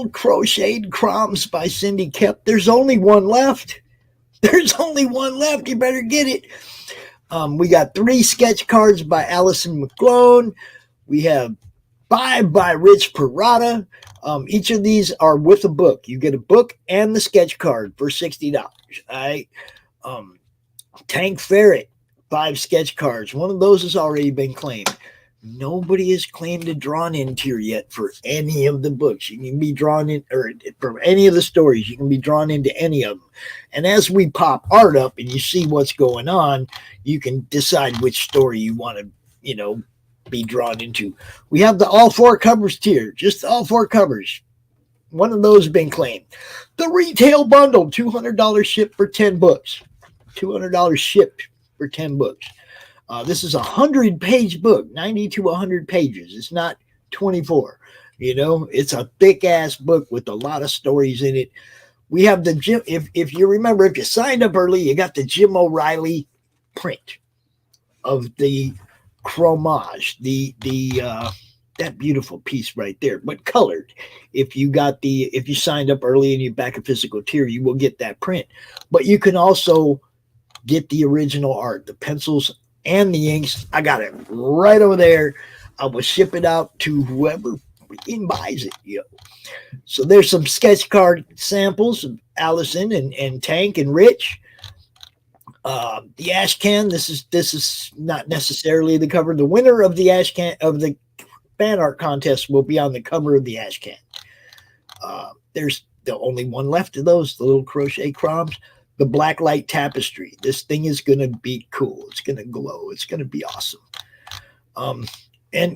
crocheted Croms by Cindy Kep. There's only one left. There's only one left. You better get it. We got 3 sketch cards by Allison McClone. We have 5 by Rich Parada. Each of these are with a book. You get a book and the sketch card for $60. All right. Tank Ferret, 5 sketch cards. One of those has already been claimed. Nobody has claimed a drawn-in tier yet for any of the books. You can be drawn in, or from any of the stories, you can be drawn into any of them. And as we pop art up and you see what's going on, you can decide which story you want to, be drawn into. We have the all 4 covers tier, just all 4 covers. One of those has been claimed. The retail bundle, $200 shipped for 10 books. $200 shipped for 10 books. This is a 100-page book, 90 to 100 pages. It's not 24. It's a thick-ass book with a lot of stories in it. We have the Jim. If you remember, if you signed up early, you got the Jim O'Reilly print of the Chromage, that beautiful piece right there, but colored. If you signed up early and you back a physical tier, you will get that print. But you can also get the original art, the pencils and the inks. I got it right over there. I will ship it out to whoever freaking buys it. So there's some sketch card samples of Allison and Tank and Rich. The ash can. This is not necessarily the cover. The winner of the ash can of the fan art contest will be on the cover of the ash can. There's the only one left of those, the little crochet Croms. The Blacklight Tapestry. This thing is going to be cool. It's going to glow. It's going to be awesome. And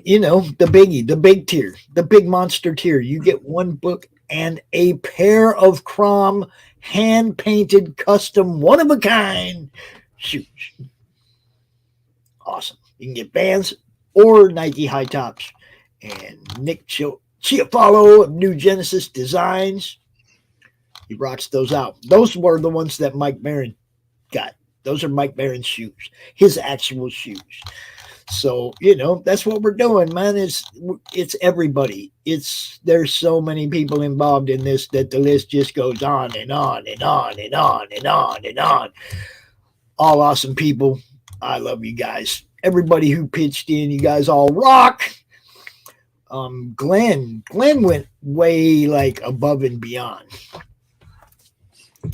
the biggie, the big tier, the big monster tier. You get 1 book and a pair of Crom hand-painted custom one-of-a-kind shoes. Awesome. You can get Vans or Nike high tops. And Nick Chiafalo of New Genesis Designs. He rocks those out. Those were the ones that Mike Barron got. Those are Mike Barron's shoes, his actual shoes. So, that's what we're doing, man. It's everybody. There's so many people involved in this that the list just goes on and on and on and on and on and on. All awesome people. I love you guys. Everybody who pitched in, you guys all rock. Glenn went way above and beyond.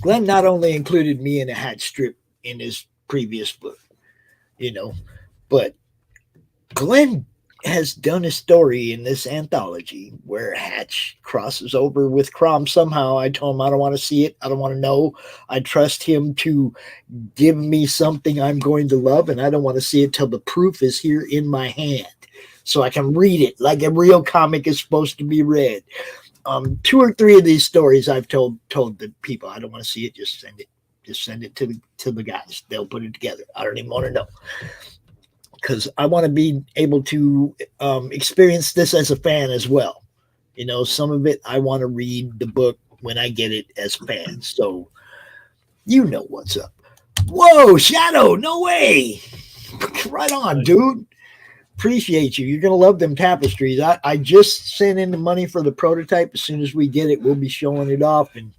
Glenn not only included me in a hat strip in his previous book, but Glenn has done a story in this anthology where Hatch crosses over with Crom somehow. I told him I don't want to see it. I don't want to know. I trust him to give me something I'm going to love, and I don't want to see it till the proof is here in my hand so I can read it like a real comic is supposed to be read. 2 or 3 of these stories I've told the people, I don't want to see it. Just send it. Just send it to the guys. They'll put it together. I don't even want to know, because I want to be able to experience this as a fan as well. You know, some of it I want to read the book when I get it as fans. So you know what's up. Whoa, Shadow, no way. Right on, dude. Appreciate you. You're going to love them tapestries. I just sent in the money for the prototype. As soon as we get it, we'll be showing it off. And,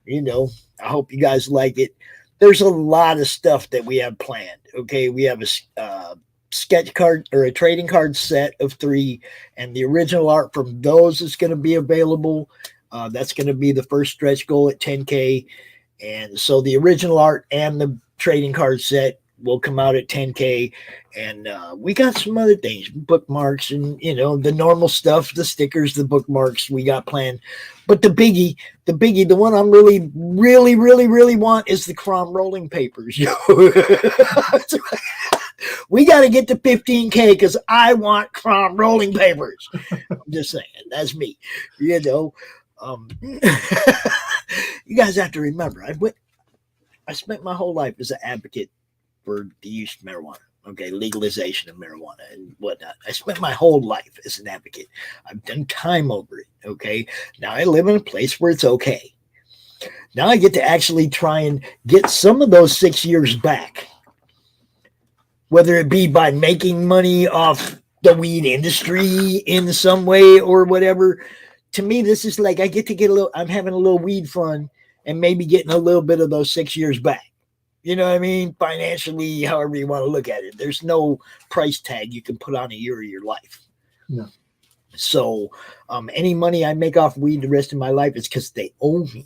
you know, I hope you guys like it. There's a lot of stuff that we have planned. Okay. We have a sketch card or a trading card set of 3, and the original art from those is going to be available. That's going to be the first stretch goal at 10K. And so the original art and the trading card set will come out at 10K. And we got some other things, bookmarks and, you know, the normal stuff, the stickers, the bookmarks we got planned. But the biggie, the one I'm really want is the Crom rolling papers. We got to get to 15K because I want Crom rolling papers. I'm just saying, that's me, you know. You guys have to remember, I spent my whole life as an advocate for the use of marijuana, okay, legalization of marijuana and whatnot. I spent my whole life as an advocate. I've done time over it, okay? Now I live in a place where it's okay. Now I get to actually try and get some of those 6 years back, whether it be by making money off the weed industry in some way or whatever. To me, this is like I get to get I'm having a little weed fun and maybe getting a little bit of those 6 years back. You know what I mean? Financially, however you want to look at it. There's no price tag you can put on a year of your life. No. So any money I make off weed the rest of my life is because they owe me.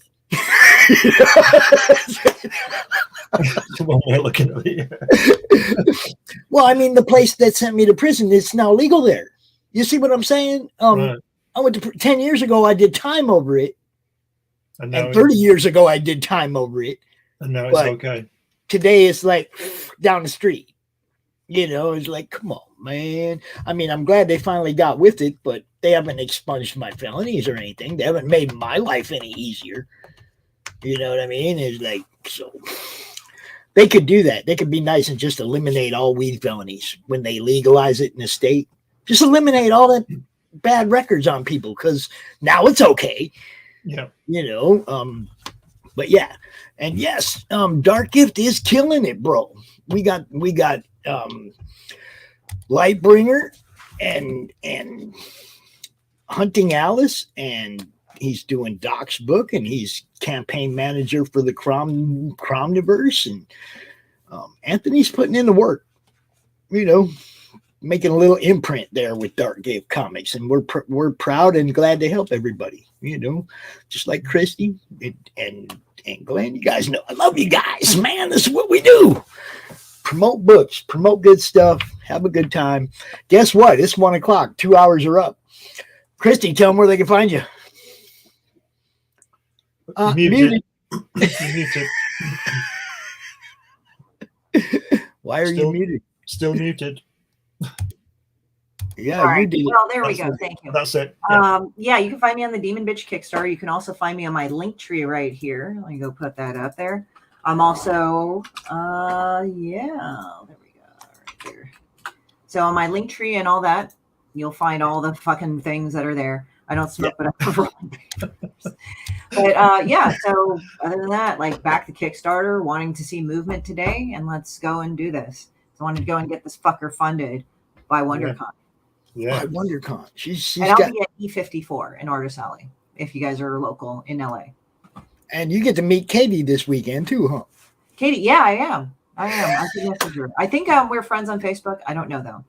One way of looking at it. Well, I mean, the place that sent me to prison, it's now legal there. You see what I'm saying? Right. I went to 10 years ago, I did time over it. And, And 30 years ago, I did time over it. And now it's okay. Today, it's like down the street. You know, it's like, come on, man. I mean, I'm glad they finally got with it, but they haven't expunged my felonies or anything. They haven't made my life any easier. You know what I mean? It's like, so they could do that. They could be nice and just eliminate all weed felonies when they legalize it in the state. Just eliminate all that bad records on people because now it's okay. Yeah. You know, but yeah. And yes, Dark Gift is killing it, bro. We got Lightbringer and Hunting Alice, and he's doing Doc's book, and he's campaign manager for the Cromniverse, and Anthony's putting in the work, you know, making a little imprint there with Dark Gift Comics, and we're proud and glad to help everybody, you know, just like Christy and Glenn. You guys know I love you guys, man. This is what we do. Promote books, promote good stuff, have a good time. Guess what? It's 1 o'clock. 2 hours are up. Christy, tell them where they can find you. Muted. Muted. Why are you muted? Still muted. Yeah, All right. you did. Well, there we That's go. it. Thank you. That's it. Yeah, you can find me on the Demon Bitch Kickstarter. You can also find me on my link tree right here. Let me go put that up there. I'm also, there we go, right here. So on my link tree and all that, you'll find all the fucking things that are there. I don't smoke, but I rolling papers. But yeah, so other than that, like back to Kickstarter, wanting to see movement today, and let's go and do this. So I wanted to go and get this fucker funded by WonderCon. Yeah, WonderCon. She's and I'll got, be at E54 in Artist Alley if you guys are local in LA. and you get to meet Katie this weekend too, huh? Katie, yeah, I am. I can message her. I think we're friends on Facebook. I don't know though.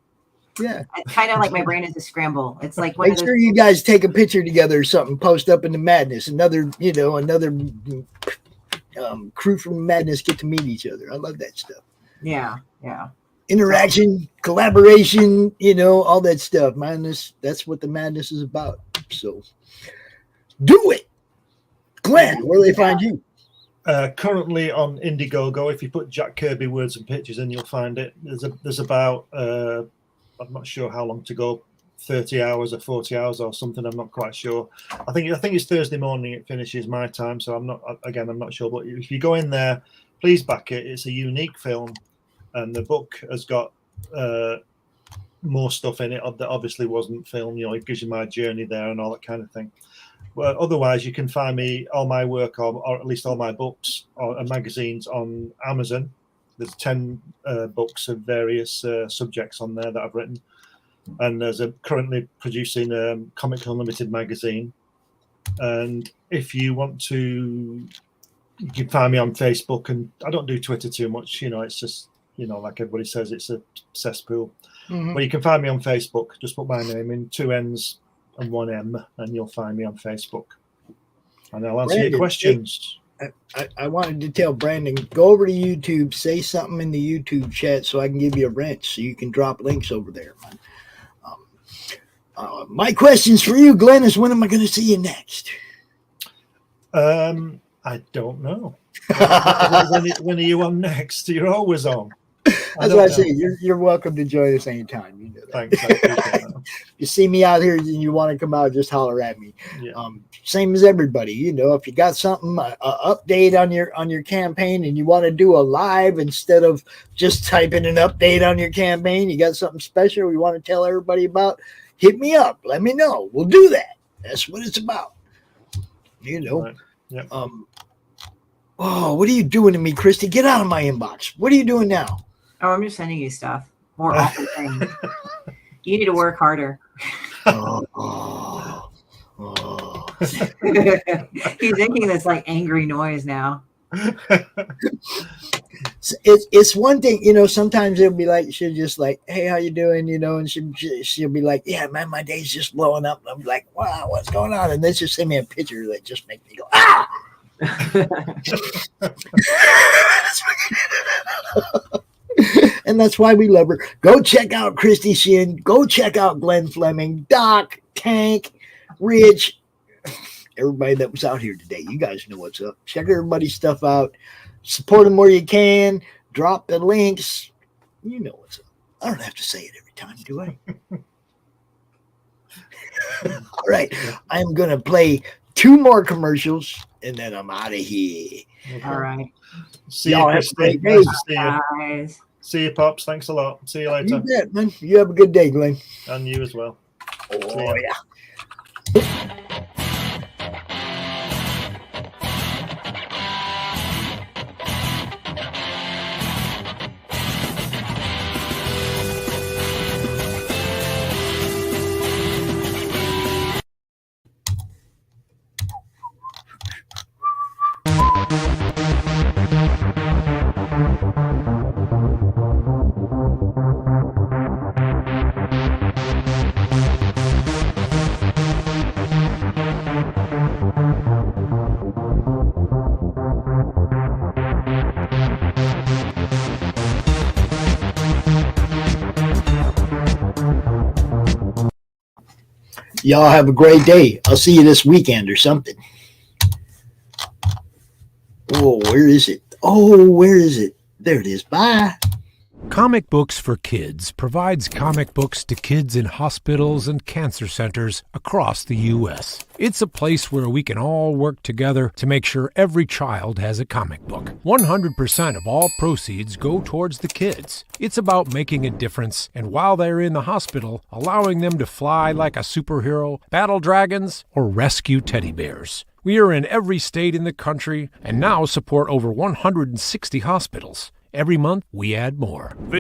Yeah, it's kind of like my brain is a scramble. It's like one make of those, sure you guys take a picture together or something. Post up in the Madness. Another crew from Madness get to meet each other. I love that stuff. Yeah. Interaction, collaboration, you know, all that stuff. Madness, that's what the Madness is about. So do it. Glenn, where do they find you? Currently on Indiegogo. If you put Jack Kirby words and pictures in, you'll find it. There's about I'm not sure how long to go, 30 hours or 40 hours or something. I'm not quite sure. I think it's Thursday morning. It finishes my time, so I'm not sure. But if you go in there, please back it. It's a unique film, and the book has got more stuff in it that obviously wasn't filmed. It gives you my journey there and all that kind of thing. But otherwise, you can find me, all my work, or at least all my books and magazines on Amazon. There's 10 books of various subjects on there that I've written. And there's currently producing Comic Unlimited magazine. And if you want to, you can find me on Facebook. And I don't do Twitter too much. It's just, like everybody says, it's a cesspool. Mhm. But you can find me on Facebook. Just put my name in, 2 N's and 1 M, and you'll find me on Facebook. And I'll answer your questions. I wanted to tell Brandon, go over to YouTube, say something in the YouTube chat so I can give you a wrench so you can drop links over there, man. My questions for you, Glenn, is when am I going to see you next? I don't know. When are you on next? You're always on. That's what I say. You're welcome to join us anytime. You know that. Thanks. I appreciate that. You see me out here and you want to come out, just holler at me. Yeah. Same as everybody. If you got something, update on your campaign, and you want to do a live instead of just typing an update on your campaign, you got something special you want to tell everybody about, hit me up. Let me know. We'll do that. That's what it's about. Right. Yeah. Oh, what are you doing to me, Christy? Get out of my inbox. What are you doing now? Oh, I'm just sending you stuff. More awful things. You need to work harder. He's making this like angry noise now. It's one thing, sometimes it'll be like, she'll just like, hey, how you doing? And she'll be like, yeah, man, my day's just blowing up. I'm like, wow, what's going on? And then she'll send me a picture that just makes me go, ah! And that's why we love her. Go check out Christy Shin. Go check out Glenn Fleming, Doc, Tank, Rich, everybody that was out here today. You guys know what's up. Check everybody's stuff out. Support them where you can. Drop the links. You know what's up. I don't have to say it every time, do I? All right. I'm going to play 2 more commercials, and then I'm out of here. Okay. All right. See you, Christy. Nice to see you. Guys. See you, Pops. Thanks a lot. See you later. You bet, man. You have a good day, Glenn. And you as well. Oh, yeah. Y'all have a great day. I'll see you this weekend or something. Oh, where is it? Oh, where is it? There it is. Bye. Comic Books for Kids provides comic books to kids in hospitals and cancer centers across the U.S. It's a place where we can all work together to make sure every child has a comic book. 100% of all proceeds go towards the kids. It's about making a difference, and while they're in the hospital, allowing them to fly like a superhero, battle dragons, or rescue teddy bears. We are in every state in the country and now support over 160 hospitals. Every month, we add more.